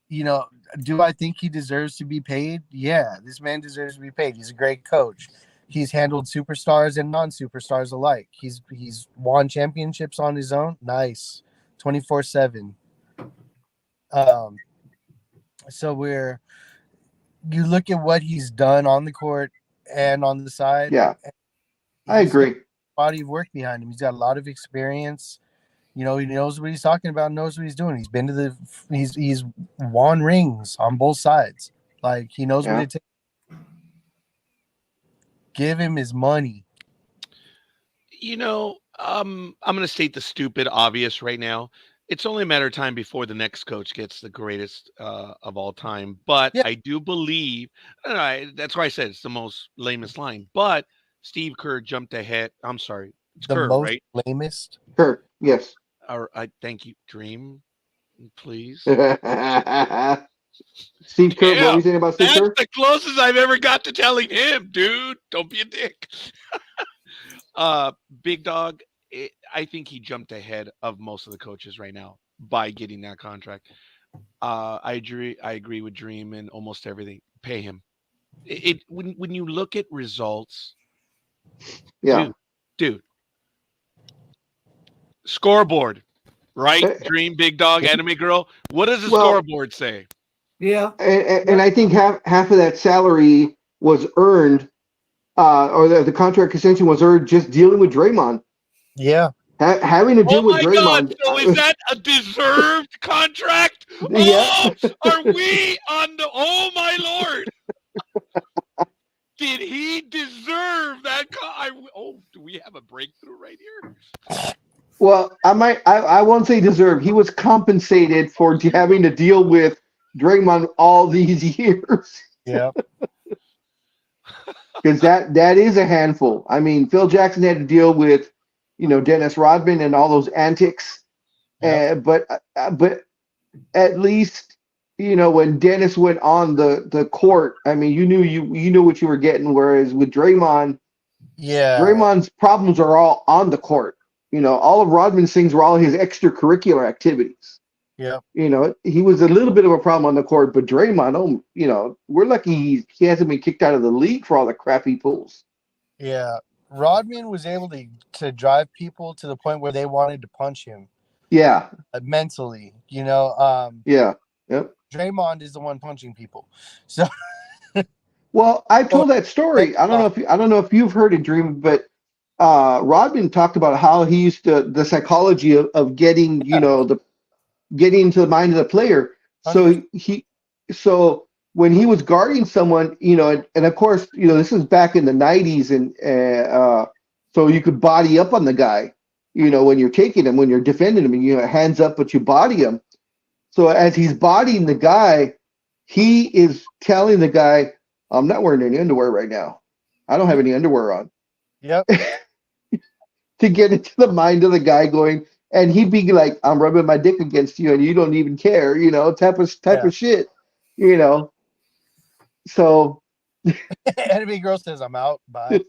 you know, do I think he deserves to be paid? Yeah, this man deserves to be paid. He's a great coach. He's handled superstars and non-superstars alike. He's won championships on his own. Nice. 24/7. Um, so you look at what he's done on the court and on the side. yeah, I He's got agree. a body of work behind him. He's got a lot of experience. He knows what he's talking about, knows what he's doing. He's been to he's won rings on both sides. Like, he knows what Yeah. it takes. Give him his money. I'm going to state the stupid obvious right now. It's only a matter of time before the next coach gets the greatest of all time. But Yeah. I do believe, I don't know, that's why I said it's the most lamest line. But Steve Kerr jumped ahead. I'm sorry. It's The Kerr, most right? lamest. Sure. Yes. Or I thank you. Dream, please. Steve Kerr. What were Yeah, you saying about Steve that's Kerr? the closest I've ever got to telling him, dude. Don't be a dick. Big Dog, I think he jumped ahead of most of the coaches right now by getting that contract. I agree with Dream and almost everything. Pay him. When you look at results, Yeah. dude, scoreboard, right? Uh, Dream, Big Dog, Anime Girl. What does the Well, scoreboard say? Yeah. and I think half of that salary was earned, or the contract extension was earned just dealing with Draymond. Yeah. Having to Oh deal with my God! Draymond. So is that a deserved contract? Yeah. Oh, are we on the? Oh my Lord! Did he deserve that? Do we have a breakthrough right here? Well, I won't say deserved. He was compensated for having to deal with Draymond all these years. Yeah. Because that is a handful. I mean, Phil Jackson had to deal with, Dennis Rodman and all those antics. Yep. But at least, when Dennis went on the court, I mean, you knew what you were getting. Whereas with Draymond, Yeah. Draymond's problems are all on the court. All of Rodman's things were all his extracurricular activities. Yeah. He was a little bit of a problem on the court, but Draymond, we're lucky he hasn't been kicked out of the league for all the crap he pulls. Yeah. Rodman was able to drive people to the point where they wanted to punch him. Yeah. Mentally, Yeah. Yep. Draymond is the one punching people. So, Well, I told that story. I don't know if you've heard it, Dream, but Rodman talked about how he used the psychology of getting, getting into the mind of the player. So when he was guarding someone, and of course, this is back in the 90s, and so you could body up on the guy, when you're taking him, when you're defending him, and hands up, but you body him. So as he's bodying the guy, he is telling the guy, "I'm not wearing any underwear right now. I don't have any underwear on." Yep. To get into the mind of the guy going, and he'd be like, "I'm rubbing my dick against you, and you don't even care," type of shit, So, Enemy girl says, "I'm out." Bye.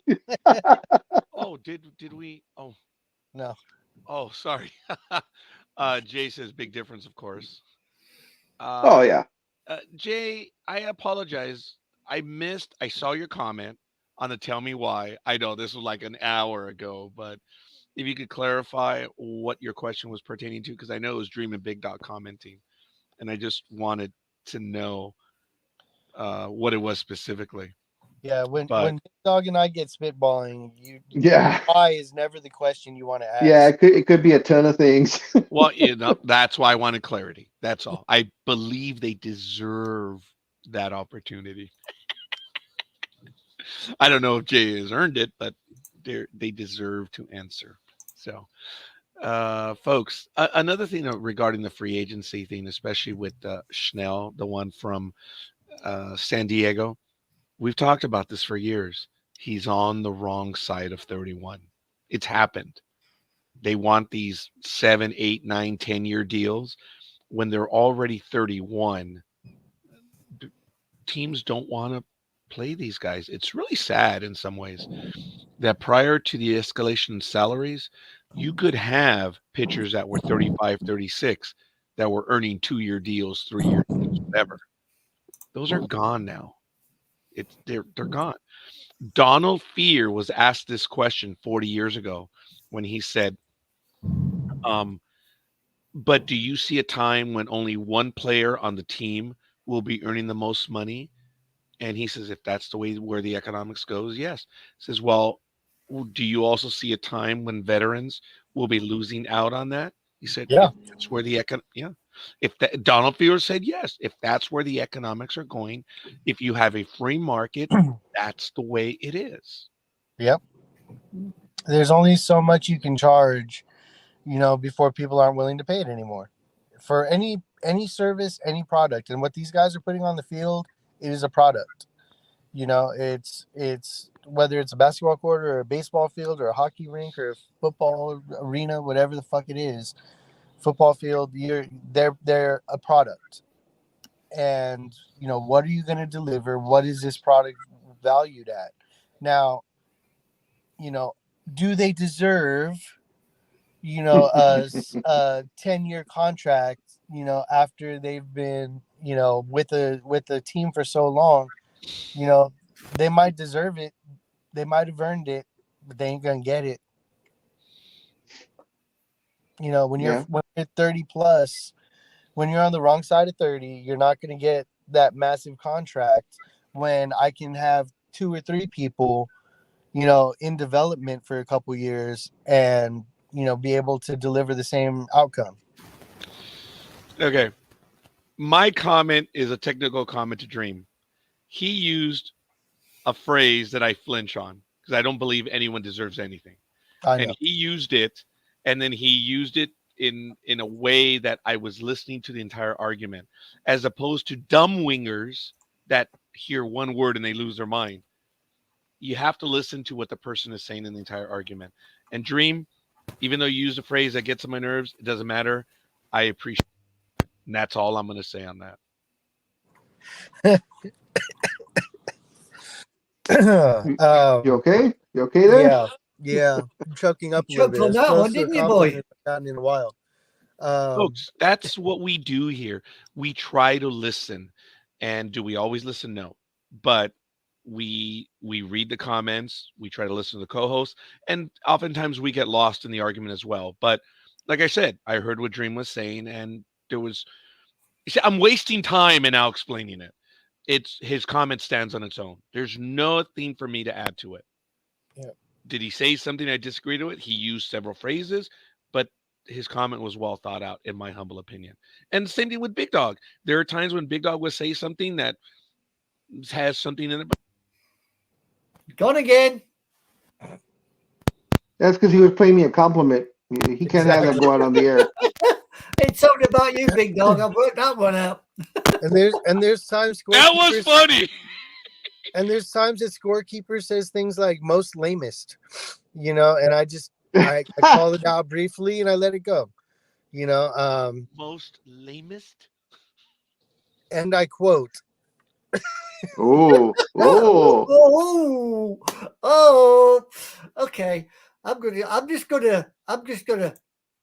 Oh, did we? Oh No. Oh, sorry. Jay says big difference, of course. oh yeah, Jay, I apologize. I saw your comment on the tell me why. I know this was like an hour ago, but if you could clarify what your question was pertaining to, because I know it was Dream and Big Dog commenting, and I just wanted to know what it was specifically. Yeah, when But Big Dog and I get spitballing, yeah, why is never the question you want to ask. yeah. It could be a ton of things. well, that's why I wanted clarity. That's all. I believe they deserve that opportunity. I don't know if Jay has earned it, but they deserve to answer. So, Folks, another thing regarding the free agency thing, especially with Schnell, the one from San Diego, we've talked about this for years. He's on the wrong side of 31. It's happened. They want these 7, 8, 9, 10-year deals when they're already 31. Teams don't want to play these guys. It's really sad in some ways that prior to the escalation in salaries, you could have pitchers that were 35, 36 that were earning 2-year deals, 3-year deals, whatever. Those are gone now. They're gone. Donald Fear was asked this question 40 years ago when he said, but do you see a time when only one player on the team will be earning the most money? And he says, if that's the way where the economics goes, yes. Says, well, do you also see a time when veterans will be losing out on that? He said, Yeah. if that's where the if that, Donald Field said, yes, if that's where the economics are going, if you have a free market, that's the way it is. Yep. There's only so much you can charge, before people aren't willing to pay it anymore for any service, any product. And what these guys are putting on the field, it is a product. It's whether it's a basketball court or a baseball field or a hockey rink or a football arena, whatever the fuck it is, football field, they're a product. And what are you going to deliver? What is this product valued at? Now, do they deserve a 10-year contract, after they've been, with the team for so long? They might deserve it. They might have earned it, but they ain't gonna get it. When you're 30 plus, when you're on the wrong side of 30, you're not gonna get that massive contract. When I can have 2 or 3 people, in development for a couple years and be able to deliver the same outcome. Okay. My comment is a technical comment to Dream. He used a phrase that I flinch on because I don't believe anyone deserves anything. And he used it, and then he used it in a way that I was listening to the entire argument, as opposed to dumb wingers that hear one word and they lose their mind. You have to listen to what the person is saying in the entire argument. And Dream, even though you use a phrase that gets on my nerves, it doesn't matter. I appreciate it. And that's all I'm going to say on that. You okay? You okay there? Yeah. I'm choking up a You little choked bit. on As that close one, to a didn't you, boy? compliment I've gotten in a while. Folks, that's what we do here. We try to listen. And do we always listen? No. But we read the comments, we try to listen to the co-host, and oftentimes we get lost in the argument as well. But like I said, I heard what Dream was saying, and there was, I'm wasting time and now explaining it. It's his comment stands on its own. There's nothing for me to add to it. Yeah. Did he say something I disagreed with? He used several phrases, but his comment was well thought out, in my humble opinion. And same thing with Big Dog. There are times when Big Dog will say something that has something in it. Gone again. That's because he was paying me a compliment. He can't have that go out on the air. It's something about you, big dog. I've worked that one out. And there's times That was funny. And there's times that scorekeeper says things like most lamest, and I call it out briefly and I let it go. Most lamest. And I quote. Oh. Okay. I'm just gonna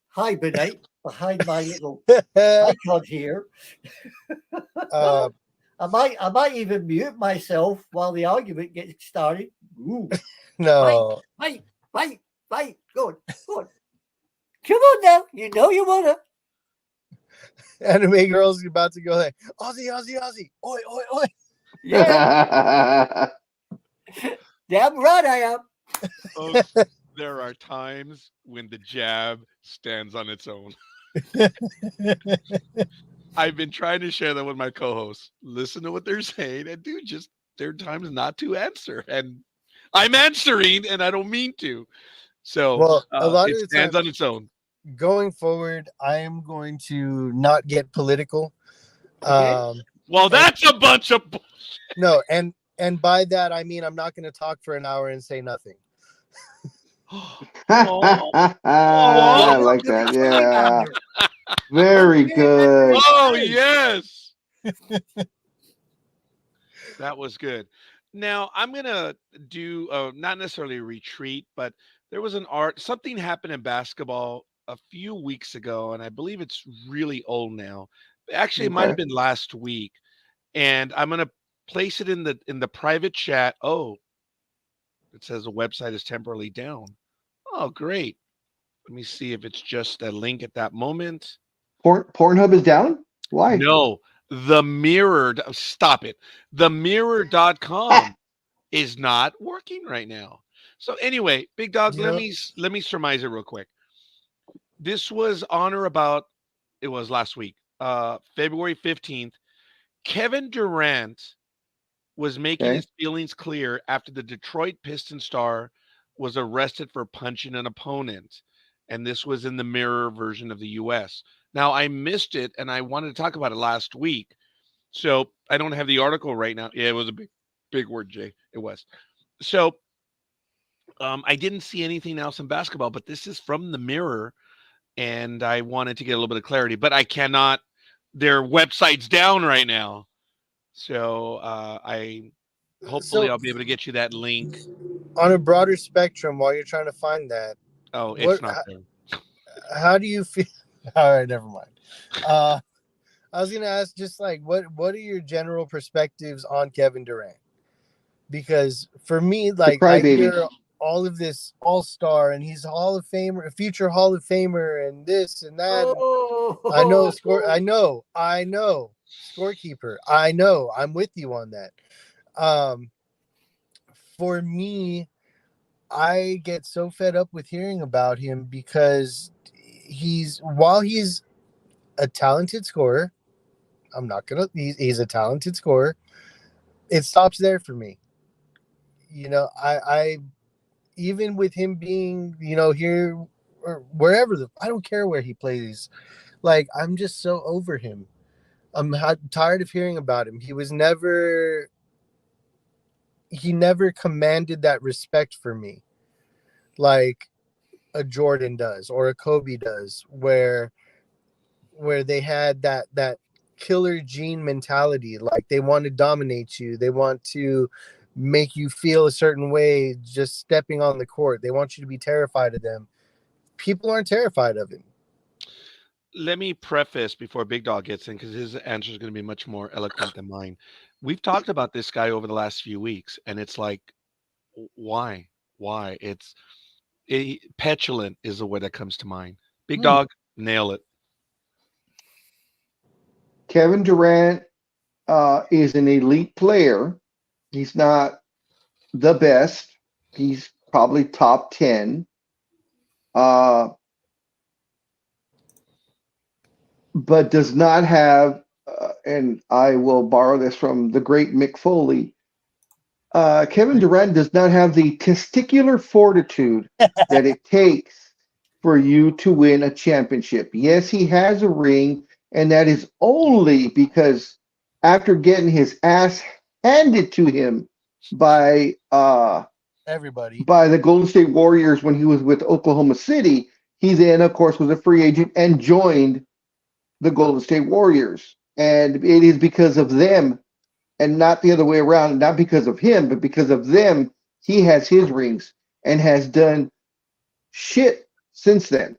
hibernate behind my little icon here. I might even mute myself while the argument gets started. Ooh. No. Wait. Go on. Come on now. You know you wanna. Anime girl's about to go like, Aussie. Oi. Yeah. Damn right I am. Folks, there are times when the jab stands on its own. I've been trying to share that with my co-hosts. Listen to what they're saying, and there are times not to answer, and I'm answering, and I don't mean to. So a lot it of the stands time, on its own. going forward, I am going to not get political. Okay. Well, that's a bunch of. No, and by that I mean I'm not going to talk for an hour and say nothing. Oh, I oh, like Look that. at funny Yeah. man. Very Okay, very good. oh, nice. yes. That was good. Now I'm gonna do not necessarily a retreat, but there was something happened in basketball a few weeks ago, and I believe it's really old now. Actually, it might Okay. have been last week, and I'm gonna place it in the private chat. Oh, it says the website is temporarily down. Oh, great. Let me see if it's just a link at that moment. Pornhub is down? Why? No, the mirror. Stop it. The mirror.com is not working right now. So anyway, Big Dog, You let know, me let me surmise it real quick. This was on or about it was last week, February 15th. Kevin Durant was making Okay. his feelings clear after the Detroit Pistons star was arrested for punching an opponent. And this was in the mirror version of the US. Now I missed it and I wanted to talk about it last week. So I don't have the article right now. Yeah, it was a big word, Jay. It was. So I didn't see anything else in basketball, but this is from the Mirror, and I wanted to get a little bit of clarity, but I cannot. Their website's down right now, so I hopefully so I'll be able to get you that link. on a broader spectrum, while you're trying to find that, Oh, what? it's not there. How do you feel? All right, never mind. Uh, I was gonna ask, just like, what are your general perspectives on Kevin Durant? Because for me, The like, I crybaby. hear all of this all star, and he's a Hall of Famer, a future Hall of Famer, and this and that. And I know score. I know scorekeeper. I know. I'm with you on that. Um, for me, I get so fed up with hearing about him because while he's a talented scorer, I'm not gonna. He's a talented scorer. It stops there for me. I even with him being, here or wherever I don't care where he plays. Like, I'm just so over him. I'm tired of hearing about him. He never commanded that respect for me, like a Jordan does or a Kobe does, where they had that killer gene mentality. Like, they want to dominate you. They want to make you feel a certain way just stepping on the court. They want you to be terrified of them. People aren't terrified of him. Let me preface before Big Dog gets in because his answer is going to be much more eloquent than mine. We've talked about this guy over the last few weeks, and it's like, why? Why? Petulant is the word that comes to mind. Big Dog, nail it. Kevin Durant is an elite player. He's not the best. He's probably top 10. Uh, but does not have, and I will borrow this from the great Mick Foley. Kevin Durant does not have the testicular fortitude that it takes for you to win a championship. Yes, he has a ring, and that is only because after getting his ass handed to him by Everybody. the Golden State Warriors when he was with Oklahoma City, he then, of course, was a free agent and joined the Golden State Warriors. And it is because of them and not the other way around, not because of him, but because of them, he has his rings and has done shit since then.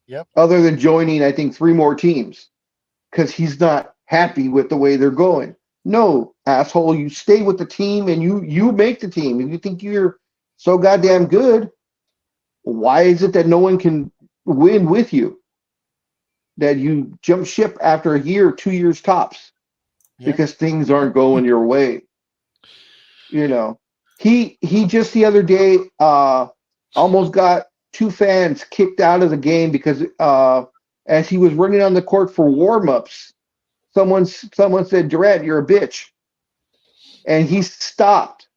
Yep. Other than joining, I think, 3 more teams because he's not happy with the way they're going. No, asshole, you stay with the team and you make the team. If you think you're so goddamn good, why is it that no one can win with you? That you jump ship after a year, 2 years tops, Yep. because things aren't going your way. He just the other day almost got 2 fans kicked out of the game because as he was running on the court for warm-ups, someone said, Durant, you're a bitch. And he stopped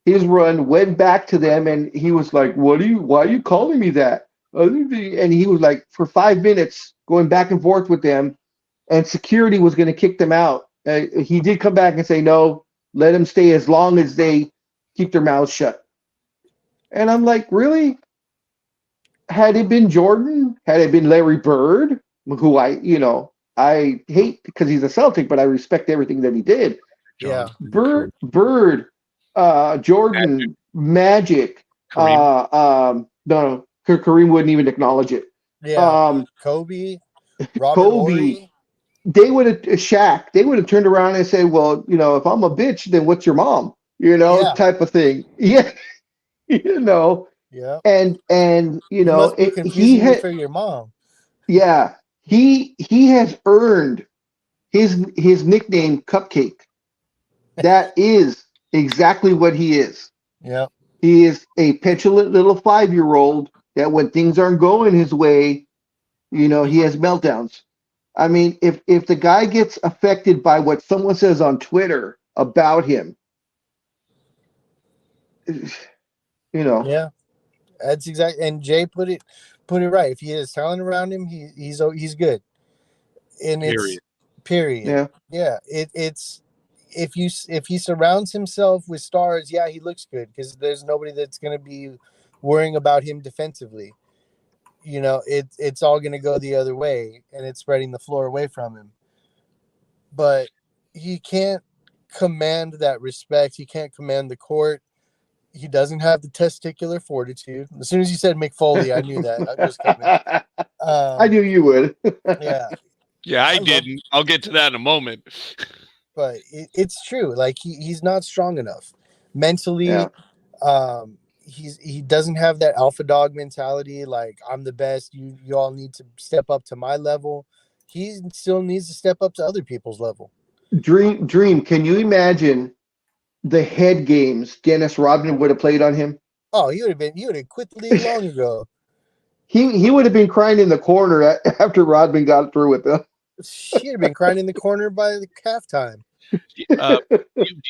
his run, went back to them, and he was like, why are you calling me that? And he was like for 5 minutes going back and forth with them, and security was going to kick them out. He did come back and say no, let them stay as long as they keep their mouths shut. And I'm like, really? Had it been Jordan, had it been Larry Bird, who I hate because he's a Celtic, but I respect everything that he did. Yeah. Bird, Jordan, Magic, Kareem. no, Kareem wouldn't even acknowledge it. Yeah. Kobe, Robert Kobe, Horry. they would have Shaq. They would have turned around and said, "Well, if I'm a bitch, then what's your mom?" Yeah. Type of thing. Yeah, Yeah. and You must be he confusing me had, for your mom. yeah, he has earned his nickname Cupcake. That is exactly what he is. Yeah. He is a petulant little 5-year-old that when things aren't going his way, he has meltdowns. I mean, if the guy gets affected by what someone says on Twitter about him, you know, Yeah. That's exactly. And Jay put it right. If he has talent around him, he's good. And it's Period. period. yeah. Yeah. It's if he surrounds himself with stars, yeah, he looks good because there's nobody that's gonna be worrying about him defensively. It's all gonna go the other way, and it's spreading the floor away from him. But he can't command that respect. He can't command the court. He doesn't have the testicular fortitude. As soon as you said McFoley, I knew that was coming. I knew you would. Yeah, Yeah, I I love, didn't. I'll get to that in a moment. but it's true. Like he's not strong enough mentally. Yeah. He doesn't have that alpha dog mentality. Like I'm the best. You all need to step up to my level. He still needs to step up to other people's level. Dream. Can you imagine the head games Dennis Rodman would have played on him? Oh, he would have quit the league long ago. He would have been crying in the corner after Rodman got through with him. She'd have been crying in the corner by the halftime. Do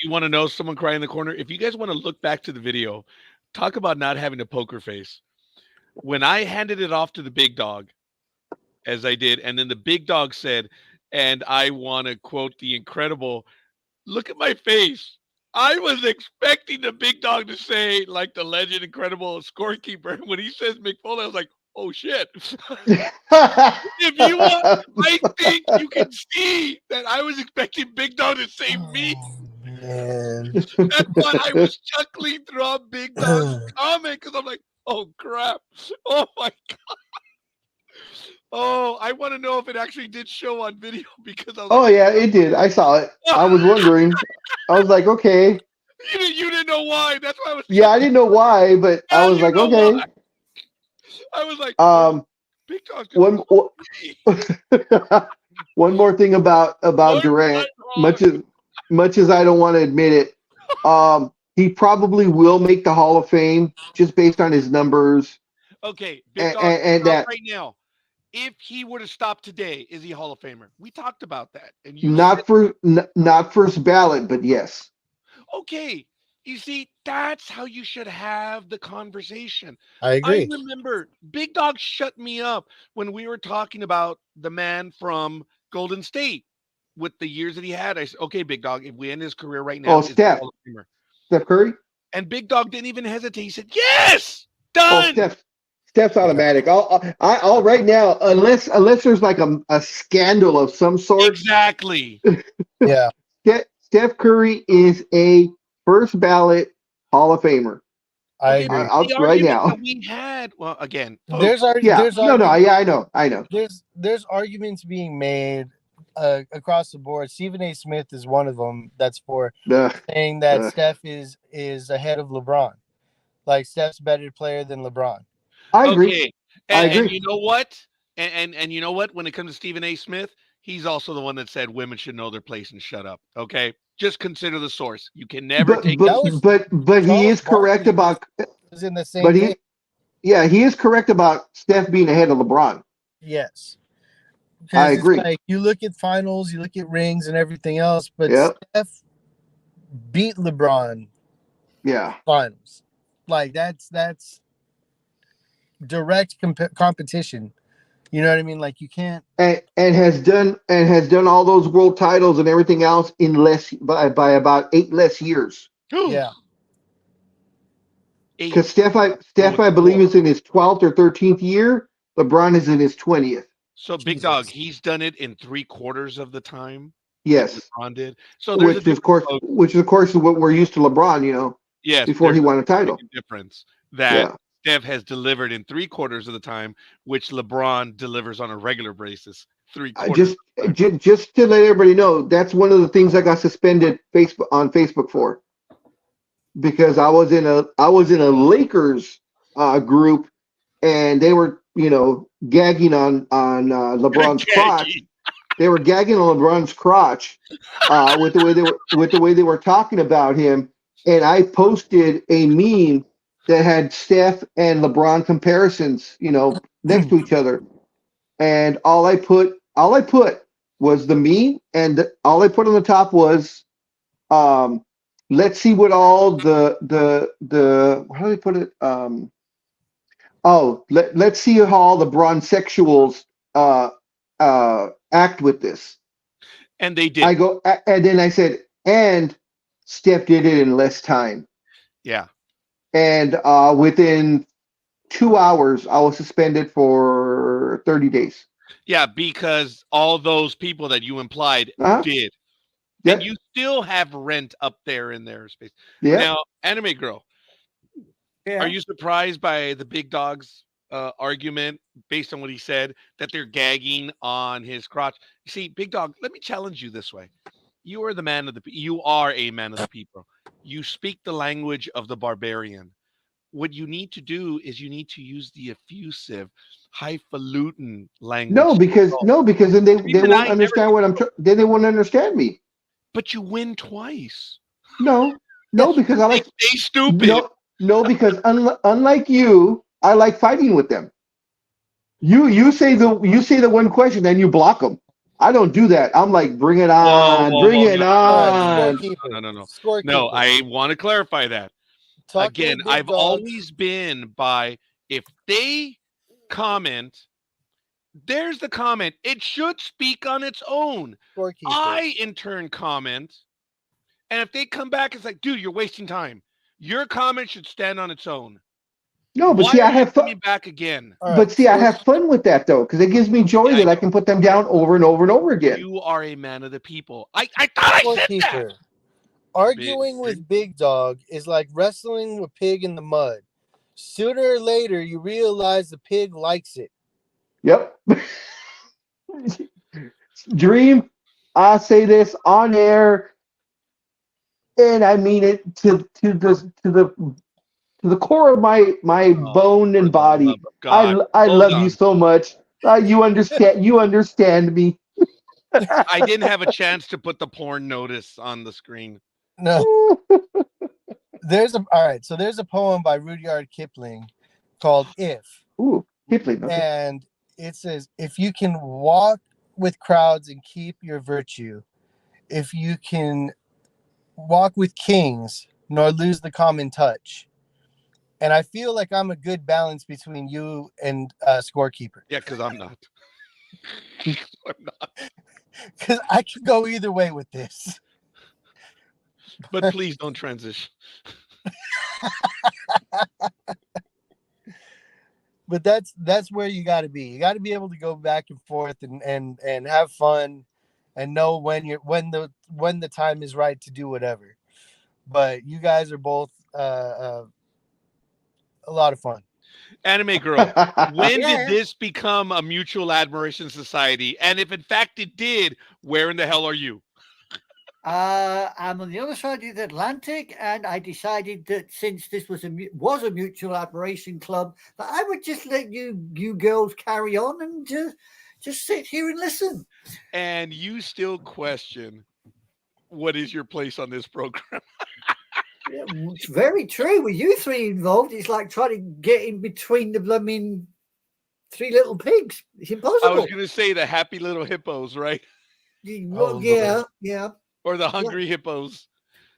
you want to know someone crying in the corner? If you guys want to look back to the video, talk about not having a poker face. When I handed it off to the big dog, as I did, and then the big dog said, and I want to quote the incredible, look at my face. I was expecting the big dog to say, like the legend, incredible scorekeeper. When he says McFoley, I was like, oh shit. If you want, I think you can see that I was expecting Big Dog to say me. Man. That's why I was chuckling throughout Big Dog's comment because I'm like, oh crap. Oh my God. Oh, I want to know if it actually did show on video because I was Oh like, yeah, it did. I saw it. I was wondering. I was like, okay. you didn't know why. That's why I was Yeah, I chuckling. didn't know why, but I Now was you like, know okay. why. I was like, oh, Big Dog's gonna One me. one more thing about One Durant, right wrong. much as I don't want to admit it, he probably will make the Hall of Fame just based on his numbers Okay, Big Dog, and stop that right now. If he were to stop today, is he Hall of Famer? We talked about that, and you said, not first ballot, but yes. okay. You see, that's how you should have the conversation. I I agree. remember Big Dog shut me up when we were talking about the man from Golden State with the years that he had. I said, okay, Big Dog, if we end his career right Oh, now, is he Hall of Famer? Steph Curry. And Big Dog didn't even hesitate. He said, yes, Oh, done. Steph's Yeah. automatic. I'll right now, unless there's like a scandal of some sort. Exactly. Yeah. Steph Curry is a first ballot Hall of Famer. I Okay, but agree. the Right argument now. that we had, well, again, There's folks, Yeah, there's no, arguments, yeah, I know. there's arguments being made across the board. Stephen A. Smith is one of them. That's for Ugh, saying that ugh. Steph is ahead of LeBron. Like Steph's better player than LeBron. I agree. okay, I and agree. you know what? And you know what? When it comes to Stephen A. Smith, he's also the one that said women should know their place and shut up. Okay, just consider the source. You can never take That was But he Charles is correct Barkley about. was in the But same vein. he is correct about Steph being ahead of LeBron. Yes. I Because it's agree. like you look at finals, you look at rings and everything else, but Yep. Steph beat LeBron Yeah. finals. Like that's direct competition. You know what I mean? Like you can't. And has done all those world titles and everything else in by about 8 less years. Yeah. Because Going I believe forward. is in his 12th or 13th year. LeBron is in his 20th. So Big Jesus. Dog, he's done it in 3/4 of the time that Yes, LeBron did. So there's a difference. which is of course what we're used to LeBron. Yes, before he there's won a title. a difference that Yeah, Steph has delivered in 3/4 of the time, which LeBron delivers on a regular basis 3/4 of the time. just to let everybody know, that's one of the things I got suspended on Facebook for, because I was in a Lakers group, and they were gagging on LeBron's crotch. Gagging. They were gagging on LeBron's crotch with the way they were talking about him, and I posted a meme that had Steph and LeBron comparisons, next to each other, and all I put was the meme, and all I put on the top was, let's see what all the how do they put it? Let's see how all the bronzexuals act with this. And they did. And then I said, and Steph did it in less time. Yeah. And within 2 hours, I was suspended for 30 days. Yeah, because all those people that you implied did. Yep. And you still have rent up there in their space. Yeah. Now, Anime Girl, Yeah. are you surprised by the Big Dog's argument based on what he said, that they're gagging on his crotch? You see, Big Dog, let me challenge you this way. You are a man of the people. You speak the language of the barbarian. What you need to do is you need to use the effusive, highfalutin language. No, because then they won't understand what then they won't understand me. But you win twice. No, because I like stay stupid. No, because unlike you, I like fighting with them. You say the one question, then you block them. I don't do that. I'm like, bring it on, bring it on. No. No, I want to clarify that. Again, I've always been by, if they comment, there's the comment. It should speak on its own. I, in turn, comment. And if they come back, it's like, dude, you're wasting time. Your comment should stand on its own. No, but see, I have fun back again. But see, I have fun with that though, because it gives me joy that I can put them down over and over and over again. You are a man of the people. I thought I said that. Arguing with Big Dog is like wrestling a pig in the mud. Sooner or later, you realize the pig likes it. Yep. Dream, I say this on air, and I mean it to the core of my bone and body. I love you so much. You understand me. I didn't have a chance to put the porn notice on the screen. No. There's a poem by Rudyard Kipling called If. Ooh, Kipling. Okay. And it says, if you can walk with crowds and keep your virtue, if you can walk with kings nor lose the common touch. And I feel like I'm a good balance between you and Scorekeeper. Yeah, because I'm not. I'm not. Because I can go either way with this. But please don't transition. But that's where you got to be. You got to be able to go back and forth and have fun, and know when the time is right to do whatever. But you guys are both a lot of fun. Anime Girl, when did this become a mutual admiration society? And if in fact it did, where in the hell are you? I'm on the other side of the Atlantic, and I decided that since this was a mutual admiration club, that I would just let you girls carry on and just sit here and listen. And you still question, what is your place on this program? It's very true. With you three involved, it's like trying to get in between the blooming three little pigs. It's impossible. I was going to say the happy little hippos, right? Well, yeah. Or the hungry hippos.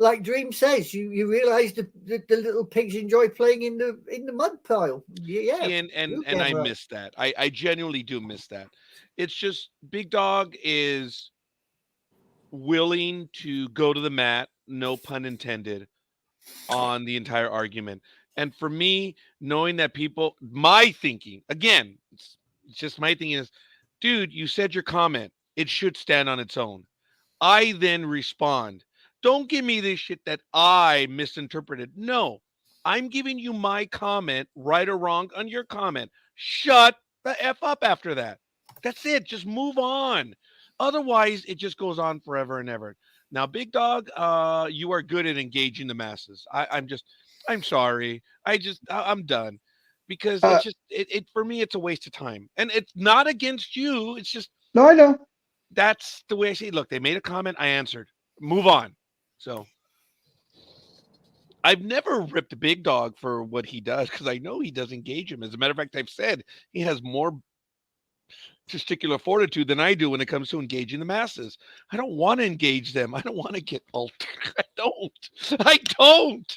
like Dream says, you realize the little pigs enjoy playing in the mud pile. Yeah. See, and you're and I damn right. miss that. I genuinely do miss that. It's just Big Dog is willing to go to the mat, no pun intended, on the entire argument. And for me, knowing that people, my thinking, again, it's just my thinking is, dude, you said your comment. It should stand on its own. I then respond. Don't give me this shit that I misinterpreted. No, I'm giving you my comment, right or wrong, on your comment. Shut the F up after that. That's it. Just move on. Otherwise, it just goes on forever and ever. Now, Big Dog, you are good at engaging the masses. I'm sorry. I'm done because Uh, it for me, it's a waste of time. And it's not against you. It's just, no, I know. that's the way I see it. Look, they made a comment. I answered. Move on. So I've never ripped Big Dog for what he does because I know he does engage him. As a matter of fact, I've said he has more testicular fortitude than I do when it comes to engaging the masses. I don't want to engage them. I don't want to get altered. I don't. I don't.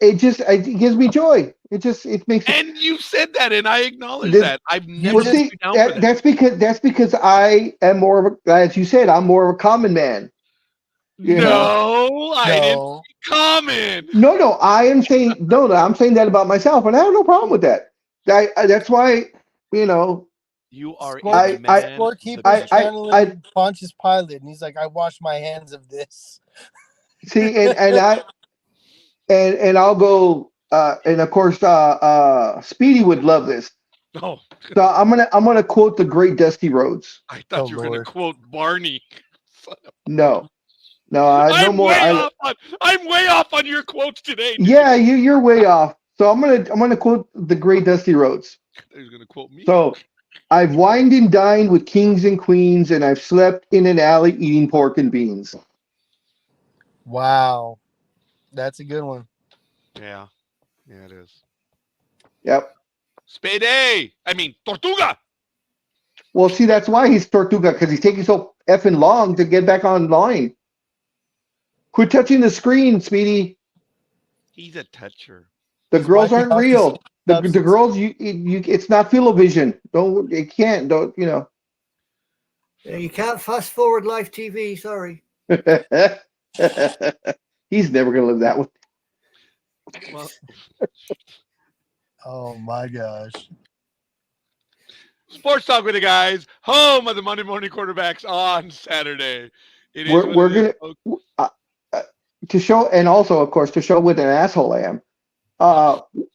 It gives me joy. It makes it. And you said that, and I acknowledge This, that. I've You never well, just- put see, you down for that. that's because I am more of a, as you said, I'm more of a common man. You know? No, I didn't No. comment. No, I am saying no. I'm saying that about myself, and I have no problem with that. That's why, you know, You are Score- a man. of the Scorekeeper's people. channeling Pontius Pilate, and he's like, I wash my hands of this. see, and I'll go, and of course, Speedy would love this. Oh, So I'm gonna quote the great Dusty Rhodes. I thought Oh, you were going Lord. to quote Barney. Son of- No, no I'm more. I'm way off on your quotes today. Dude. Yeah, you're way off. So I'm gonna quote the great Dusty Rhodes. He's going to quote me. So I've wined and dined with kings and queens, and I've slept in an alley eating pork and beans. Wow. That's a good one. Yeah, it is. Yep. Spade. I mean, Tortuga. Well, see, that's why he's Tortuga, because he's taking so effing long to get back online. Quit touching the screen, Speedy. He's a toucher. The girls Swiping aren't off the real. The substance. girls, it's not Philovision. Don't. You can't fast forward live TV. Sorry. He's never gonna live that one. Well, Oh my gosh. Sports Talk with the Guys, home of the Monday Morning Quarterbacks on Saturday. It is We're what it is, gonna folks. to show, and also, of course, to show what an asshole I am.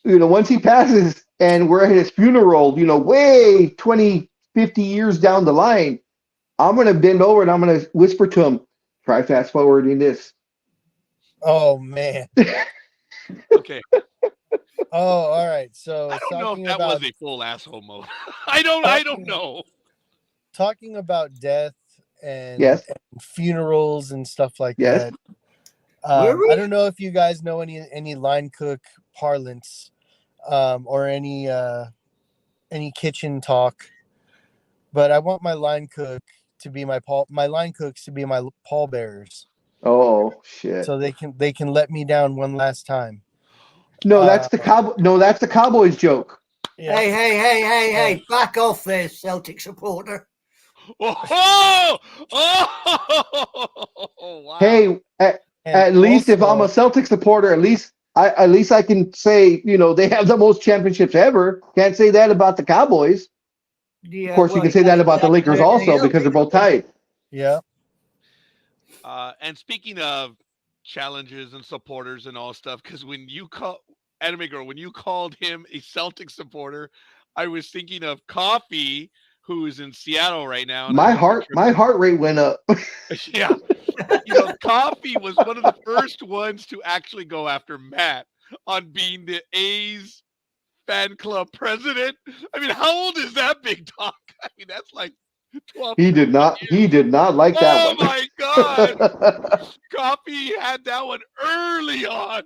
Once he passes and we're at his funeral, way 20, 50 years down the line, I'm going to bend over and I'm going to whisper to him, try fast forwarding this. Oh man. Okay. Oh, all right. So I don't know if talking that about was a full asshole mode. I don't know. talking about death and, Yes. and funerals and stuff like Yes. that. Were we? I don't know if you guys know any line cook parlance, or any kitchen talk, but I want my line cook to be my line cooks to be my pallbearers, Oh shit. so they can let me down one last time. No, that's the cowboy. No, that's the Cowboys joke. Yeah. Hey! Back off there, Celtic supporter. Oh, wow. Hey, And at least if I'm a also- Celtic supporter, at least I can say, they have the most championships ever. Can't say that about the Cowboys. Yeah, Of course, you can say that about the Lakers also because they're both tied. yeah. And speaking of challenges and supporters and all stuff, because when you called him a Celtic supporter, I was thinking of Coffee, who is in Seattle right now. And My heart rate went up. Yeah. Coffee was one of the first ones to actually go after Matt on being the A's fan club president. I mean, how old is that, Big Dog? I mean, that's like 12. He did not like that Oh one. my God. Coffee had that one early on.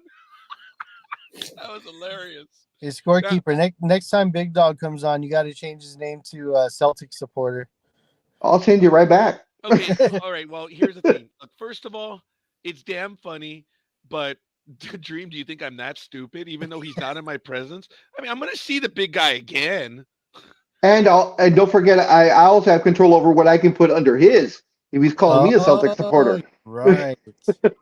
That was hilarious. Hey, scorekeeper. Next time Big Dog comes on, you got to change his name to Celtic supporter. I'll change it right back. Okay, all right. Well, here's the thing. Look, first of all, it's damn funny But Dream, do you think I'm that stupid? Even though he's not in my presence, I mean, I'm gonna see the big guy again. And don't forget, I also have control over what I can put under his if he's calling me a Celtic supporter. Right. I'm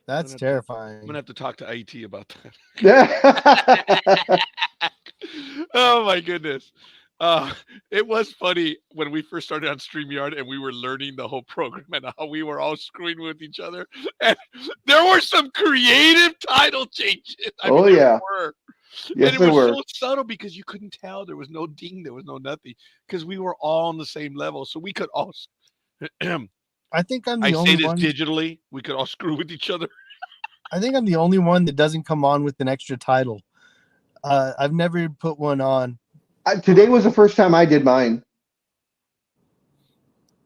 That's gonna terrifying. have to talk to IT about that. Yeah. Oh my goodness. It was funny when we first started on StreamYard and we were learning the whole program and how we were all screwing with each other. And there were some creative title changes. I mean, Oh, there yeah. were. Yes, And it there was were. so subtle because you couldn't tell. There was no ding, there was no nothing. Because we were all on the same level. So we could all I think I'm I the say only this one. digitally, we could all screw with each other. I think I'm the only one that doesn't come on with an extra title. I've never put one on. Today was the first time I did mine.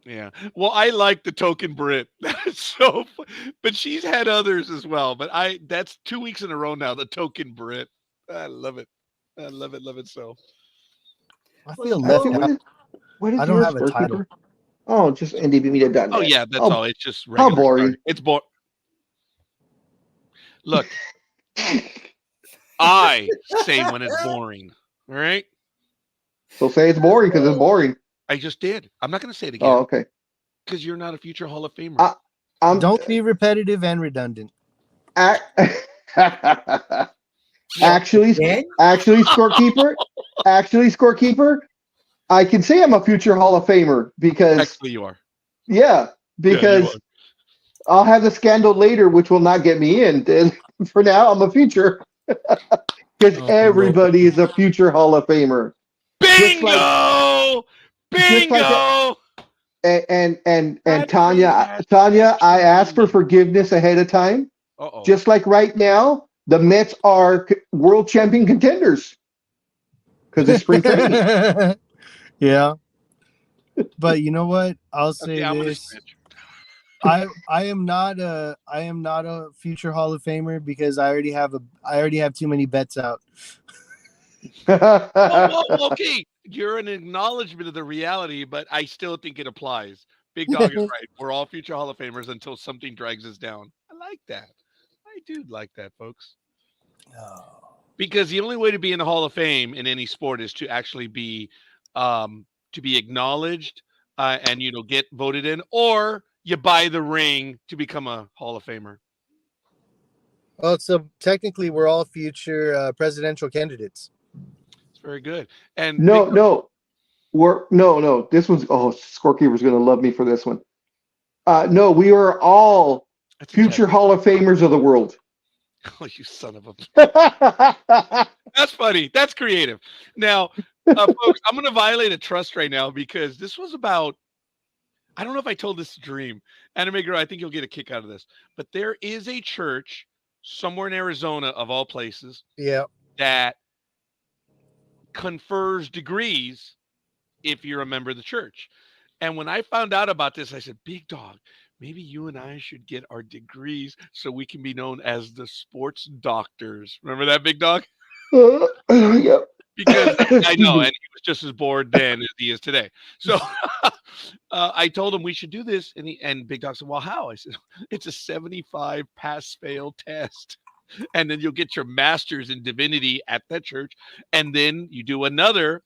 Yeah. Well, I like the token Brit. That's so but she's had others as well. But that's 2 weeks in a row now, the token Brit. I love it. I love it so. I feel I left think, out. what is I don't yours, have a title. scorekeeper? Oh, just ndbmedia.net. Oh yeah, that's all. It's just how regular. boring. It's boring. Look, I say when it's boring. All right? So say it's boring because it's boring. I just did. I'm not going to say it Oh, again okay. because you're not a future Hall of Famer. Don't be repetitive and redundant. Actually, scorekeeper. I can say I'm a future Hall of Famer because Actually, you are. yeah, because I'll have the scandal later, which will not get me in. And for now, I'm a future because everybody is a future Hall of Famer. Bingo! Bingo! And Tanya, I asked for forgiveness ahead of time. Uh-oh. Just like right now, the Mets are world champion contenders because it's spring training. Yeah, but you know what? I'll say this: I am not a future Hall of Famer because I already have too many bets out. Well, okay. You're an acknowledgement of the reality, but I still think it applies. Big Dog is right. We're all future Hall of Famers until something drags us down. I like that. I do like that, folks. Oh. Because the only way to be in the Hall of Fame in any sport is to actually be acknowledged and get voted in, or you buy the ring to become a Hall of Famer. Well, so technically, we're all future presidential candidates. It's very good. And no. This one's Scorekeeper's going to love me for this one. No, we are all future Hall of Famers of the world. Oh, you son of a! That's funny. That's creative. Now, folks, I'm going to violate a trust right now because this was about. I don't know if I told this Dream. Anime Girl, I think you'll get a kick out of this. But there is a church somewhere in Arizona, of all places, that confers degrees if you're a member of the church. And when I found out about this, I said, Big Dog, maybe you and I should get our degrees so we can be known as the sports doctors. Remember that, Big Dog? Yep. Because I know, and he was just as bored then as he is today. So I told him we should do this, and Big Dog said, "Well, how?" I said, "It's a 75 pass-fail test, and then you'll get your master's in divinity at that church, and then you do another,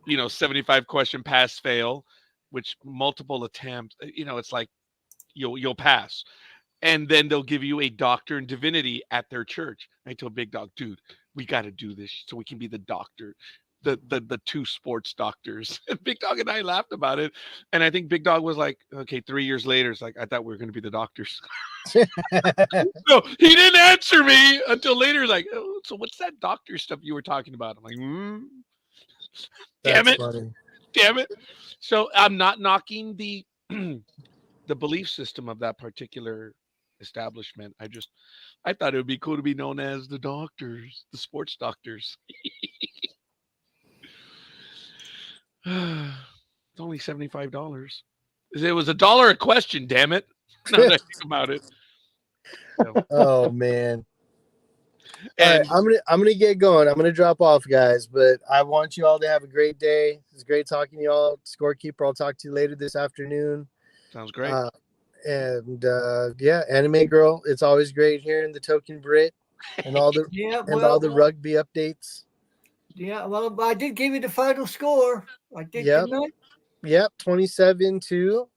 75 question pass-fail, which multiple attempts. It's like you'll pass." And then they'll give you a doctor in divinity at their church. I told Big Dog, dude, we got to do this so we can be the doctor, the two sports doctors. And Big Dog and I laughed about it. And I think Big Dog was like, okay, 3 years later, it's like, I thought we were going to be the doctors. No, he didn't answer me until later. Like, oh, so what's that doctor stuff you were talking about? I'm like, damn it. Funny. Damn it. So I'm not knocking the the belief system of that particular establishment. I thought it would be cool to be known as the doctors, the sports doctors. It's only $75. It was $1 a question, damn it. Now that I think about it. So. Oh man. And all right, I'm gonna get going. I'm gonna drop off, guys, but I want you all to have a great day. It's great talking to you all. Scorekeeper, I'll talk to you later this afternoon. Sounds great. And yeah, Anime Girl. It's always great hearing the token Brit and all the Yeah, and all the rugby updates. yeah. Well, I did give you the final score. I did, Yep. didn't I? Yep, 27-2.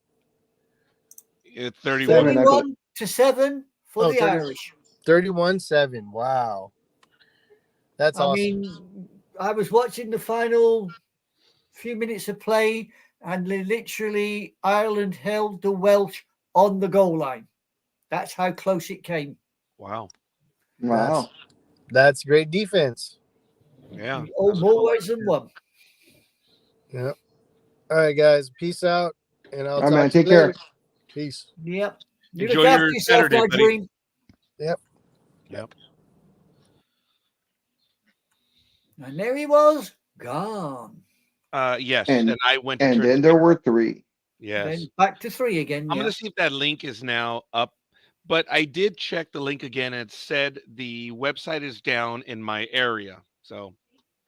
31. 7, I believe. 31-7 for Oh, the 30 Irish. 31-7. Wow. That's I awesome. mean, I was watching the final few minutes of play, and literally Ireland held the Welsh on the goal line. That's how close it came. Wow. Wow. That's great defense. Yeah. Oh, that's more cool. ways than one. Yep. All right, guys. Peace out. And I'll All right, talk man. to you Take later. care. Peace. Yep. You Enjoy look after your yourself, Saturday, my buddy. dream. Yep. Yep. And there he was, gone. Yes. And And I went to and church. then there were 3. Yes. Then back to 3 again. I'm Yeah. going to see if that link is now up. But I did check the link again, and it said the website is down in my area. So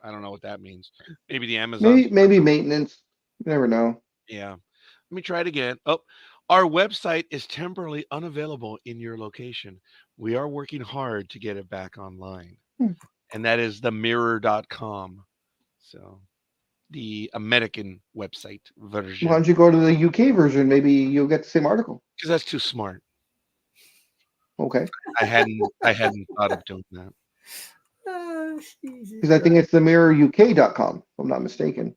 I don't know what that means. Maybe the Amazon. Maybe maintenance. You never know. Yeah. Let me try it again. Oh, our website is temporarily unavailable in your location. We are working hard to get it back online. Hmm. And that is themirror.com. So the American website Why version. don't you go to the UK version? Maybe you'll get the same article. Because that's too smart. Okay. I hadn't thought of doing that. Oh, Jesus Because I think it's the mirroruk.com, if I'm not mistaken.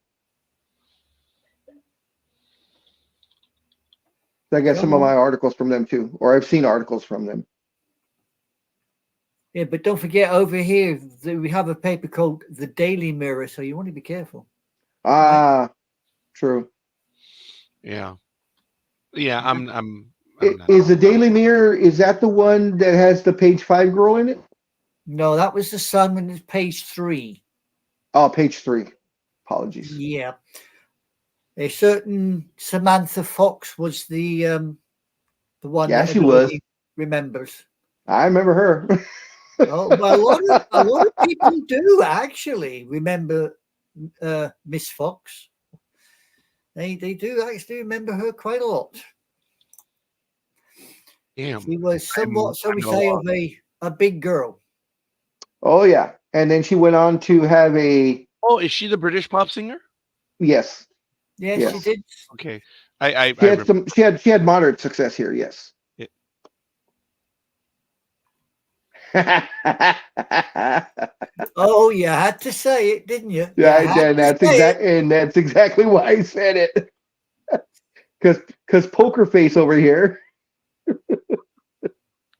I get some of my articles from them too, or I've seen articles from them. Yeah, but don't forget over here we have a paper called the Daily Mirror, so you want to be careful. Ah, true. Yeah. Yeah, I'm not. Is the Daily Mirror, is that the one that has the page 5 girl in it? No, that was the Sun, and it's page 3. Oh, page 3. Apologies. Yeah. A certain Samantha Fox was the one Yeah, that she was. everybody remembers. I remember her. Oh, well, a lot of people do actually remember Miss Fox. They do actually remember her quite a lot. Damn. She was somewhat, so we say, of a big girl. Oh, yeah. And then she went on to have a. Oh, is she the British pop singer? Yes. Yes, Yes. she did. Okay. I She had some. She had moderate success here. Yes. Yeah. Oh, you had to say it, didn't you? Yeah, You had and to that's say it. and that's exactly why I said it. Because Poker Face over here.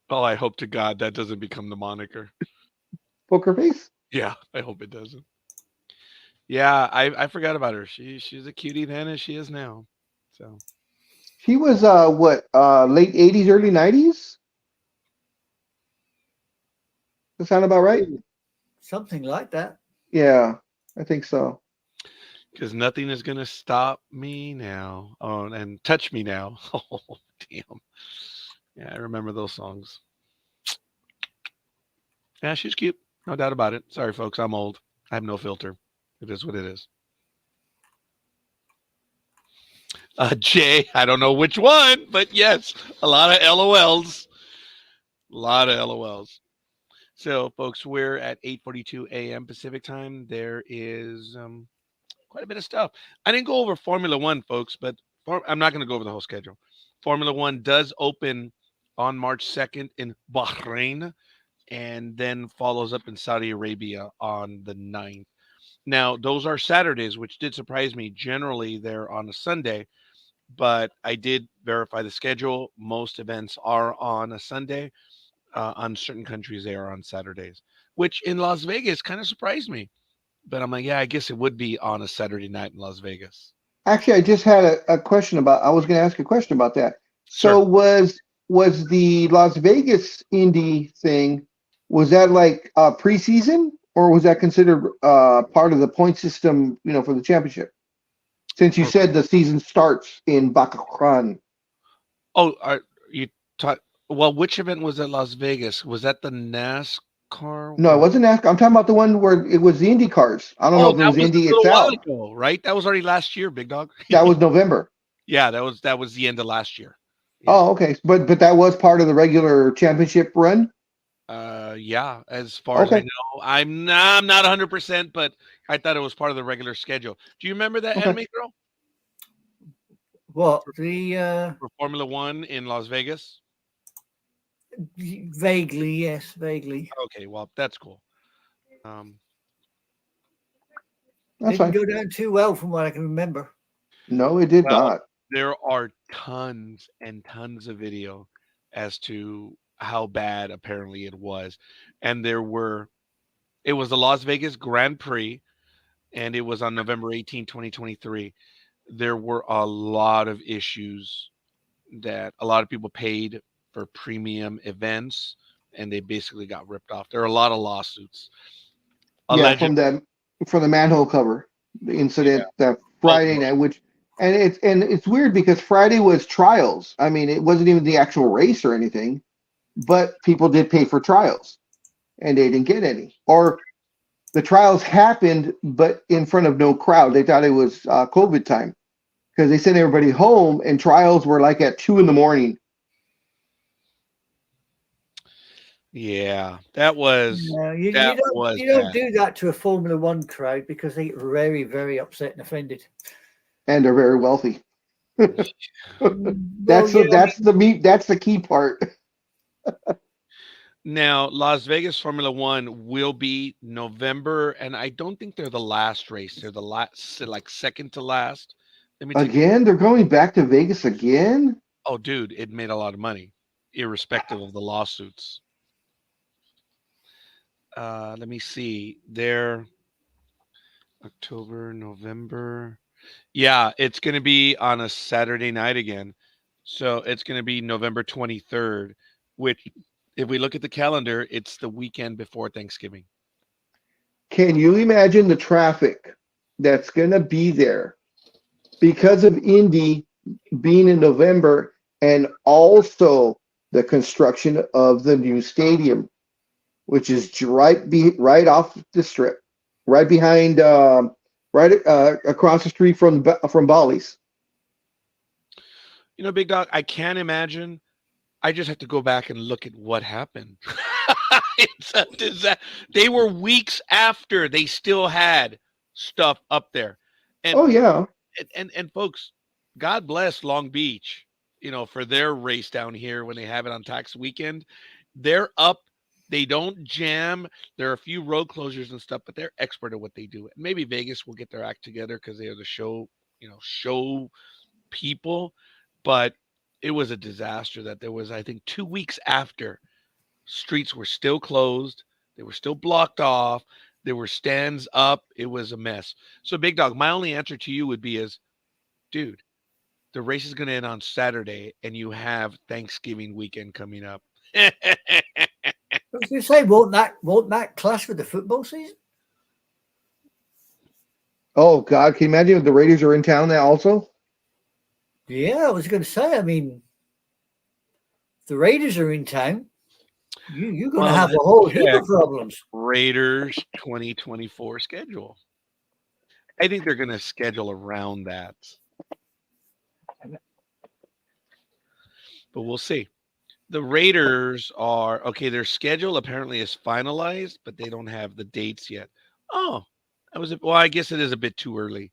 Oh, I hope to God that doesn't become the moniker. Poker Face. Yeah, I hope it doesn't. Yeah, I forgot about her. She's a cutie then as she is now. So She was late 80s, early 90s? Does that sound about right? Something like that. Yeah, I think so. because nothing is gonna stop me now. Oh, and touch me now. Oh, damn. Yeah, I remember those songs. Yeah, she's cute. No doubt about it. Sorry, folks. I'm old. I have no filter. It is what it is. Jay, I don't know which one, but yes, a lot of LOLs. A lot of LOLs. So, folks, we're at 8:42 a.m. Pacific time. There is quite a bit of stuff. I didn't go over Formula One, folks, but I'm not going to go over the whole schedule. Formula One does open on March 2nd in Bahrain and then follows up in Saudi Arabia on the 9th. Now, those are Saturdays, which did surprise me. Generally, they're on a Sunday, but I did verify the schedule. Most events are on a Sunday. On certain countries, they are on Saturdays, which in Las Vegas kind of surprised me. But I'm like, yeah, I guess it would be on a Saturday night in Las Vegas. Actually, I just had a question about. I was going to ask a question about that. So was the Las Vegas Indy thing? Was that like preseason, or was that considered part of the point system? For the championship. Since you said the season starts in Baccarat. Oh, are you talk? Well, which event was at Las Vegas? Was that the NASCAR? No, it wasn't NASCAR. I'm talking about the one where it was the Indy cars. I don't know if it that was was Indy a little while itself. ago, right? That was already last year, big dog. That was November. Yeah, that was the end of last year. Yeah. Oh, okay. But that was part of the regular championship run. Yeah, as far as I Okay. know, I'm not 100%, but I thought it was part of the regular schedule. Do you remember that Okay. anime girl What for, the for Formula One in Las Vegas? vaguely, yes, vaguely. Okay, well, that's cool. Um, That's Didn't fine. go down too well from what I can remember. No, it did well, not. there are tons and tons of video as to how bad apparently it was, and it was the Las Vegas Grand Prix, and it was on November 18, 2023. There were a lot of issues that a lot of people paid for premium events, and they basically got ripped off. There are a lot of lawsuits. Yeah, Alleged, from the manhole cover, the yeah, incident that both Friday night, which and it's weird because Friday was trials. I mean, it wasn't even the actual race or anything, but people did pay for trials and they didn't get any. Or the trials happened, but in front of no crowd. They thought it was COVID time because they sent everybody home, and trials were like at 2 in the morning. yeah, that was No, you, that you don't was you don't bad. do that to a Formula One crowd because they get very, very upset and offended. And they're very wealthy. Well, yeah, I That's the meat. That's the key part. Now, Las Vegas Formula One will be November, and I don't think they're the last race. They're the last, like second to last. Let me take a Again, they're going back to Vegas again. Oh, dude, it made a lot of money, irrespective of the lawsuits. Let me see. They're October, November. Yeah, it's going to be on a Saturday night again. So it's going to be November 23rd, which, if we look at the calendar, it's the weekend before Thanksgiving. Can you imagine the traffic that's going to be there because of Indy being in November and also the construction of the new stadium, which is right off the strip, right behind, right across the street from Bolly's. Big dog, I can't imagine. I just have to go back and look at what happened. It's a disaster. They were weeks after they still had stuff up there. And Oh yeah, and folks, God bless Long Beach, for their race down here when they have it on tax weekend. They're up. They don't jam. There are a few road closures and stuff, but they're expert at what they do. And maybe Vegas will get their act together because they are the show people. But it was a disaster that there was, I think, 2 weeks after, streets were still closed. They were still blocked off. There were stands up. It was a mess. So, Big Dog, my only answer to you would be dude, the race is going to end on Saturday, and you have Thanksgiving weekend coming up. was going to say, won't that clash with the football season? oh God, can you imagine if the Raiders are in town now also? Yeah, I was going to say. I mean, if the Raiders are in town, you're going to Well, have a let's whole heap check of problems. Raiders 2024 schedule. I think they're going to schedule around that, but we'll see. The Raiders are okay. Their schedule apparently is finalized, but they don't have the dates yet. Oh, well, I guess it is a bit too early.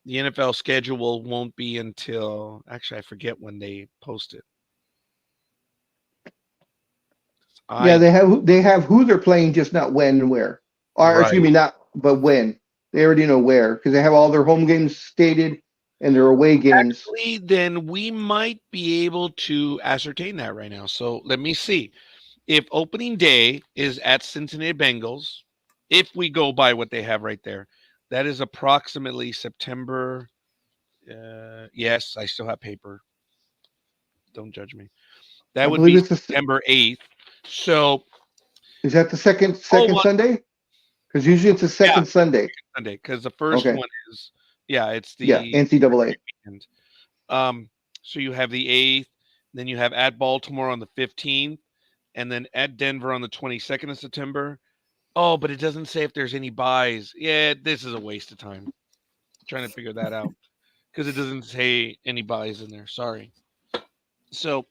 The NFL schedule won't be until actually I forget when they post it. Yeah, I they have who they're playing, just not when and where. Or excuse Right. me, not but when. They already know where because they have all their home games stated and their away games. Actually, then we might be able to ascertain that right now. So let me see. If opening day is at Cincinnati Bengals, if we go by what they have right there, that is approximately September. Yes, I still have paper. Don't judge me. I That would believe be it's September 8th. So, is that the second oh, second well, Sunday? Because usually it's the yeah, second Sunday. Sunday, because the first Okay. one is, yeah, it's Yeah, the NCAA. weekend. Um, so you have the 8th, then you have at Baltimore on the 15th, and then at Denver on the 22nd of September. Oh, but it doesn't say if there's any buys. Yeah, this is a waste of time trying to figure that out because it doesn't say any buys in there. Sorry. So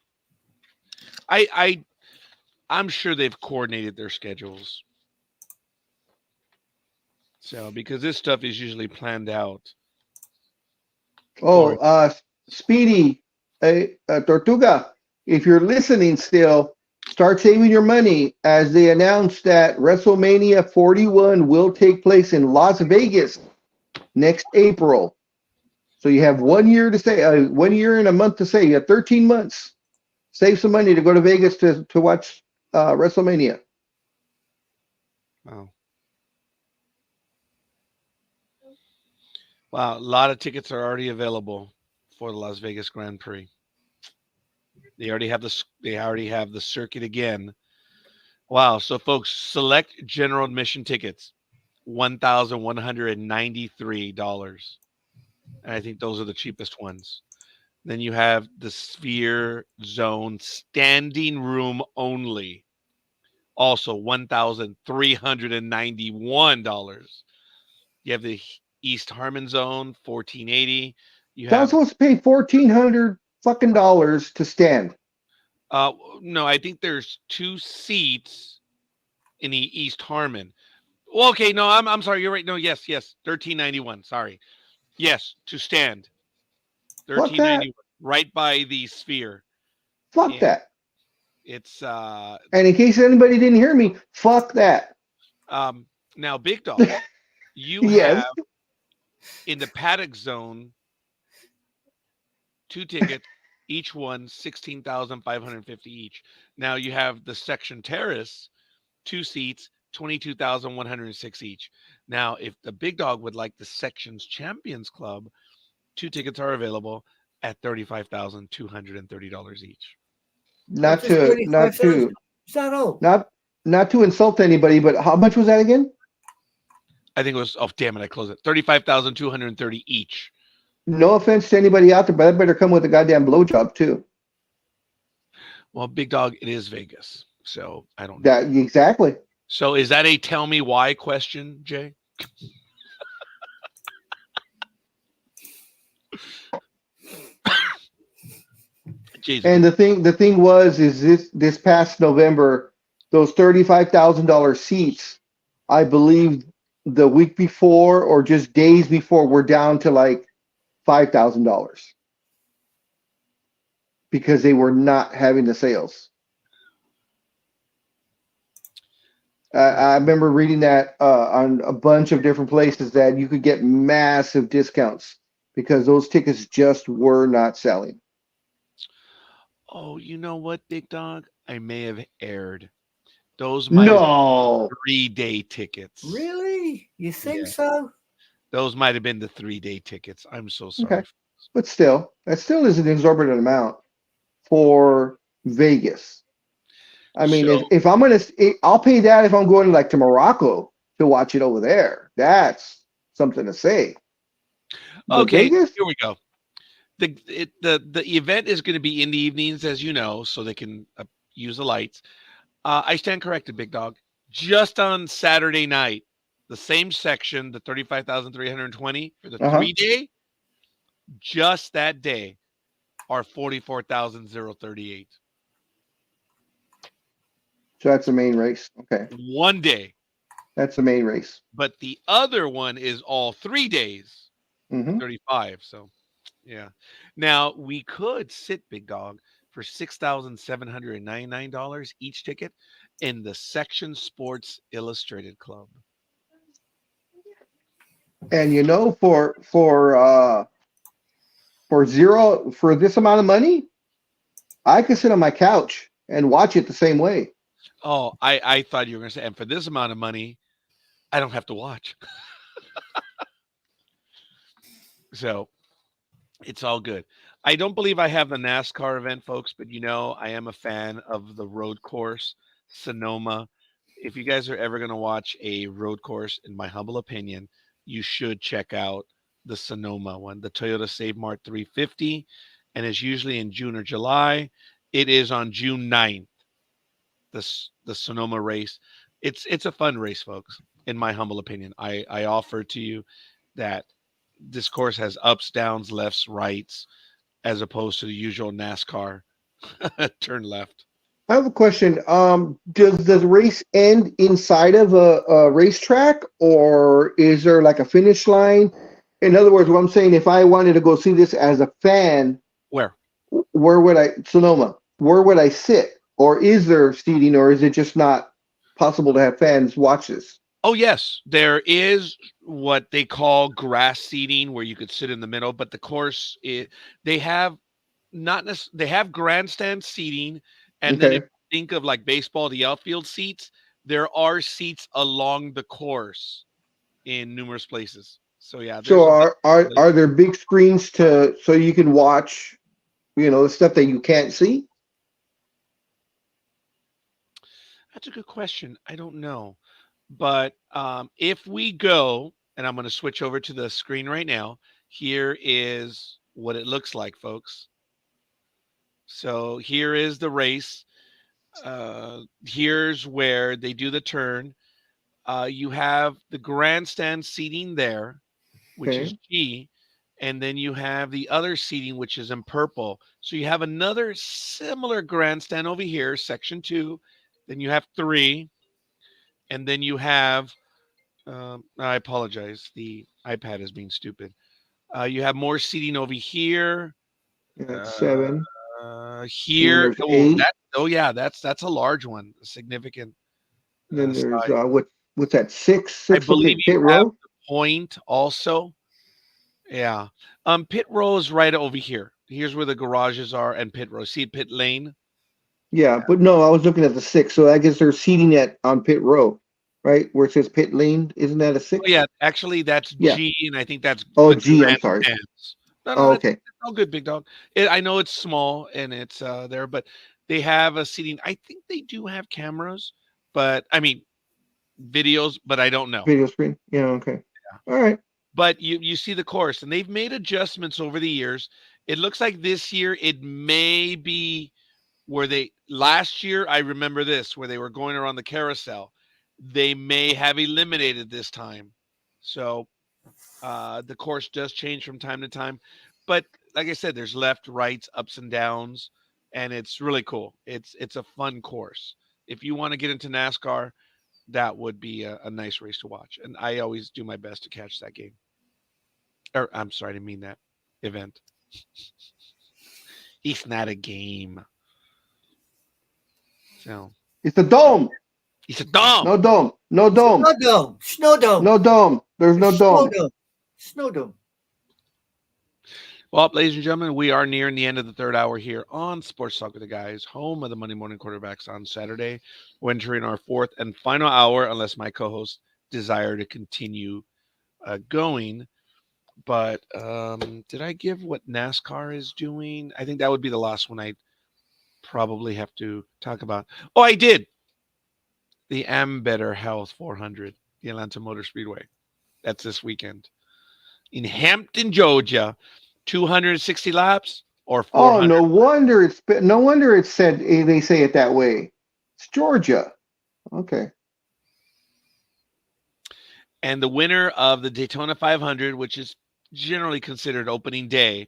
I'm sure they've coordinated their schedules. So because this stuff is usually planned out. Oh, Speedy, Tortuga, if you're listening still, start saving your money as they announced that WrestleMania 41 will take place in Las Vegas next April. So you have 1 year to say, 1 year and a month to say. You have 13 months. Save some money to go to Vegas to watch WrestleMania. Wow. Wow, a lot of tickets are already available for the Las Vegas Grand Prix. They already have the circuit again. Wow, so folks, select general admission tickets, $1,193. And I think those are the cheapest ones. Then you have the Sphere Zone standing room only, also $1,391. You have the East Harmon Zone, 1480. You So I'm have supposed to pay $1,400 fucking dollars to stand. no, I think there's 2 seats in the East Harmon. Well, okay, no, I'm sorry, you're right. No, yes, 1391. Sorry. Yes, to stand. Fuck that. 1391, right by the Sphere. Fuck And that. it's And in case anybody didn't hear me, fuck that. now Big Dog, you Yes. have in the paddock zone 2 tickets, each one 16,550 each. Now you have the section terrace, 2 seats, 22,106 each. Now, if the Big Dog would like the sections champions club, 2 tickets are available at $35,230 each. Not Just to not 35,000. to Is that all? not to insult anybody, but how much was that again? I think it was, oh, damn it, I closed it. 35,230 each. No offense to anybody out there, but that better come with a goddamn blowjob too. Well, Big Dog, it is Vegas. So I don't know. That exactly. So is that a tell me why question, Jay? Jeez, And the thing was is this past November, those $35,000 seats, I believe the week before or just days before were down to like $5,000 because they were not having the sales. I remember reading that on a bunch of different places that you could get massive discounts because those tickets just were not selling. oh, you know what, Big Dog? I may have erred. Those might have No, been 3-day tickets. Really? You think Yeah. so? Those might have been the 3-day tickets. I'm so sorry. okay, but still, that still is an exorbitant amount for Vegas. I mean, So, if I'm gonna, I'll pay that if I'm going like to Morocco to watch it over there. That's something to say. But okay, Vegas, here we go. The event is going to be in the evenings, as you know, so they can use the lights. I stand corrected, Big Dog. Just on Saturday night, the same section, the 35,320 for the 3-day, just that day are 44,038. so that's the main race. Okay, 1 day. that's the main race. But the other one is all 3 days, Hmm 35. So, yeah. Now, we could sit, Big Dog, for $6,799 each ticket in the Section Sports Illustrated Club. And you know, for this amount of money, I could sit on my couch and watch it the same way. Oh, I thought you were going to say, and for this amount of money, I don't have to watch. So it's all good. I don't believe I have the NASCAR event, folks, but you know, I am a fan of the road course, Sonoma. If you guys are ever going to watch a road course, in my humble opinion, you should check out the Sonoma one, the Toyota Save Mart 350, and it's usually in June or July. It is on June 9th, the Sonoma race. It's a fun race, folks, in my humble opinion. I offer to you that this course has ups, downs, lefts, rights, as opposed to the usual NASCAR Turn left. I have a question. Does the race end inside of a racetrack, or is there like a finish line? In other words, what I'm saying, if I wanted to go see this as a fan, Where? where would I, Sonoma, where would I sit? Or is there seating, or is it just not possible to have fans watch this? Oh, yes. There is what they call grass seating where you could sit in the middle, but the course, they have they have grandstand seating. And then if Okay. you think of like baseball, the outfield seats, there are seats along the course in numerous places. So yeah, So there's a bit. are there big screens to so you can watch, the stuff that you can't see? That's a good question. I don't know. But if we go, and I'm going to switch over to the screen right now, here is what it looks like, folks. So here is the race. Here's where they do the turn. You have the grandstand seating there, which is Okay. G, and then you have the other seating, which is in purple. So you have another similar grandstand over here, section 2. Then you have 3, and then you have. I apologize. The iPad is being stupid. You have more seating over here. That's Uh, 7. And then here. there's 8. Yeah, that's a large one, a significant Then there's size. what's that? 6? I 6 for believe pit you have row? the point also. Yeah. Pit row is right over here. Here's where the garages are and pit row. See pit lane? Yeah, but no, I was looking at the 6. So I guess they're seating it on pit row, right? Where it says pit lane. Isn't that a 6? Oh yeah, actually that's Yeah. G, and I think that's Oh, the G, I'm sorry. grandstands. No, Oh, that's okay. all good, big dog. I know it's small and it's there, but they have a seating. I think they do have cameras, but I mean videos, but I don't know. Video screen. Yeah, okay. All right. But you see the course, and they've made adjustments over the years. It looks like this year it may be where they last year, I remember this, where they were going around the carousel. They may have eliminated this time. So the course does change from time to time. But like I said, there's left, rights, ups and downs, and it's really cool. It's a fun course. If you want to get into NASCAR, that would be a nice race to watch. And I always do my best to catch that game. Or I'm sorry, I didn't mean that event. It's not a game. So It's a dome. he's a dom. No dome. No dome. Snow dome. Snow dome. No dome. There's no Snow dome. dome. Snow dome. Well, ladies and gentlemen, we are nearing the end of the third hour here on Sports Talk with the Guys, home of the Monday Morning Quarterbacks on Saturday. We're entering our fourth and final hour, unless my co-hosts desire to continue going. But did I give what NASCAR is doing? I think that would be the last one I probably have to talk about. Oh, I did. The Am Better Health 400, the Atlanta Motor Speedway. That's this weekend. In Hampton, Georgia, 260 laps or Oh, 400. no wonder it's said they say it that way. It's Georgia. Okay. And the winner of the Daytona 500, which is generally considered opening day,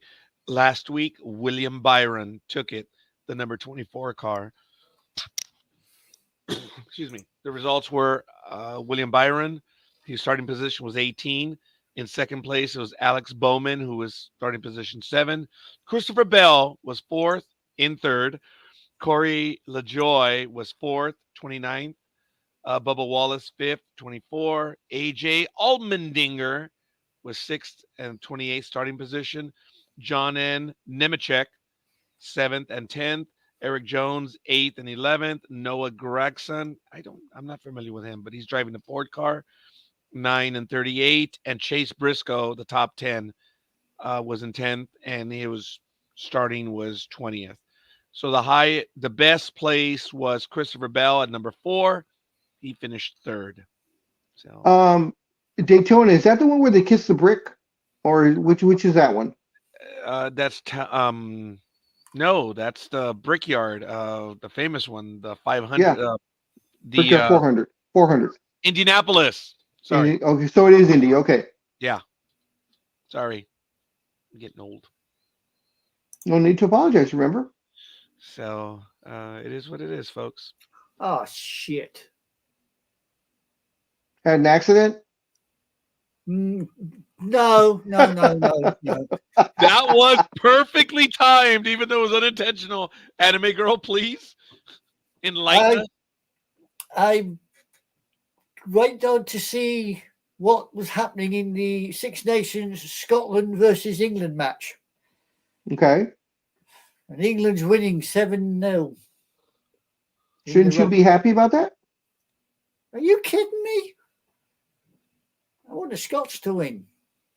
last week, William Byron took it, the number 24 car. Excuse me. The results were William Byron, his starting position was 18. In second place, it was Alex Bowman, who was starting position 7. Christopher Bell was 4th. In third, Corey LaJoy was 4th, 29th. Bubba Wallace, 5th, 24. AJ Allmendinger was 6th and 28th starting position. John N. Nemechek, 7th and 10th. Eric Jones, 8th and 11th. Noah Gregson, I'm not familiar with him, but he's driving the Ford car, 9 and 38. And Chase Briscoe, the top 10, was in 10th, and he was starting was 20th. So the best place was Christopher Bell at number 4. He finished 3rd. So Daytona, is that the one where they kiss the brick? Or which is that one? no, that's the Brickyard, the famous one, the 500, Yeah. the 400. 400. Indianapolis. Sorry. Okay, so it is Indy. Okay. Yeah. Sorry. I'm getting old. No need to apologize, remember? So it is what it is, folks. Oh shit. Had an accident? Mm, no, no, no, no, no. That was perfectly timed, even though it was unintentional. Anime girl, please enlighten us. I went on to see what was happening in the Six Nations Scotland versus England match. Okay. And England's winning 7-0. Shouldn't you be happy about that? Are you kidding me? I want the Scots to win.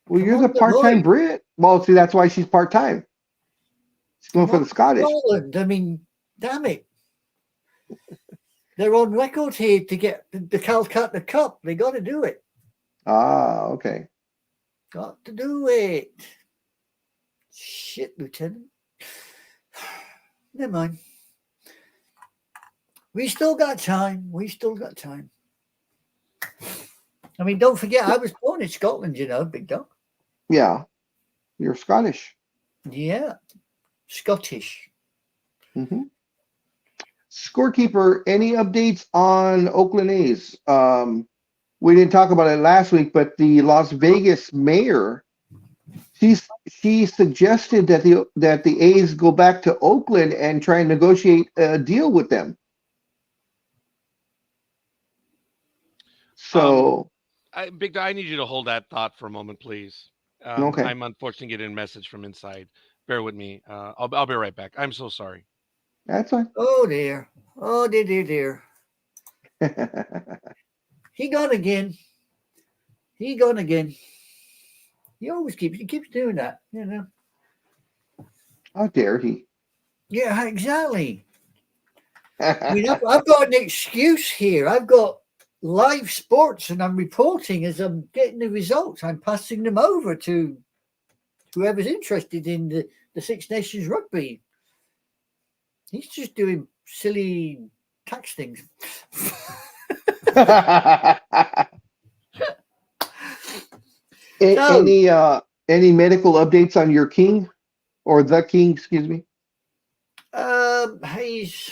Well, Come you're the on, the part-time boys. Brit. Well, see, that's why she's part-time. She's going Come for on, the Scottish. Scotland. I mean, damn it. They're on record here to get the Calcutta Cup. They got to do it. Ah, okay. Got to do it. Shit, Lieutenant. Never mind. We still got time. We still got time. I mean, don't forget, I was born in Scotland, you know, big dog. Yeah. You're Scottish. Yeah. Scottish. Mm-hmm. Scorekeeper, any updates on Oakland A's? We didn't talk about it last week, but the Las Vegas mayor, she suggested that the A's go back to Oakland and try and negotiate a deal with them. So, Big Dog, I need you to hold that thought for a moment, please. okay. I'm unfortunately getting a message from inside. Bear with me. I'll be right back. I'm so sorry. That's fine. Oh, dear. Oh, dear, dear, dear. He gone again. He gone again. He keeps doing that, you know. How dare he? Yeah, exactly. I mean, I've got an excuse here. I've got live sports and I'm reporting as I'm getting the results. I'm passing them over to whoever's interested in the Six Nations rugby. He's just doing silly tax things. Any medical updates on your king or the king, excuse me? He's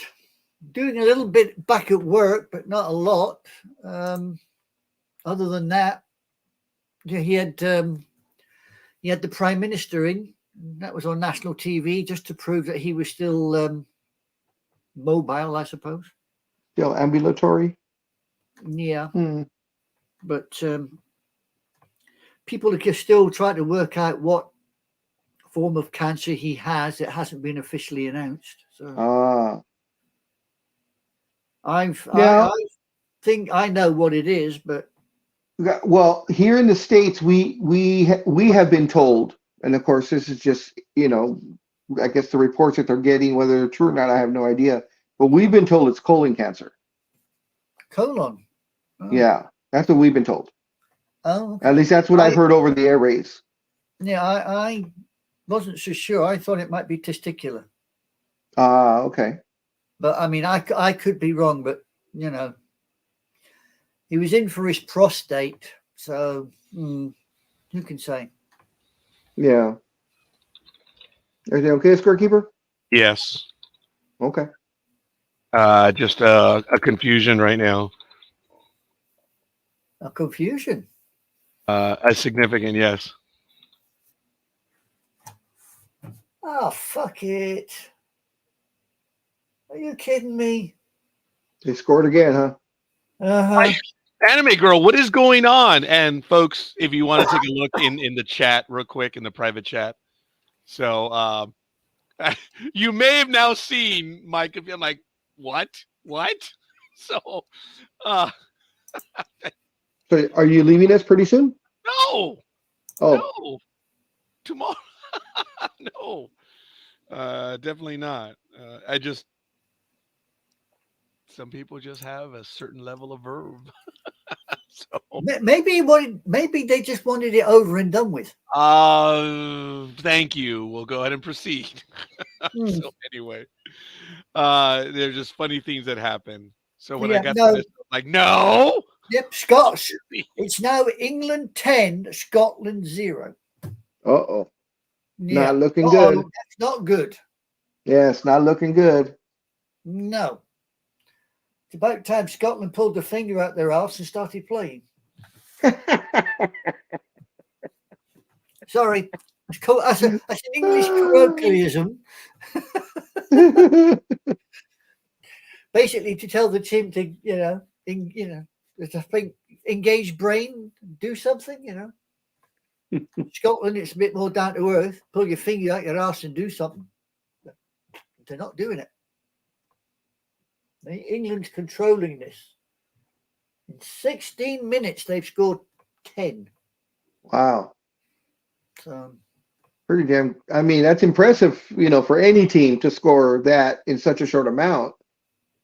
doing a little bit back at work, but not a lot. Other than that, yeah, he had the Prime Minister in. That was on national TV just to prove that he was still mobile, I suppose. Still ambulatory? Yeah. Hmm. But people are still trying to work out what form of cancer he has. It hasn't been officially announced. So I think I know what it is, but well, here in the States, we have been told, and of course, this is just, I guess the reports that they're getting, whether they're true or not, I have no idea. But we've been told it's colon cancer. Colon. Oh. Yeah, that's what we've been told. Oh, okay. At least that's what I've heard over the airwaves. Yeah, I wasn't so sure. I thought it might be testicular. Okay. But I mean, I could be wrong, but he was in for his prostate, so who can say? Yeah. Everything okay, scorekeeper? Yes. Okay. Just a confusion right now. A confusion. A significant yes. Oh, fuck it. Are you kidding me? They scored again, huh? Uh-huh. Anime girl, what is going on? And folks, if you want to take a look in the chat real quick, in the private chat. So you may have now seen Mike. I'm like, what? So So are you leaving us pretty soon? no. Oh. No. Tomorrow. No. Definitely not. Some people just have a certain level of verb. So Maybe they just wanted it over and done with. Thank you. We'll go ahead and proceed. So anyway, there's just funny things that happen. So when I got the message, I'm like, no. Yep, Scots. It's now England 10, Scotland 0. Uh-oh. Yeah. Not looking good. That's not good. Yeah, it's not looking good. No. It's about time Scotland pulled their finger out their arse and started playing. Sorry. That's an English colloquialism. Basically, to tell the team to, to think, engage brain, do something, Scotland, it's a bit more down to earth. Pull your finger out your arse and do something. But they're not doing it. England's controlling this. In 16 minutes, they've scored 10. Wow. So, Pretty damn. I mean, that's impressive, for any team to score that in such a short amount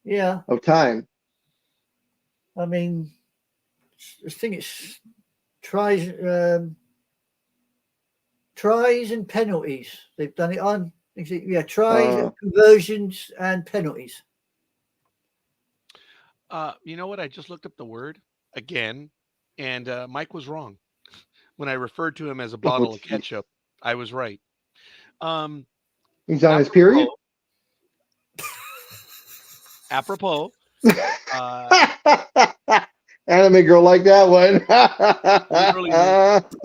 yeah. of time. I mean, I think it's tries and penalties. They've done it on. Yeah, tries, conversions, and penalties. You know what? I just looked up the word again, and Mike was wrong. When I referred to him as a bottle of ketchup, I was right. He's on his period? Apropos. Anime girl like that one. Literally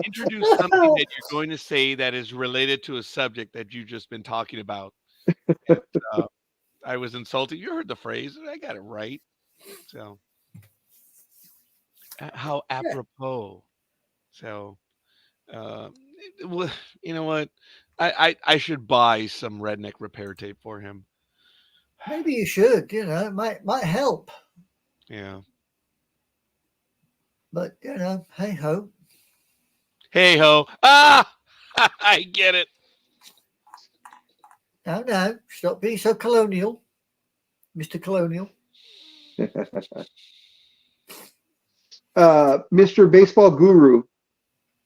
introduce something that you're going to say that is related to a subject that you've just been talking about. And, I was insulted. You heard the phrase. I got it right. So, how apropos. So, well, you know what? I should buy some redneck repair tape for him. Maybe you should. It might help. Yeah. But hey ho. Hey ho. Ah, I get it. No. Stop being so colonial, Mr. Colonial. Mr. Baseball Guru.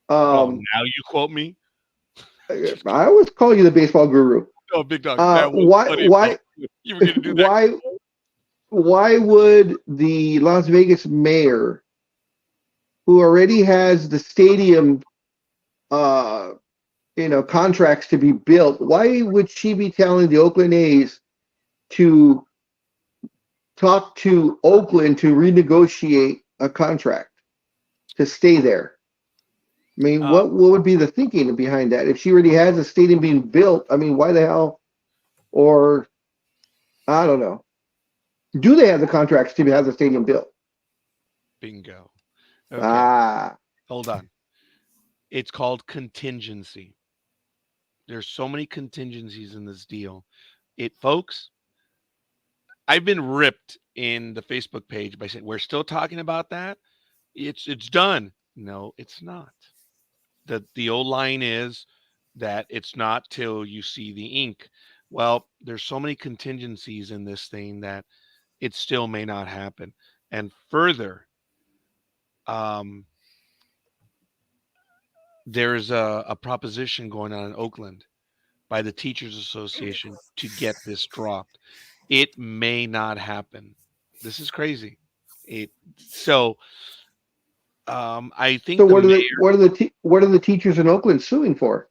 Oh, now you quote me. I always call you the baseball guru. Oh, big dog. Why You were going to do that? Why would the Las Vegas mayor, who already has the stadium, contracts to be built, why would she be telling the Oakland A's to talk to Oakland to renegotiate a contract to stay there? I mean, what would be the thinking behind that? If she already has a stadium being built, I mean, why the hell? Or I don't know. Do they have the contracts to have the stadium built? Bingo. Okay. Hold on. It's called contingency. There's so many contingencies in this deal. Folks, I've been ripped in the Facebook page by saying we're still talking about that. It's done. No, it's not. The old line is that it's not till you see the ink. Well, there's so many contingencies in this thing that it still may not happen. And further, there's a proposition going on in Oakland by the Teachers Association to get this dropped. It may not happen. This is crazy. I think so. What are the teachers in Oakland suing for?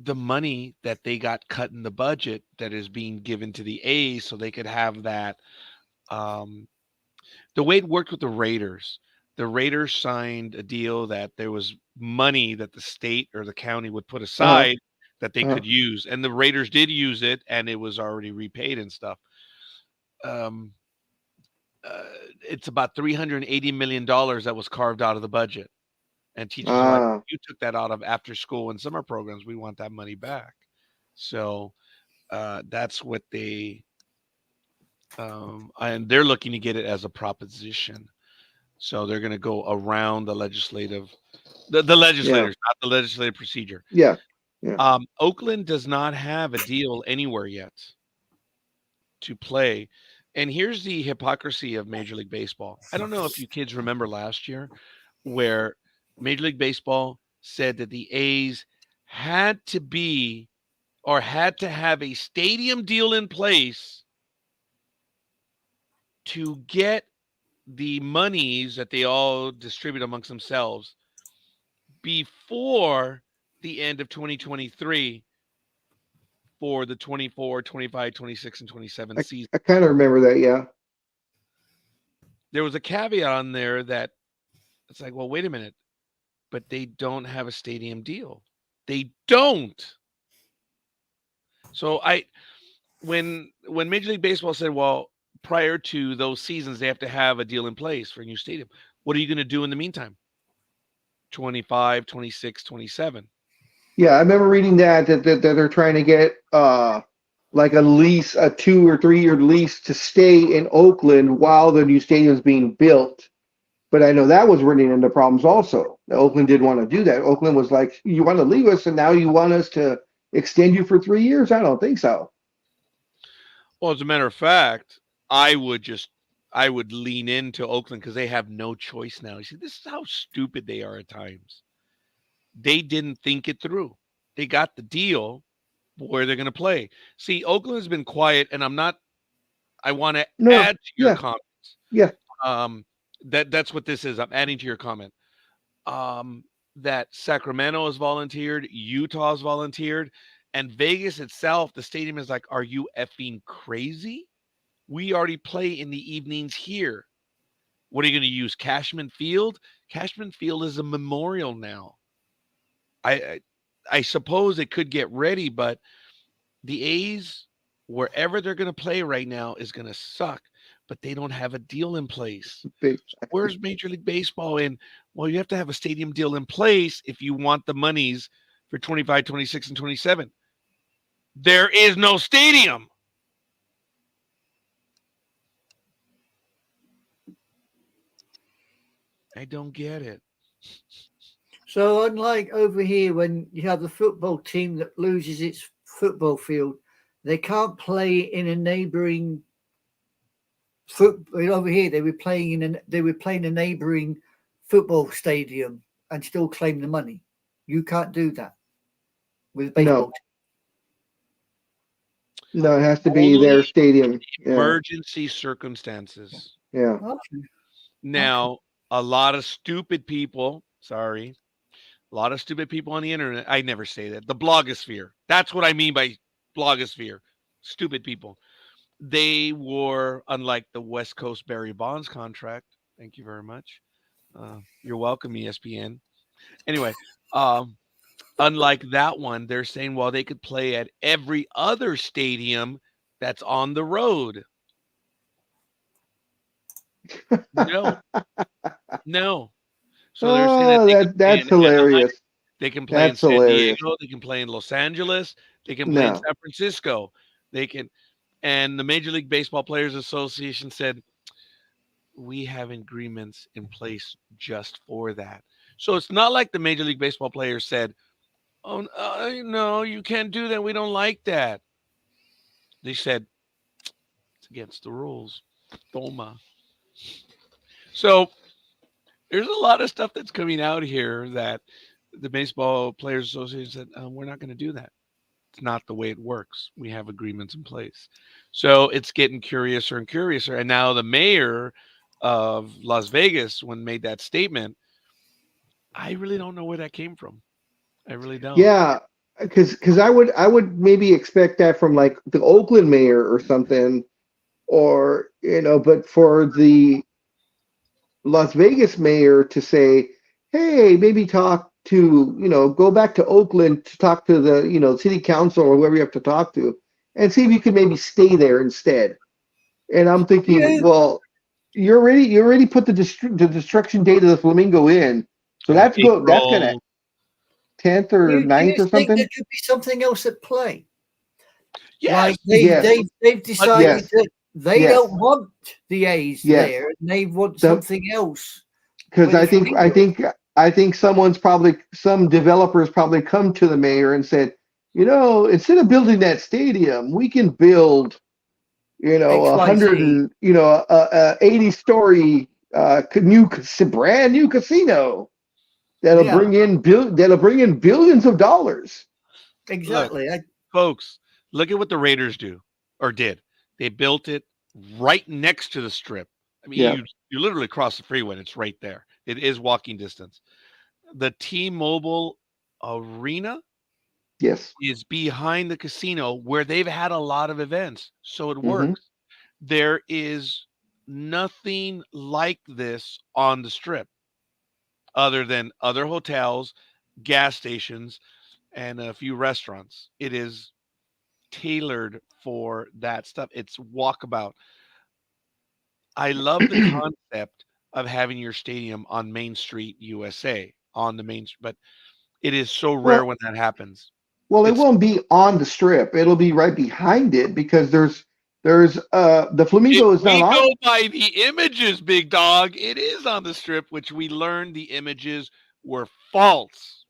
The money that they got cut in the budget that is being given to the A's so they could have that. The way it worked with the Raiders signed a deal that there was money that the state or the county would put aside that they could use, and the Raiders did use it, and it was already repaid and stuff. It's about $380 million that was carved out of the budget. And teachers are like, you took that out of after school and summer programs. We want that money back. So that's what they, and they're looking to get it as a proposition. So they're going to go around the legislators, not the legislative procedure. Yeah. Oakland does not have a deal anywhere yet to play. And here's the hypocrisy of Major League Baseball. I don't know if you kids remember last year where Major League Baseball said that the A's had to have a stadium deal in place to get the monies that they all distribute amongst themselves before the end of 2023 for the 24, 25, 26, and 27 season. I kind of remember that. Yeah. There was a caveat on there that it's like, well, wait a minute, but they don't have a stadium deal. They don't. So when Major League Baseball said, well, prior to those seasons, they have to have a deal in place for a new stadium. What are you going to do in the meantime? 25, 26, 27. Yeah, I remember reading that they're trying to get like a lease, a 2 or 3 year lease to stay in Oakland while the new stadium is being built. But I know that was running into problems also. Oakland didn't want to do that. Oakland was like, "You want to leave us, and now you want us to extend you for 3 years?" I don't think so. Well, as a matter of fact, I would lean into Oakland because they have no choice now. You see, this is how stupid they are at times. They didn't think it through. They got the deal where they're going to play. See, Oakland has been quiet, and I want to No, add to your yeah, comments. yeah. That's what this is. I'm adding to your comment. That Sacramento has volunteered, Utah has volunteered, and Vegas itself, the stadium is like, are you effing crazy? We already play in the evenings here. What are you going to use? Cashman Field? Cashman Field is a memorial now. I suppose it could get ready, but the A's, wherever they're going to play right now, is going to suck. But they don't have a deal in place. Big. So where's Major League Baseball in? Well, you have to have a stadium deal in place if you want the monies for 25, 26, and 27. There is no stadium. I don't get it. So unlike over here, when you have the football team that loses its football field, they can't play in a neighbouring over here. They were playing a neighbouring football stadium and still claim the money. You can't do that with baseball. No, it has to be their stadium. Emergency circumstances. Yeah. Okay. Now, a lot of stupid people, a lot of stupid people on the internet. I never say that. The blogosphere. That's what I mean by blogosphere. Stupid people. They were, unlike the West Coast Barry Bonds contract. Thank you very much. You're welcome, ESPN. Anyway, unlike that one, they're saying, well, they could play at every other stadium that's on the road. No. So they're saying that that's hilarious. They can play in San Diego. They can play in Los Angeles. They can play in San Francisco. They can, and the Major League Baseball Players Association said, we have agreements in place just for that. So it's not like the Major League Baseball players said, oh, no, you can't do that. We don't like that. They said, it's against the rules. Toma. So there's a lot of stuff that's coming out here that the Baseball Players Association said, we're not going to do that. It's not the way it works. We have agreements in place. So it's getting curiouser and curiouser. And now the mayor of Las Vegas, when made that statement, I really don't know where that came from. I really don't. Yeah, because I would maybe expect that from like the Oakland mayor or something, or but for the Las Vegas mayor to say, hey, maybe talk to, go back to Oakland to talk to the, city council or whoever you have to talk to and see if you can maybe stay there instead. And I'm thinking, well, you already put the destruction date of the Flamingo in. So that's kind of 10th or 9th or something. There could be something else at play. Yes. Like they've decided that they don't want the A's there, and they want something else. Because I think some developers probably come to the mayor and said, instead of building that stadium, we can build, a 80-story brand new casino that'll bring in billions of dollars. Exactly. Folks, look at what the Raiders did. They built it right next to the strip. I mean, you literally cross the freeway. It's right there. It is walking distance. The T-Mobile Arena Yes. is behind the casino where they've had a lot of events. So it Hmm. works. There is nothing like this on the strip other than other hotels, gas stations, and a few restaurants. It is tailored for that stuff. It's walkabout. I love the concept of having your stadium on Main Street, USA, on the main, but it is so rare Well, when that happens. well, it It's won't be on the strip. It'll be right behind it because there's the if Flamingo is not we on. go by the images, big dog, it is on the strip, which we learned the images were false.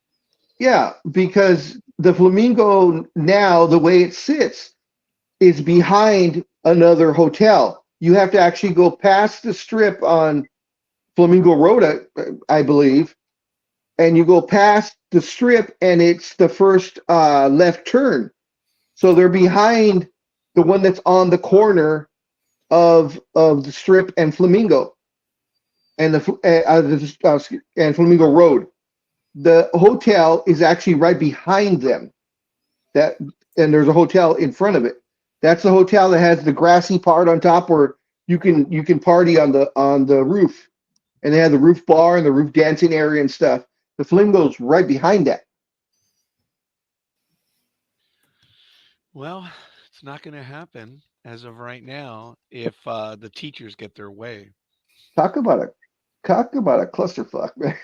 Yeah, because the Flamingo now, the way it sits, is behind another hotel. You have to actually go past the strip on Flamingo Road, I believe, and you go past the strip, and it's the first left turn. So they're behind the one that's on the corner of the strip and Flamingo and Flamingo Road. The hotel is actually right behind them. That and there's a hotel in front of it. That's the hotel that has the grassy part on top where you can party on the roof, and they have the roof bar and the roof dancing area and stuff. The Flamingo's right behind that. Well, it's not going to happen as of right now if the teachers get their way. Talk about a clusterfuck, man.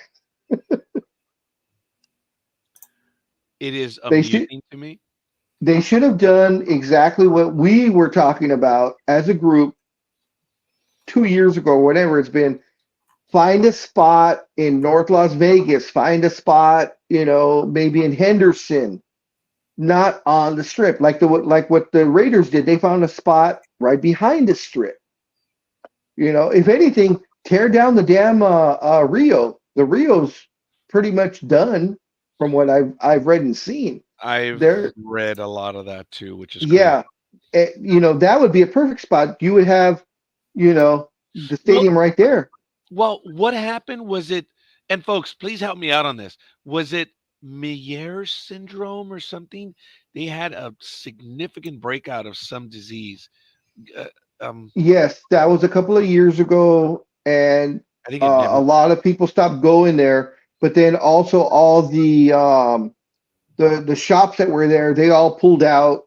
It is They should amusing to me. they should have done exactly what we were talking about as a group 2 years ago, whatever it's been. Find a spot in North Las Vegas, find a spot, maybe in Henderson, not on the strip, like what the Raiders did. They found a spot right behind the strip. If anything, tear down the damn Rio. The Rio's pretty much done from what I've read and seen. I've There, read a lot of that too, which is crazy. yeah, that would be a perfect spot. You would have, the Well, stadium right there. well, what happened was it, and folks, please help me out on this. Was it Meyer's syndrome or something? They had a significant breakout of some disease. Uh, um, Yes, that was a couple of years ago, and I think it never. a lot of people stopped going there. But then also all the shops that were there, they all pulled out,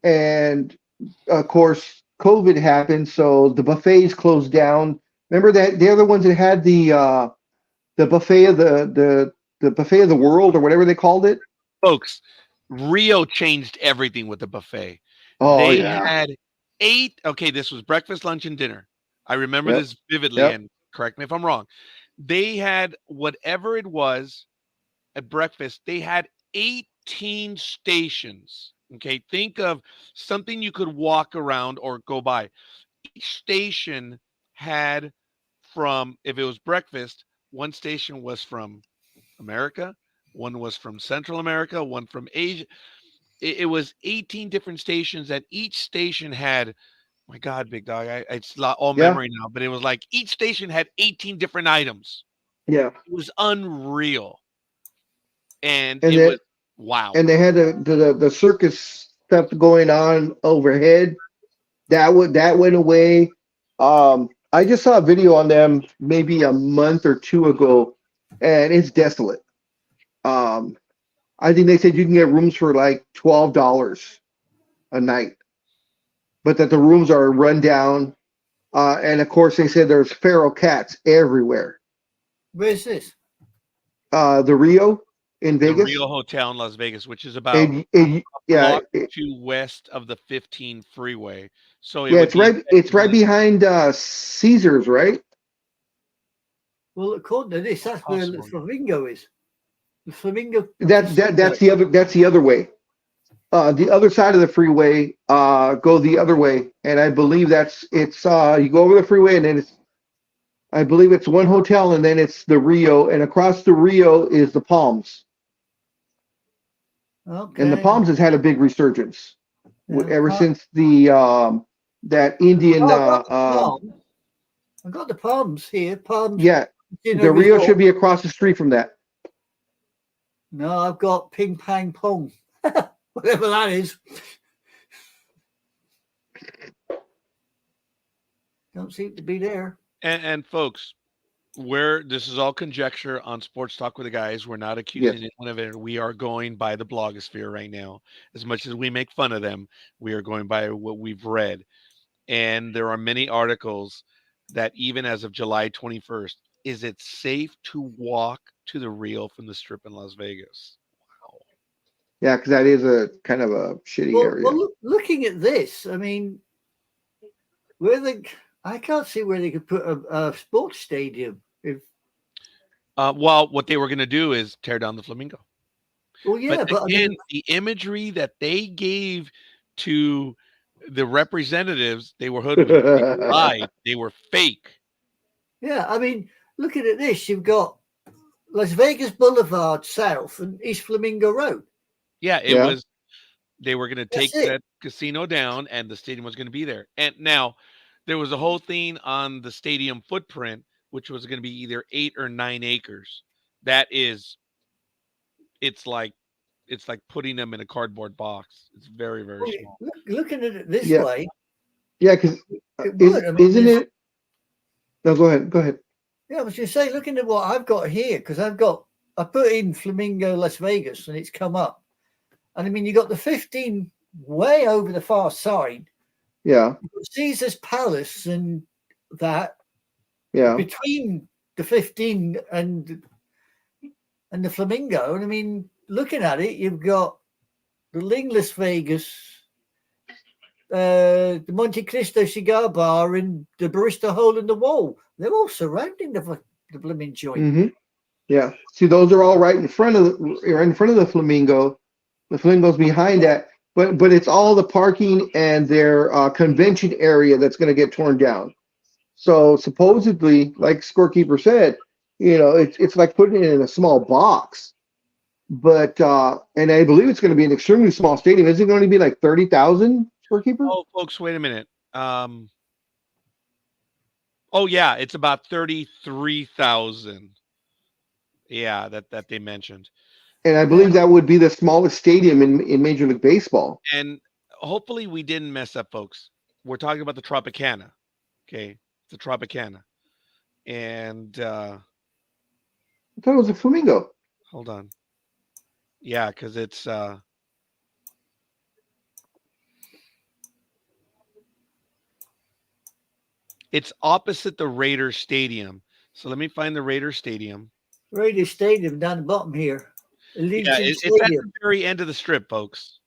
and of course COVID happened, so the buffets closed down. Remember that they're the ones that had the buffet of the buffet of the world or whatever they called it. Folks, Rio changed everything with the buffet. Oh They yeah, had eight. Okay, this was breakfast, lunch, and dinner. I remember yep, this vividly, yep, and correct me if I'm wrong. They had whatever it was at breakfast. They had 18 stations. Okay, think of something you could walk around or go by. Each station had from, if it was breakfast, one station was from America, one was from Central America, one from Asia. It was 18 different stations that each station had. My God, big dog, it's all yeah, memory now, but it was like each station had 18 different items. yeah. It was unreal, and And it was then wow. and they had the circus stuff going on overhead. That went away. I just saw a video on them maybe a month or two ago, and it's desolate. Um, I think they said you can get rooms for like $12 a night, but that the rooms are run down. And of course, they said there's feral cats everywhere. Where's this? The Rio in The Vegas, Rio Hotel in Las Vegas, which is about yeah, block to west of the 15 freeway. So it yeah, would be it's right effectively behind Caesars, right? Well, according to this, that's where the possible. flamingo is. The flamingo. That's the other way. The other side of the freeway, go the other way, and I believe it's you go over the freeway, and then I believe it's one hotel, and then it's the Rio, and across the Rio is the Palms, and the Okay. Palms has had a big resurgence Yeah, ever since the that Indian oh, I got the palm. I got the palms here. Palms yeah, in a the Rio resort. should be across the street from that. No, I've got ping pong pong. whatever that is. Don't seem to be there. And folks, this is all conjecture on Sports Talk with the Guys. We're not accusing Yes. anyone of it. We are going by the blogosphere right now. As much as we make fun of them, we are going by what we've read. And there are many articles that even as of July 21st, is it safe to walk to the Rio from the Strip in Las Vegas? Wow. Yeah, because that is a kind of a shitty area. Looking at this, I mean, I can't see where they could put a sports stadium. Well, what they were going to do is tear down the Flamingo. Well, yeah, but again, I mean, the imagery that they gave to the representatives, they were hoodwinked. They lied. They were fake. yeah, I mean, looking at this, you've got Las Vegas Boulevard South and East Flamingo Road. Yeah, it was. They were going to take That's it. that casino down, and the stadium was going to be there. And now, there was a whole thing on the stadium footprint, which was going to be either 8 or 9 acres. That is, it's like putting them in a cardboard box. It's very, very Well, small. looking at it this Yeah. way, Yeah, because it would. I mean, isn't it? No, go ahead. Go ahead. yeah, I was going to say, looking at what I've got here, because I put in Flamingo Las Vegas and it's come up. And I mean, you got the 15 way over the far side. Yeah. Caesar's Palace and that Yeah. between the 15 and the Flamingo. And I mean, looking at it, you've got the Ling Las Vegas, the Monte Cristo Cigar Bar, and the Barista Hole in the Wall. They're all surrounding the blooming joint. Mm-hmm. Yeah. See, those are all right in front of the Flamingo. The Flamingo's behind that, but it's all the parking and their convention area that's going to get torn down. So supposedly, like Scorekeeper said, it's like putting it in a small box. But and I believe it's going to be an extremely small stadium. Is it going to be like 30,000, Scorekeeper? Oh, folks, wait a minute. Oh yeah, it's about 33,000. Yeah, that they mentioned. And I believe that would be the smallest stadium in Major League Baseball. And hopefully we didn't mess up, folks. We're talking about the Tropicana. Okay, the Tropicana. And I thought it was a Flamingo. hold on. Yeah, because it's opposite the Raiders Stadium. So let me find the Raiders Stadium. Raiders Stadium down the bottom here. Yeah, it's at the very end of the strip, folks.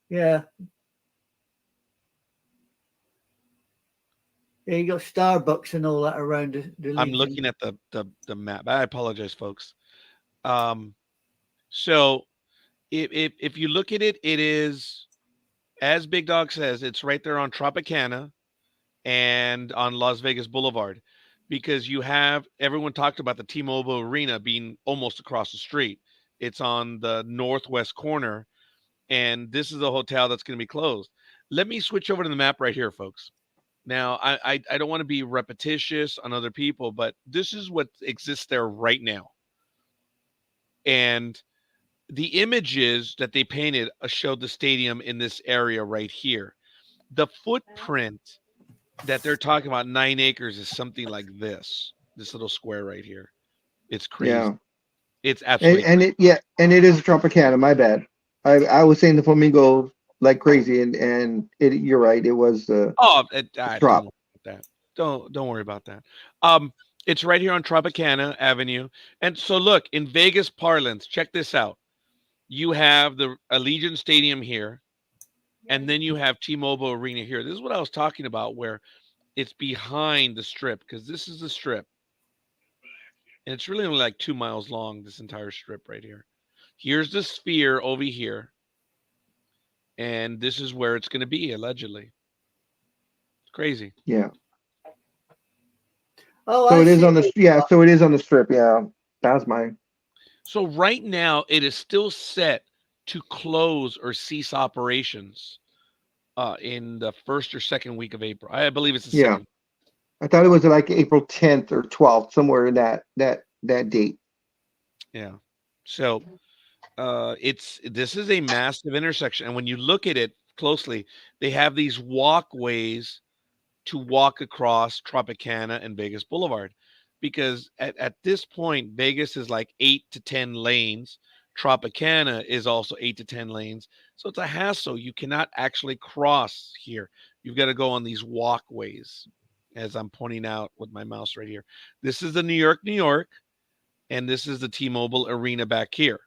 Yeah. Yeah, you got Starbucks and all that around the I'm Legion. looking at the map. I apologize, folks. So if you look at it, it is, as Big Dog says, it's right there on Tropicana and on Las Vegas Boulevard, because everyone talked about the T-Mobile Arena being almost across the street. It's on the northwest corner, and this is a hotel that's going to be closed. Let me switch over to the map right here, folks. Now, I don't want to be repetitious on other people, but this is what exists there right now. And the images that they painted showed the stadium in this area right here. The footprint that they're talking about, 9 acres, is something like this little square right here. It's crazy. Yeah. It's absolutely and it is a Tropicana. My bad. I was saying the Flamingo like crazy, and you're right. It was the Trop. Don't worry about that. It's right here on Tropicana Avenue. And so look, in Vegas parlance, check this out. You have the Allegiant Stadium here, and then you have T-Mobile Arena here. This is what I was talking about, where it's behind the strip, because this is the strip. And it's really only like 2 miles long, this entire strip right here. Here's the Sphere over here. And this is where it's going to be, allegedly. It's crazy. Yeah. Oh, so I it is see. on the so it is on the strip. Yeah, that's mine. So right now it is still set to close or cease operations in the first or second week of April. I believe it's the second. I thought it was like April 10th or 12th, somewhere in that date. Yeah. So This is a massive intersection, and when you look at it closely, they have these walkways to walk across Tropicana and Vegas Boulevard, because at this point, Vegas is like 8 to 10 lanes. Tropicana is also 8 to 10 lanes. So it's a hassle. You cannot actually cross here. You've got to go on these walkways, as I'm pointing out with my mouse right here. This is the New York, New York, and this is the T-Mobile Arena back here.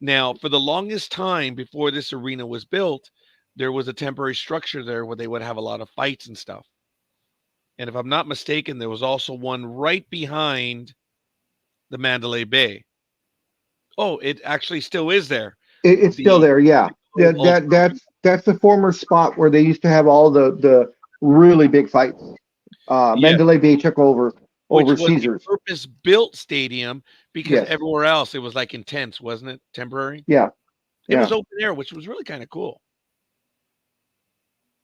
Now, for the longest time before this arena was built, there was a temporary structure there where they would have a lot of fights and stuff. And if I'm not mistaken, there was also one right behind the Mandalay Bay. Oh, it actually still is there. It's still The there. Yeah. Ultra- That's the former spot where they used to have all the really big fights. yeah, Mandalay Bay took over which over was a Caesars. purpose-built stadium because Yes. everywhere else it was like intense, wasn't it? Temporary. Yeah. It was Yeah. open air, which was really kind of cool.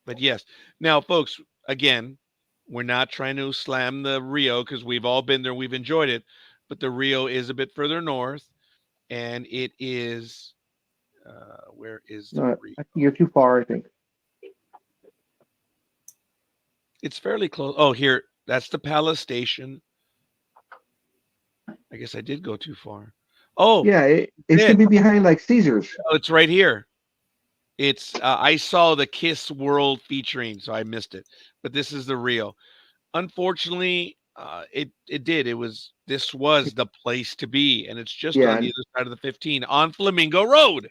But yes, now, folks, again, we're not trying to slam the Rio because we've all been there, we've enjoyed it, but the Rio is a bit further north, and it is. Where is the No, Rio? you're too far, I think. It's fairly close. Oh, here, that's the Palace Station. I guess I did go too far. Oh, Yeah, it should be behind like Caesars. oh, it's right here. It's I saw the Kiss World featuring, so I missed it. But this is the Rio. Unfortunately, this was the place to be, and it's just Yeah. on the other side of the 15 on Flamingo Road.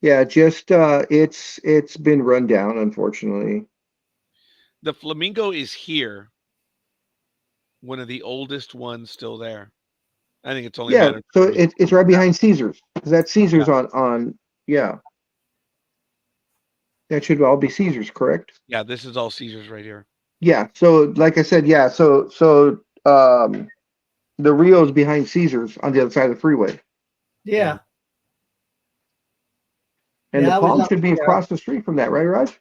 Yeah, just it's been run down, unfortunately. The Flamingo is here, one of the oldest ones still there. I think it's only a Yeah, matter of so time. it's right behind Caesars. 'Cause that's Caesars on yeah. That should all be Caesars, correct? Yeah, this is all Caesars right here. Yeah. So like I said, yeah, so the Rio's behind Caesars on the other side of the freeway. Yeah. And Yeah, the I was Palms up should be there. across the street from that, right, Raj?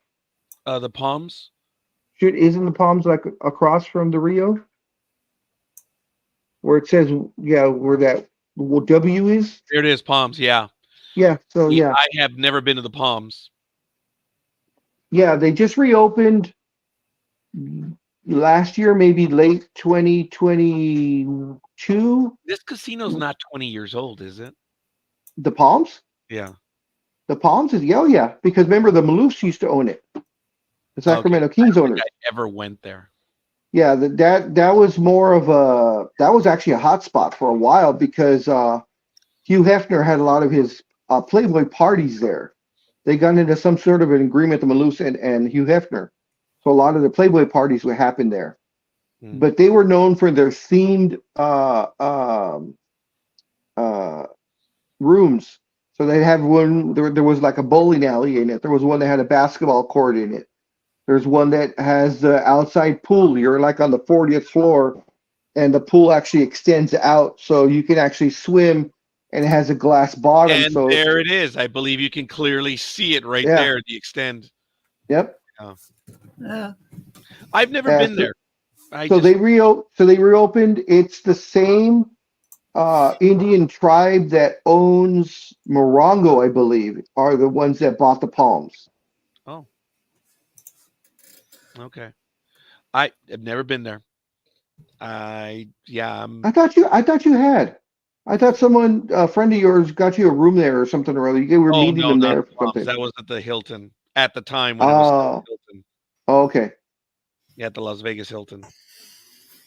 The Palms. Isn't the Palms like across from the Rio? Where it says, yeah, where that W is? Here it is, Palms. Yeah. Yeah, so yeah. I have never been to the Palms. Yeah, they just reopened last year, maybe late 2022. This casino's not 20 years old, is it? The Palms? Yeah. The Palms is, yeah, yeah, because remember the Maloofs used to own it. The Sacramento Kings owners. I ever went there. Yeah, that was more of that was actually a hot spot for a while because Hugh Hefner had a lot of his Playboy parties there. They got into some sort of an agreement, the Maloofs and Hugh Hefner. So a lot of the Playboy parties would happen there. But they were known for their themed rooms. So they had one, there was like a bowling alley in it. There was one that had a basketball court in it. There's one that has the outside pool. You're like on the 40th floor, and the pool actually extends out, so you can actually swim, and it has a glass bottom. And so there it is. I believe you can clearly see it right there, the extend. Yep. Yeah. I've never been there. They reopened. It's the same Indian tribe that owns Morongo, I believe, are the ones that bought the Palms. Oh. Okay. I have never been there. I thought you had. I thought someone, a friend of yours, got you a room there or something or other. You were meeting them there for something. That was at the Hilton at the time when it was Hilton. Oh, okay. Yeah, at the Las Vegas Hilton.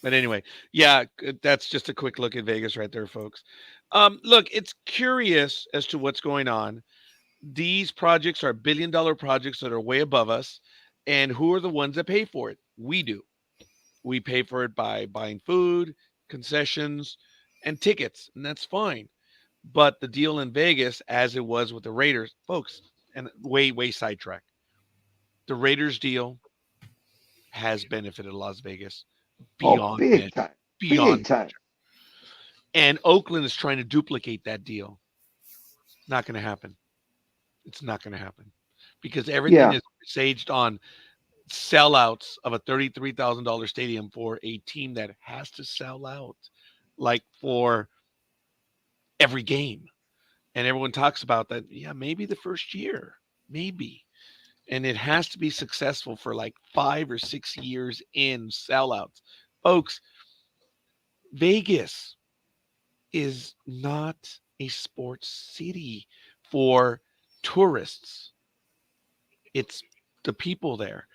But anyway, yeah, that's just a quick look at Vegas right there, folks. Look, it's curious as to what's going on. These projects are billion-dollar projects that are way above us. And who are the ones that pay for it? We do. We pay for it by buying food, concessions, and tickets, and that's fine. But the deal in Vegas, as it was with the Raiders, folks, and way sidetrack. The Raiders deal has benefited Las Vegas beyond big time. Beyond big time. And Oakland is trying to duplicate that deal. Not going to happen. It's not going to happen because everything is staged on sellouts of a $33,000 stadium for a team that has to sell out like for every game. And everyone talks about that. Yeah, maybe the first year, maybe. And it has to be successful for like 5 or 6 years in sellouts. Folks, Vegas is not a sports city for tourists. It's the people there.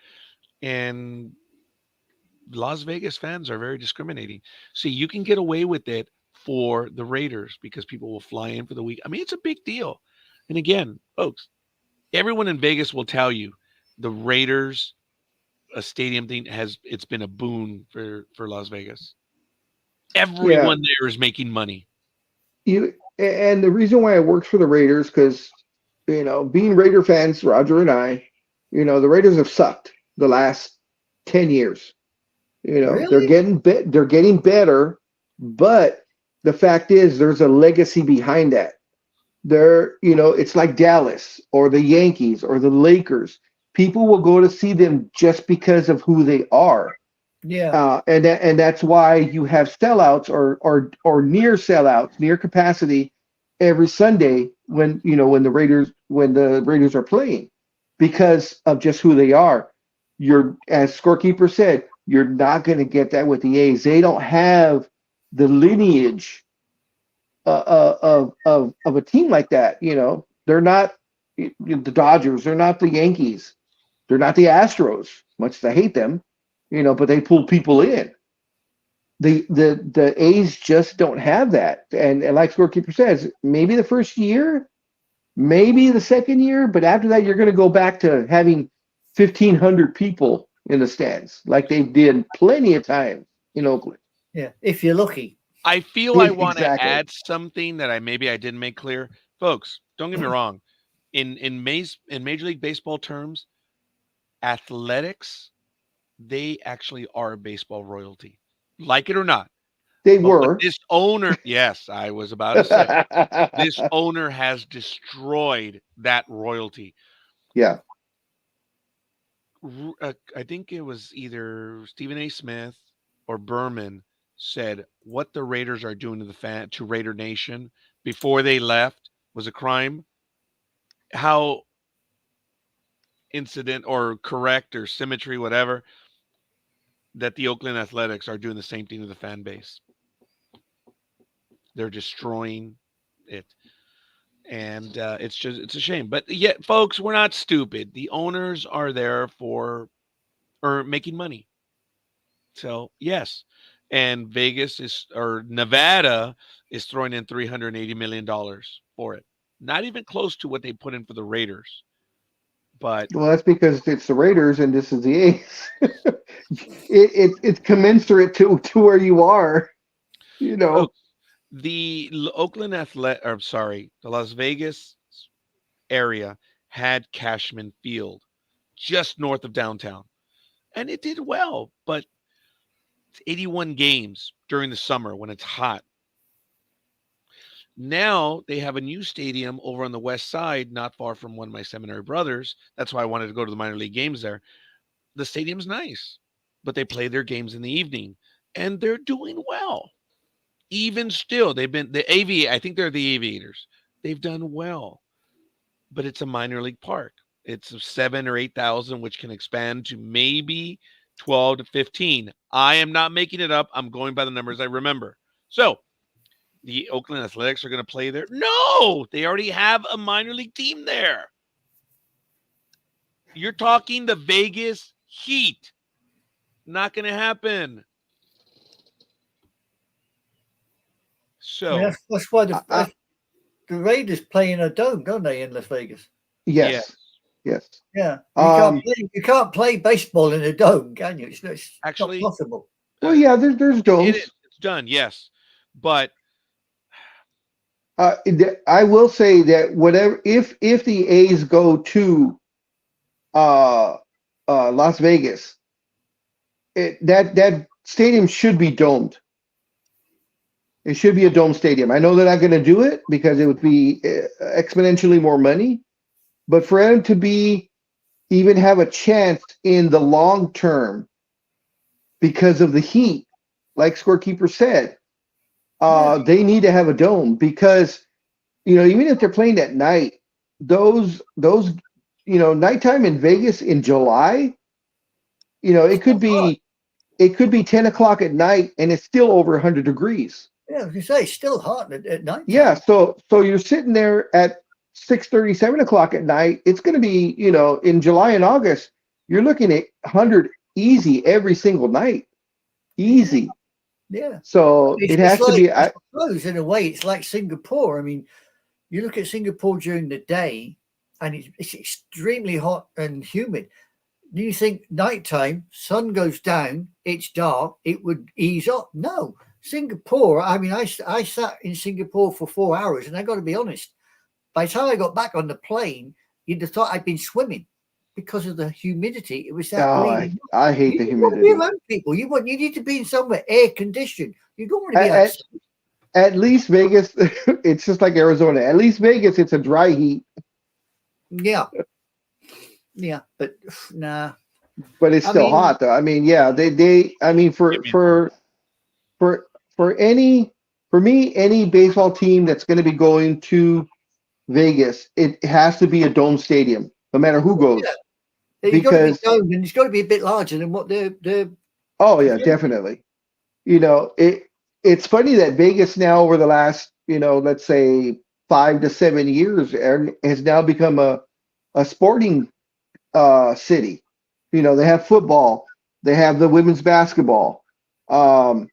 And Las Vegas fans are very discriminating. See, you can get away with it for the Raiders because people will fly in for the week. I mean, it's a big deal. And again, folks, everyone in Vegas will tell you the Raiders a stadium thing it's been a boon for Las Vegas. Yeah, Everyone there is making money. and the reason why it works for the Raiders, because being Raider fans, Roger and I, the Raiders have sucked the last 10 years. They're Really? getting better, but the fact is there's a legacy behind that. It's like Dallas or the Yankees or the Lakers. People will go to see them just because of who they are. Yeah. And that's why you have sellouts or near sellouts, near capacity every Sunday when the Raiders are playing, because of just who they are. You're, as Scorekeeper said, you're not going to get that with the A's. They don't have the lineage of a team like that. They're not the Dodgers. They're not the Yankees. They're not the Astros. Much as I hate them, but they pull people in. The A's just don't have that. And like Scorekeeper says, maybe the first year, maybe the second year, but after that, you're going to go back to having 1,500 people in the stands, like they did plenty of times in Oakland. Yeah. If you're lucky. I feel I want to Exactly. add something that maybe I didn't make clear. Folks, don't get me wrong. In Major League Baseball terms, athletics, they actually are baseball royalty. Like it or not. They But what were. this owner, yes, I was about to say, this owner has destroyed that royalty. Yeah. I think it was either Stephen A. Smith or Berman said what the Raiders are doing to Raider Nation before they left was a crime. How incident or correct or symmetry, whatever, that the Oakland Athletics are doing the same thing to the fan base. They're destroying it. And it's a shame. But yet, folks, we're not stupid. The owners are there for making money. So yes, and Nevada is throwing in $380 million for it. Not even close to what they put in for the Raiders. But Well, that's because it's the Raiders and this is the A's. It's commensurate to where you are. folks, the Oakland the Las Vegas area had Cashman Field just north of downtown, and it did well. But it's 81 games during the summer when it's hot. Now they have a new stadium over on the west side, not far from one of my seminary brothers. That's why I wanted to go to the minor league games there. The stadium's nice, but they play their games in the evening, and they're doing well. Even still, they've been I think they're the Aviators. They've done well, but it's a minor league park. It's 7 or 8,000, which can expand to maybe 12 to 15. I am not making it up. I'm going by the numbers I remember. So the Oakland Athletics are going to play there? No, they already have a minor league team there. You're talking the Vegas Heat. Not going to happen. So That's why the Raiders play in a dome, don't they, in Las Vegas? Yes. Yeah. You can't play baseball in a dome, can you? It's actually not possible. Well, yeah, there's domes. It's done, yes. But I will say that whatever if the A's go to Las Vegas, that stadium should be domed. It should be a dome stadium. I know they're not going to do it because it would be exponentially more money, but for them to even have a chance in the long term because of the heat, like Scorekeeper said, they need to have a dome because even if they're playing at night, those nighttime in Vegas in July, It's not hot. it could be 10 o'clock at night and it's still over 100 degrees. Yeah, as you say, it's still hot at night Yeah, time. so you're sitting there at 6:30, 7 o'clock at night. It's going to be, in July and August, you're looking at 100 easy every single night. Easy. Yeah. So it It's has to like, be. I suppose, in a way, it's like Singapore. I mean, you look at Singapore during the day, and it's extremely hot and humid. Do you think nighttime, sun goes down, it's dark, it would ease up? No. Singapore, I mean, I sat in Singapore for 4 hours, and I got to be honest, by the time I got back on the plane, you'd have thought I'd been swimming because of the humidity. It was that Oh, bleeding. I hate You the don't want to be humidity. around people. You need to be in somewhere air conditioned. You don't want to be At, at, outside. at least Vegas, it's just like Arizona. At least Vegas, it's a dry heat, Yeah. Yeah. But nah. but it's I still mean, hot though. I mean, yeah, I mean, Give me a break. for for any for me, any baseball team that's going to be going to Vegas, it has to be a dome stadium, no matter who yeah, goes. you've got to be Because domed, and it's got to be a bit larger than what they're oh yeah, projecting. definitely. It's funny that Vegas now over the last, let's say 5 to 7 years has now become a sporting city. They have football, they have the women's basketball. Um,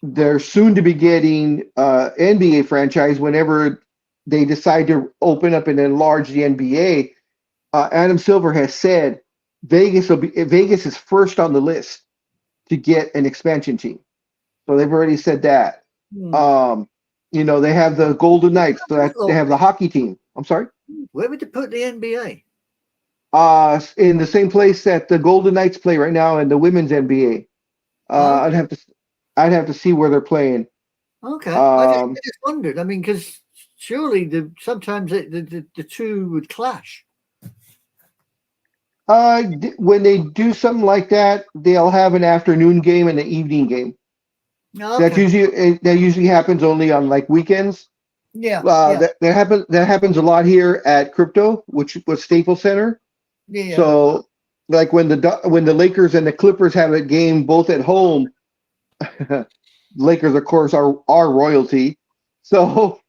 they're soon to be getting NBA franchise whenever they decide to open up and enlarge the NBA. Adam Silver has said Vegas is first on the list to get an expansion team. So they've already said that. Hmm. They have the Golden Knights. So they have the Okay. hockey team. I'm sorry. Where would they put the NBA? In the same place that the Golden Knights play right now in the women's NBA. Uh, I'd Okay. have to I'd have to see where they're playing. Okay. I Um, just wondered. I mean, because surely sometimes the two would clash. when they do something like that, they'll have an afternoon game and an evening game. Okay. That usually happens only on like weekends. Yeah. Yeah. That happens a lot here at Crypto, which was Staples Center. Yeah. So like when the Lakers and the Clippers have a game both at home, Lakers of course are royalty. So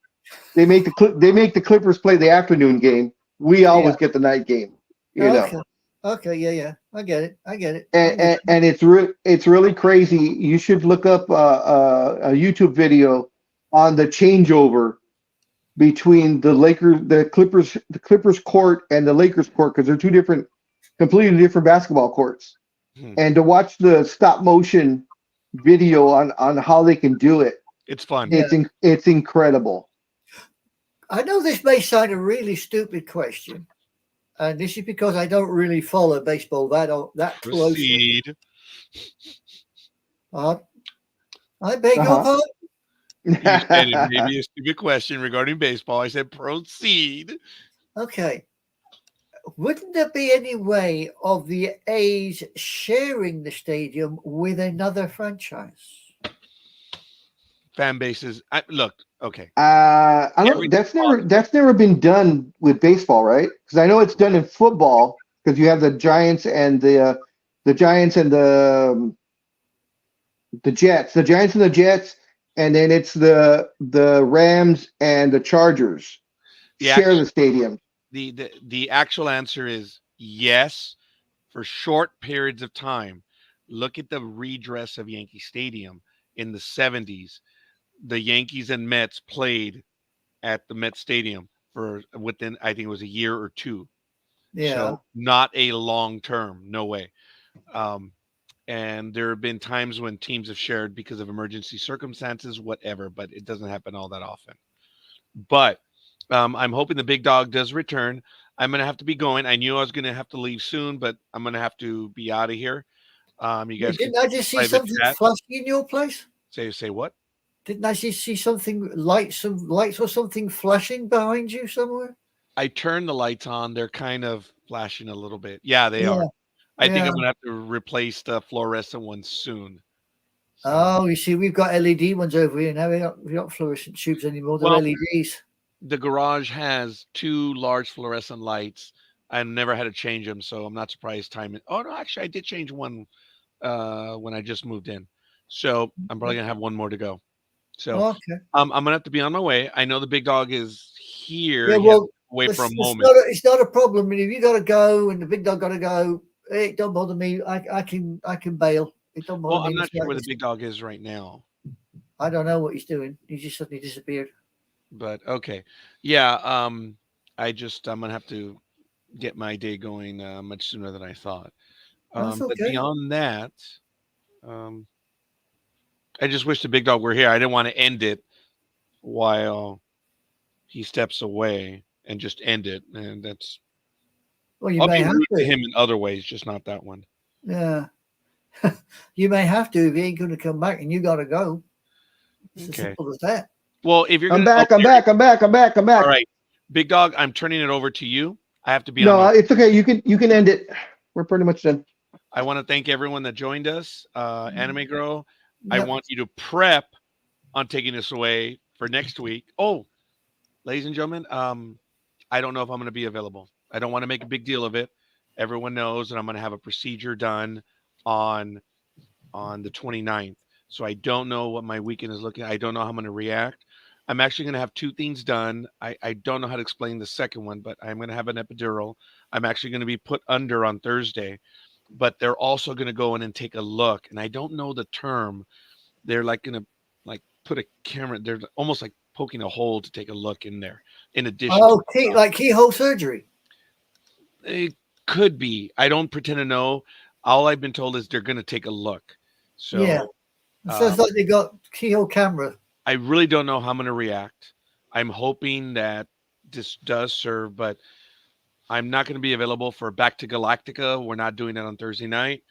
they make the Clippers play the afternoon game. We Yeah. always get the night game, you know. Okay. Okay. Yeah. Yeah. I get it. I get it. I'm And, with and, and it's really crazy. You should look up a YouTube video on the changeover between the Clippers court and the Lakers court because they're completely different basketball courts. Hmm. And to watch the stop motion video on how they can do it, It's fun. Yeah. it's incredible. I know this may sound a really stupid question, and this is because I don't really follow baseball that closely. Proceed. I beg your Uh-huh. pardon. You said it may be a stupid question regarding baseball. I said proceed. Okay. Wouldn't there be any way of the A's sharing the stadium with another franchise? Fan bases. Look, okay. I don't. Everything's possible. That's never been done with baseball, right? Because I know it's done in football because you have the Giants and the Giants and the Jets, and then it's the Rams and the Chargers The share the stadium. the actual answer is yes for short periods of time. Look at the redress of Yankee Stadium in the 70s. The Yankees and Mets played at the Met Stadium for within I think it was a year or two. Yeah. So not a long term, no way. Um, and there have been times when teams have shared because of emergency circumstances, whatever, but it doesn't happen all that often. But I'm hoping the big dog does return. I'm gonna have to be going. I knew I was gonna have to leave soon, but I'm gonna have to be out of here. You guys can Didn't I just see private something chat. flashing in your place? Say what? Didn't I just see some lights or something flashing behind you somewhere? I turned the lights on. They're kind of flashing a little bit. Yeah, they Yeah. are. I think Yeah. I'm gonna have to replace the fluorescent ones soon. So, Oh, you see, we've got LED ones over here now. We don't fluorescent tubes anymore. They're well, LEDs. the garage has 2 large fluorescent lights. I never had to change them, so I'm not surprised time. Oh no, actually, I did change one when I just moved in, so I'm probably gonna have one more to go. So Okay. I'm gonna have to be on my way. I know the big dog is here. Yeah, He has to well, wait for a it's moment. it's not a problem. And if you got to go and the big dog got to go, it don't bother me. I can bail. It don't bother Well, me. I'm in the not sure where the slightest. big dog is right now, I don't know what he's doing. He just suddenly disappeared. but okay, yeah. I'm gonna have to get my day going much sooner than I thought. That's But okay. beyond that, um, I just wish the big dog were here. I didn't want to end it while he steps away and just end it. And that's Well, you I'll may be have rude to to. him in other ways, just not that one. Yeah. You may have to if he ain't going to come back and you got to go. It's as Okay. simple as that. Well, if you're I'm gonna, back. I'm back. I'm back. I'm back. I'm all back. right, big dog, I'm turning it over to you. I have to be on No, my. it's okay. You can end it. We're pretty much done. I want to thank everyone that joined us. Anime Girl, I Yep. want you to prep on taking us away for next week. Oh, ladies and gentlemen, I don't know if I'm going to be available. I don't want to make a big deal of it. Everyone knows that I'm going to have a procedure done on the 29th. So I don't know what my weekend is looking. I don't know how I'm going to react. I'm actually going to have 2 things done. I don't know how to explain the second one, but I'm going to have an epidural. I'm actually going to be put under on Thursday, but they're also going to go in and take a look. And I don't know the term. They're like going to like put a camera. They're almost like poking a hole to take a look in there. In addition, Oh, like keyhole surgery. it could be. I don't pretend to know. All I've been told is they're going to take a look. So Yeah. It sounds like they got keyhole camera. I really don't know how I'm going to react. I'm hoping that this does serve, but I'm not going to be available for Back to Galactica. We're not doing it on Thursday night.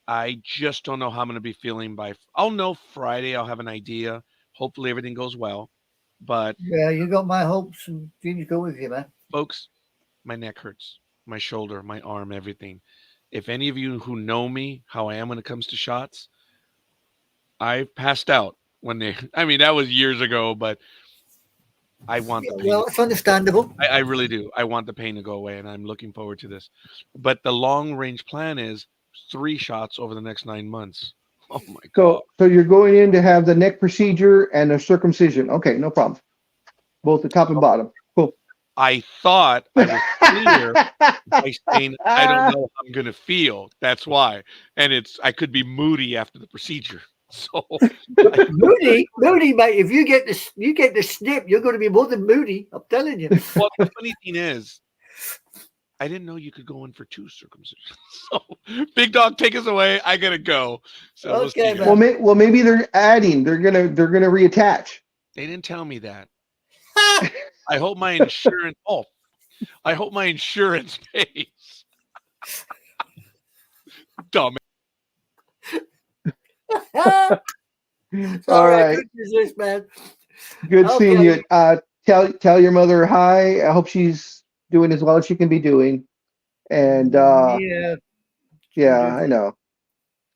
I just don't know how I'm going to be feeling I'll know Friday. I'll have an idea. Hopefully everything goes well. But Yeah, you got my hopes and dreams go with you, man. folks, my neck hurts, my shoulder, my arm, everything. If any of you who know me, how I am when it comes to shots, I passed out when I mean, that was years ago, but I want the pain. Well, it's understandable. I really do. I want the pain to go away, and I'm looking forward to this. But the long range plan is 3 shots over the next 9 months. Oh my God. So you're going in to have the neck procedure and a circumcision. Okay, no problem. Both the top and bottom. Cool. I thought I was clear by saying I don't know how I'm going to feel. That's why. And I could be moody after the procedure. So Moody, mate. If you get the snip, you're going to be more than moody. I'm telling you. well, the funny thing is, I didn't know you could go in for 2 circumcisions. So, big dog, take us away. I gotta go. So we'll see Okay, you. man. Well, maybe they're adding. They're gonna reattach. They didn't tell me that. I hope my insurance. Oh, I hope my insurance pays. Dumb. All right. Good business, man. Good seeing Okay. you. Tell your mother hi. I hope she's doing as well as she can be doing. And Yeah. yeah, I know.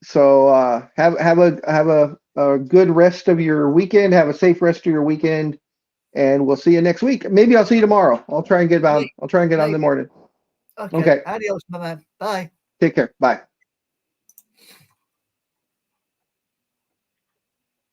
So have a good rest of your weekend. Have a safe rest of your weekend, and we'll see you next week. Maybe I'll see you tomorrow. I'll try and get on. I'll try and get on in the morning. Okay. Okay. Adios, my man. Bye. Take care. Bye.